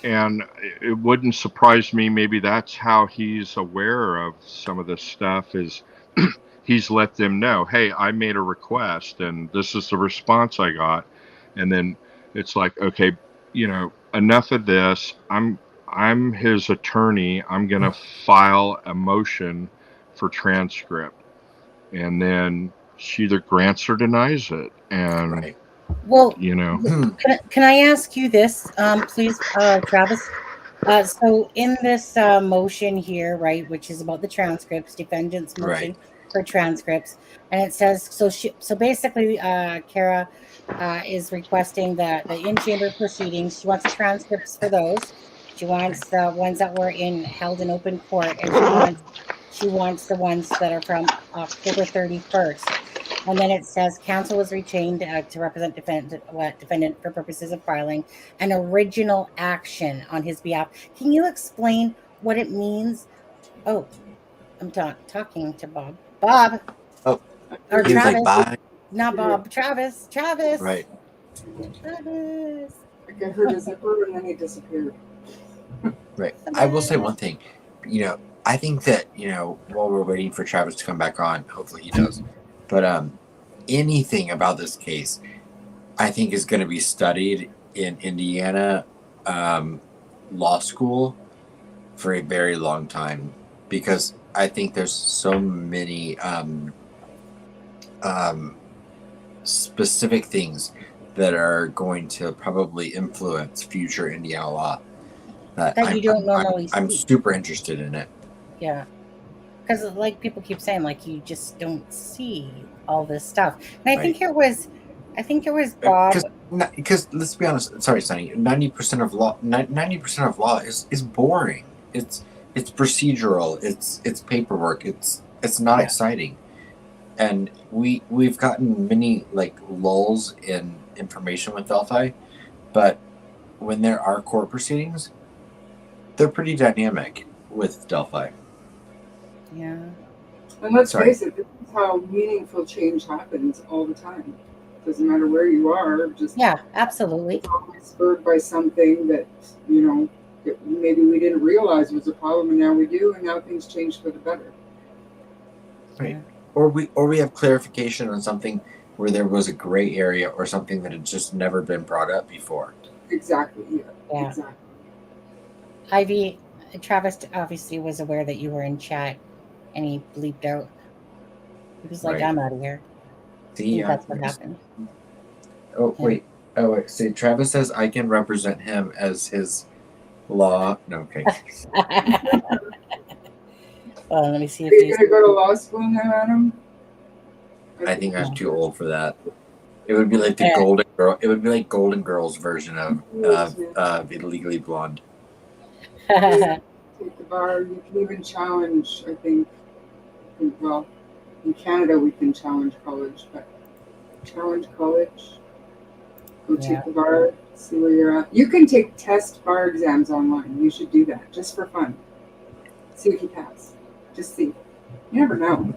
and it wouldn't surprise me, maybe that's how he's aware of some of this stuff, is he's let them know, hey, I made a request and this is the response I got. And then it's like, okay, enough of this. I'm his attorney. I'm going to file a motion for transcript. And then she either grants or denies it. And,
right.
Well, can I ask you this, please, Travis? So in this motion here, right, which is about the transcripts, defendant's motion for transcripts, and it says, so basically, Kara is requesting the in-chamber proceedings. She wants the transcripts for those. She wants the ones that were held in open court, and she wants the ones that are from October 31st. And then it says counsel was retained to represent defendant for purposes of filing an original action on his behalf. Can you explain what it means? Oh, I'm talking to Bob. Bob.
Oh,
or
he
Travis.
was like, bye.
Not Bob. Travis.
Right.
Travis. I heard a zipper and then he disappeared.
Right. I will say one thing. I think that, while we're waiting for Travis to come back on, hopefully he does. But anything about this case, I think, is going to be studied in Indiana law school for a very long time, because I think there's so many specific things that are going to probably influence future Indiana law
that you don't normally see.
I'm super interested in it. Yeah.
Because like people keep saying, like, you just don't see all this stuff. And I think it was Bob.
Because let's be honest. Sorry, Sonny. 90% of law is boring. It's procedural. It's paperwork. It's not exciting. And we've gotten many lulls in information with Delphi, but when there are court proceedings, they're pretty dynamic with Delphi.
Yeah.
And let's face it, this is how meaningful change happens all the time. Doesn't matter where you are,
absolutely.
It's always spurred by something that, that maybe we didn't realize was a problem, and now we do, and now things change for the better.
Right. Or we have clarification on something where there was a gray area or something that had just never been brought up before.
Exactly. Yeah. Exactly.
Ivy, Travis obviously was aware that you were in chat, and he bleeped out. He was like, "I'm out of here."
See,
that's what happened.
Oh wait. See, Travis says I can represent him as his law. No, okay.
Well, let me see if
you're gonna go to law school now, Adam.
I think I'm too old for that. It would be like the Golden Girl. It would be like Golden Girls version of Legally Blonde.
Take the bar. You can even challenge. I think. Well, in Canada we can challenge college, but challenge college. Go
Yeah.
take the bar, see where you're at. You can take test bar exams online. You should do that just for fun. See if you pass. Just see. You never know.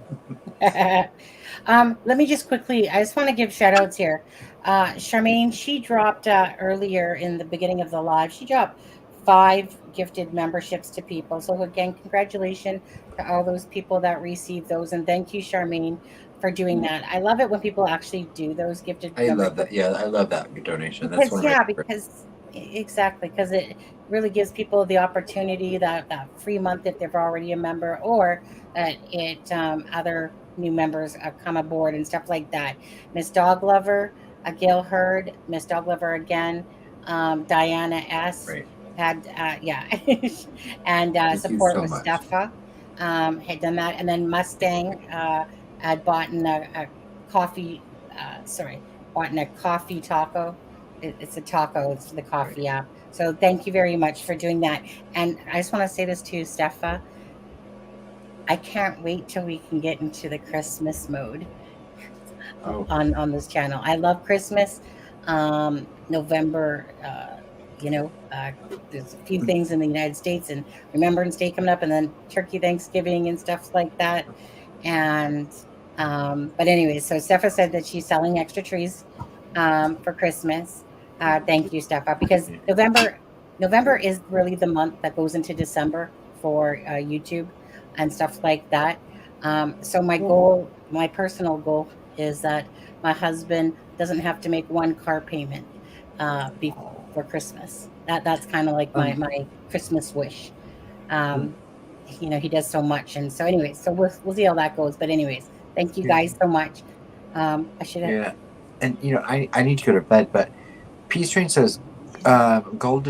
Let me just quickly, I just want to give shout outs here. Charmaine, she dropped earlier in the beginning of the live, she dropped 5 gifted memberships to people. So again, congratulations to all those people that received those. And thank you, Charmaine, for doing that. I love it when people actually do those gifted
I love
memberships.
that. Yeah, I love that donation. That's
Because
one of my
yeah,
favorites.
because exactly, because it really gives people the opportunity that free month if they're already a member, or that it other new members come aboard and stuff like that. Miss Dog Lover, Gail Hurd, Miss Dog Lover again, Diana S.
Right.
had yeah, and
Thank you
support
so
with
much.
Steffa had done that, and then Mustang had bought in a coffee. Bought in a coffee taco. It's a taco. It's the coffee app. So thank you very much for doing that. And I just want to say this to Steffa. I can't wait till we can get into the Christmas mode on this channel. I love Christmas. November, there's a few things in the United States and Remembrance Day coming up, and then Turkey Thanksgiving and stuff like that. And but anyway, so Steffa said that she's selling extra trees for Christmas. Thank you, Steffa, because November is really the month that goes into December for YouTube and stuff like that. So my personal goal is that my husband doesn't have to make one car payment before Christmas. That's kind of like my Christmas wish. He does so much, and so anyway, so we'll see how that goes. But anyways, thank you guys so much. I should have.
Yeah, and I need to go to bed, but Peace Train says Gold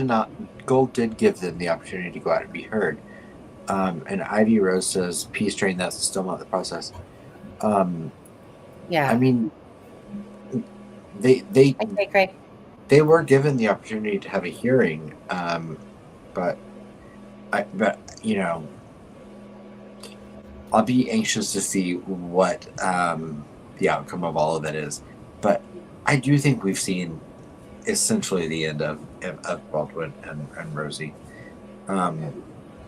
did give them the opportunity to go out and be heard. And Ivy Rose says Peace Train, that's still not the process.
Yeah,
I mean, they were given the opportunity to have a hearing, but I'll be anxious to see what the outcome of all of it is. But I do think we've seen essentially the end of Baldwin and Rosie.
I'm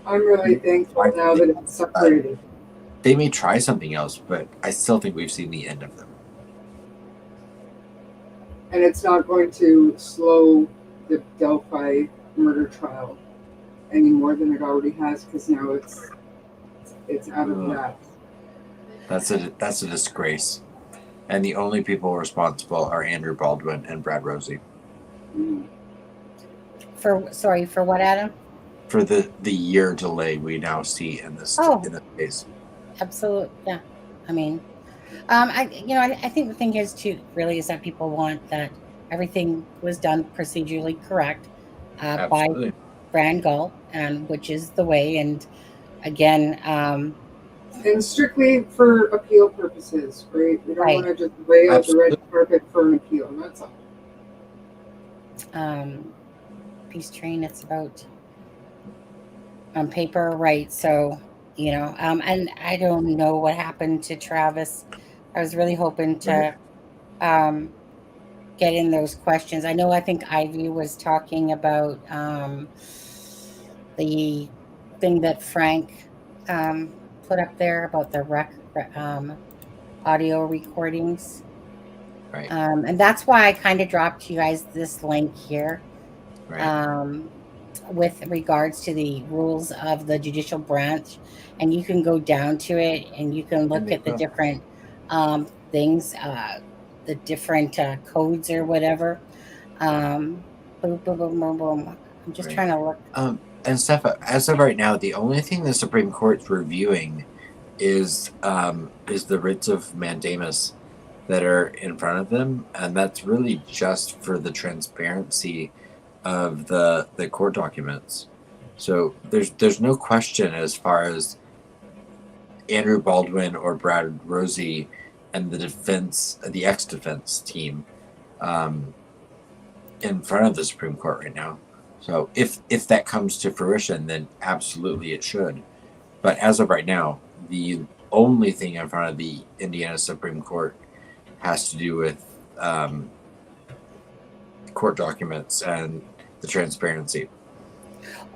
really thankful now that it's separated.
They may try something else, but I still think we've seen the end of them.
And it's not going to slow the Delphi murder trial any more than it already has, because now it's out of that. That's
a disgrace. And the only people responsible are Andrew Baldwin and Brad Rosie.
For what, Adam?
For the year delay we now see in this case.
Absolutely, yeah. I mean, I think the thing is too really is that people want that everything was done procedurally correct by FRAN GULL, and which is the way. And again,
and strictly for appeal purposes, right? We don't want to just lay out the red carpet for an appeal. That's all.
Peace Train. It's about on paper, right? So. And I don't know what happened to Travis. I was really hoping to get in those questions. I think Ivy was talking about the thing that Frank put up there about the audio recordings.
Right.
And that's why I kind of dropped you guys this link here.
Right.
With regards to the rules of the judicial branch, and you can go down to it and you can look at the different things, the different codes or whatever. Boom, boom, boom, boom, boom. I'm just trying to look.
And Steph, as of right now, the only thing the Supreme Court's reviewing is the writs of mandamus that are in front of them, and that's really just for the transparency of the court documents. So there's no question as far as Andrew Baldwin or Brad Rosie and the ex-defense team in front of the Supreme Court right now. So if that comes to fruition, then absolutely it should. But as of right now, the only thing in front of the Indiana Supreme Court has to do with court documents and the transparency.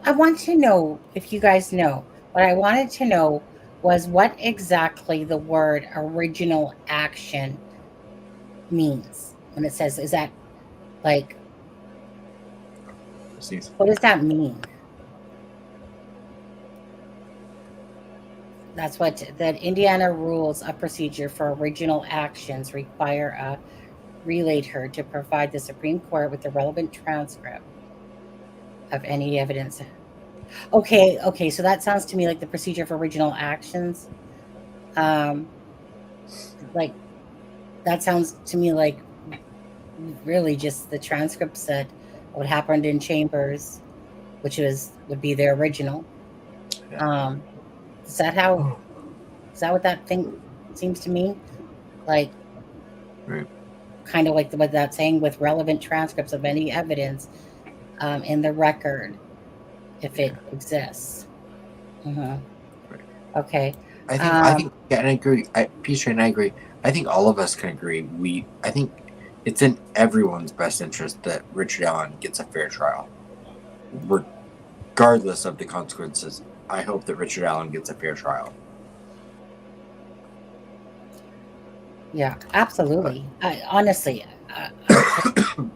I want to know if you guys know. What I wanted to know was what exactly the word original action means when it says, is that like, what does that mean? That's what that Indiana rules of procedure for original actions require a relator to provide the Supreme Court with the relevant transcript of any evidence. Okay, so that sounds to me like the procedure for original actions. Like that sounds to me like really just the transcripts that what happened in chambers, which would be their original.
Yeah.
Is that what that thing seems to mean? Like,
right.
Kind of like what that's saying, with relevant transcripts of any evidence in the record, if it exists.
Right.
Okay.
I think, yeah, and I agree. Peter and I agree. I think all of us can agree. I think it's in everyone's best interest that Richard Allen gets a fair trial, regardless of the consequences. I hope that Richard Allen gets a fair trial.
Yeah, absolutely. Honestly,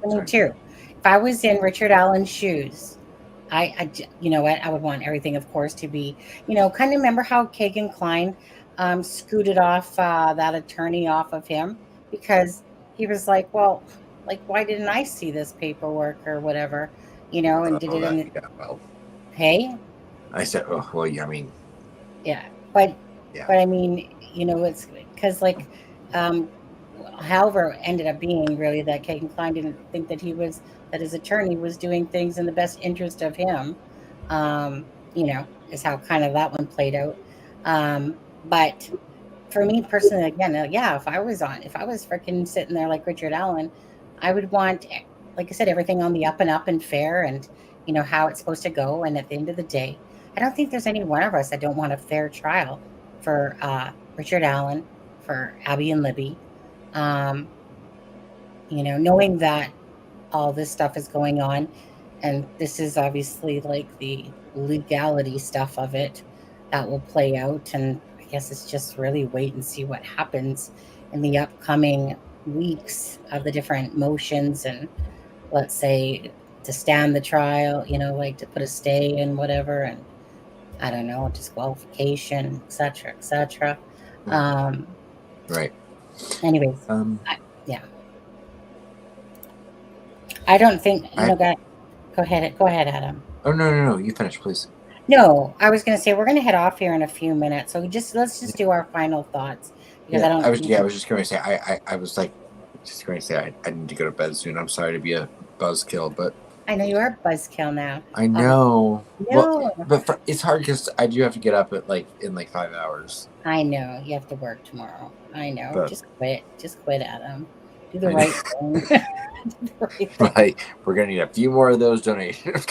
me too. If I was in Richard Allen's shoes, I you know what, I would want everything, of course, to be, kind of remember how Kagan Klein scooted off that attorney off of him because he was like, well, like, why didn't I see this paperwork or whatever, and did it in the,
well,
hey?
I said, oh, well, yeah, I mean,
yeah, but
yeah.
but I mean, it's because like, however, ended up being really that Kagan Klein didn't think that that his attorney was doing things in the best interest of him. Is how kind of that one played out. But for me personally, again, if I was freaking sitting there like Richard Allen, I would want, like I said, everything on the up and up and fair, and how it's supposed to go. And at the end of the day, I don't think there's any one of us that don't want a fair trial for Richard Allen, for Abby and Libby. Knowing that all this stuff is going on, and this is obviously like the legality stuff of it that will play out, and I guess it's just really wait and see what happens in the upcoming weeks of the different motions, and let's say to stand the trial, like to put a stay in whatever, and I don't know, disqualification, etc.
Right.
Anyways, I don't think that. Go ahead, Adam.
Oh no! You finish, please.
No, I was going to say we're going to head off here in a few minutes, so let's just do our final thoughts because
I was just going to say I was like just going to say I need to go to bed soon. I'm sorry to be a buzzkill, but
I know you are a buzzkill now.
I know.
No.
Well, but it's hard because I do have to get up at in 5 hours.
I know you have to work tomorrow. I know.
But,
just quit, Adam. Do the right thing.
Right. We're gonna need a few more of those donations.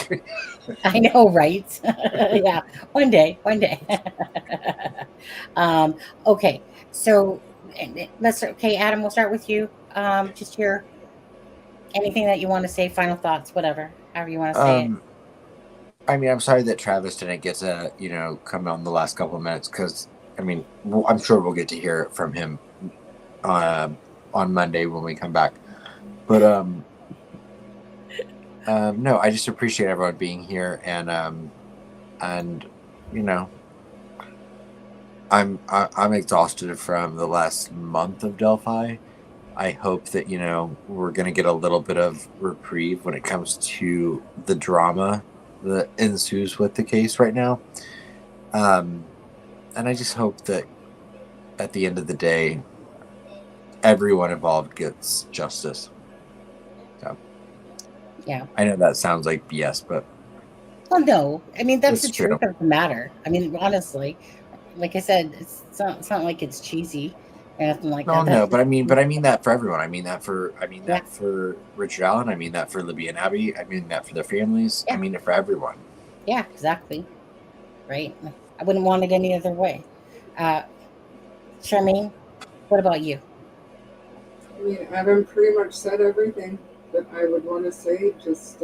I know, right? Yeah. One day. Okay. So Adam, we'll start with you. Just anything that you want to say, final thoughts, whatever, however you want to say it.
I mean, I'm sorry that Travis didn't get to, come on the last couple of minutes because, I mean, I'm sure we'll get to hear from him on Monday when we come back. But no, I just appreciate everyone being here, and I'm exhausted from the last month of Delphi. I hope that we're gonna get a little bit of reprieve when it comes to the drama that ensues with the case right now, and I just hope that at the end of the day, everyone involved gets justice.
Yeah.
I know that sounds like BS, but
well, no, I mean that's the
true.
truth of the matter. I mean, honestly, like I said, it's not like it's cheesy or nothing like that.
No, but I mean that for everyone. I mean that for Richard Allen. I mean that for Libby and Abby. I mean that for their families. Yeah. I mean it for everyone.
Yeah, exactly. Right. I wouldn't want it any other way. Charmaine, what about you?
I mean, Adam pretty much said everything that I would want to say. Just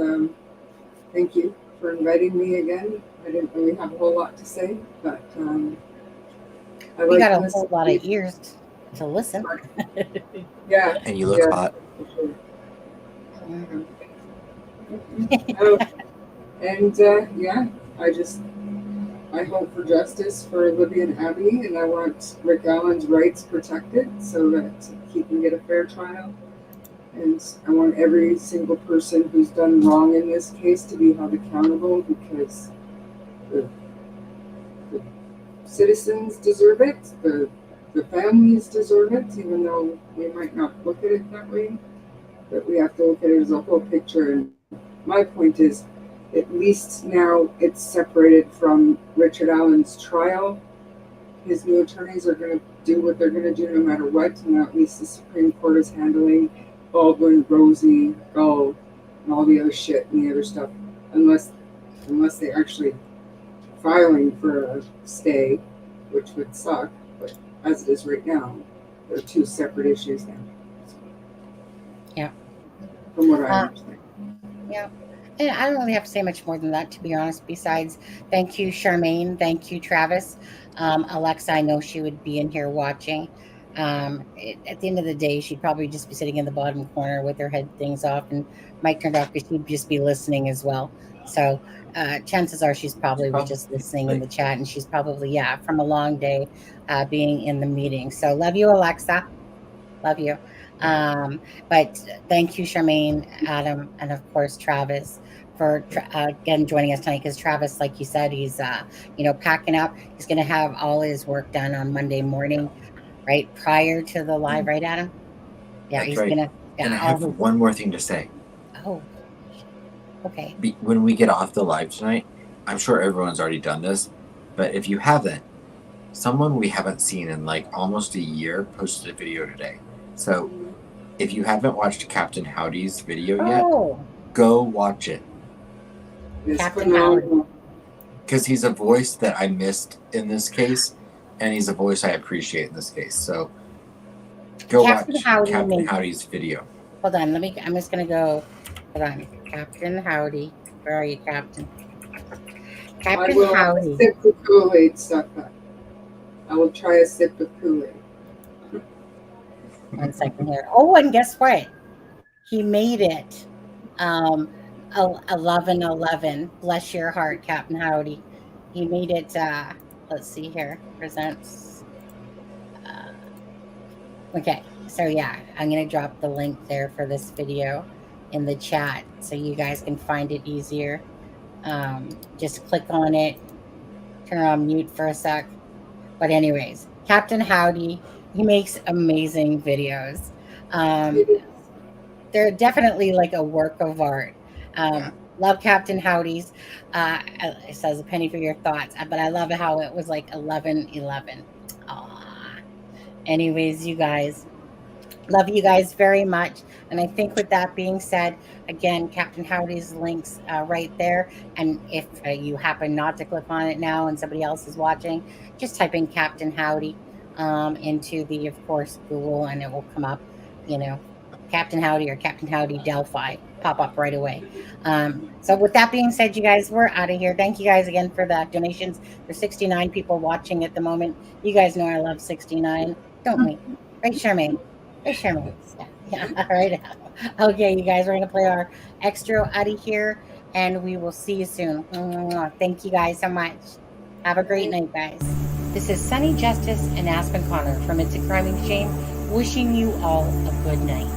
thank you for inviting me again. I didn't really have a whole lot to say, but I
We
like
got a
this.
whole lot of ears to listen.
Yeah.
And you look hot.
For sure. Oh, and yeah, I hope for justice for Libby and Abby, and I want Rick Allen's rights protected so that he can get a fair trial. And I want every single person who's done wrong in this case to be held accountable, because the citizens deserve it, the families deserve it, even though we might not look at it that way. But we have to look at it as a whole picture. And my point is, at least now it's separated from Richard Allen's trial. His new attorneys are going to do what they're going to do no matter what, and at least the Supreme Court is handling Baldwin, Rosie, Gull, and all the other shit and the other stuff, unless they actually filing for a stay, which would suck. But as it is right now, they're two separate issues now.
Yeah.
From what I understand.
Yeah. And I don't really have to say much more than that, to be honest, besides thank you, Charmaine. Thank you, Travis. Alexa, I know she would be in here watching. At the end of the day, she'd probably just be sitting in the bottom corner with her head things off and mic turned off, because she'd just be listening as well. So chances are she's probably just listening in the chat, and she's probably, from a long day being in the meeting. So love you, Alexa. Love you. But thank you, Charmaine, Adam, and of course, Travis, for again joining us tonight, because Travis, like you said, he's packing up. He's going to have all his work done on Monday morning, right prior to the live, right, Adam? Yeah,
That's
he's
right.
gonna. Yeah,
and I have one more thing to say.
Oh, okay.
When we get off the live tonight, I'm sure everyone's already done this, but if you haven't, someone we haven't seen in like almost a year posted a video today. So if you haven't watched Captain Howdy's video yet, go watch it.
Captain Howdy.
Because he's a voice that I missed in this case, and he's a voice I appreciate in this case. So go watch Captain Howdy's video.
Hold on, I'm just gonna go. Hold on, Captain Howdy. Where are you, Captain? Captain Howdy.
Sip the Kool-Aid stuff. I will try a sip of Kool-Aid.
1 second here. Oh, and guess what? He made it. 11/11. Bless your heart, Captain Howdy. He made it. Let's see here. Presents. Okay, so yeah, I'm gonna drop the link there for this video in the chat so you guys can find it easier. Just click on it. Turn it on mute for a sec. But anyways, Captain Howdy. He makes amazing videos. They're definitely like a work of art. Love Captain Howdy's. It says a penny for your thoughts, but I love how it was like 11/11. Anyways, you guys, love you guys very much. And I think with that being said, again, Captain Howdy's links right there. And if you happen not to click on it now and somebody else is watching, just type in Captain Howdy into the, of course, Google, and it will come up, Captain Howdy or Captain Howdy DELPHI pop up right away. So with that being said, you guys, we're out of here. Thank you guys again for the donations. There's 69 people watching at the moment. You guys know I love 69, don't we? Right, Charmaine? Right, Charmaine? Yeah. All right. Okay, you guys, we're going to play our extra out of here, and we will see you soon. Thank you guys so much. Have a great night, guys. This is Sunny Justice and Aspen Connor from It's a Crime and Shame, wishing you all a good night.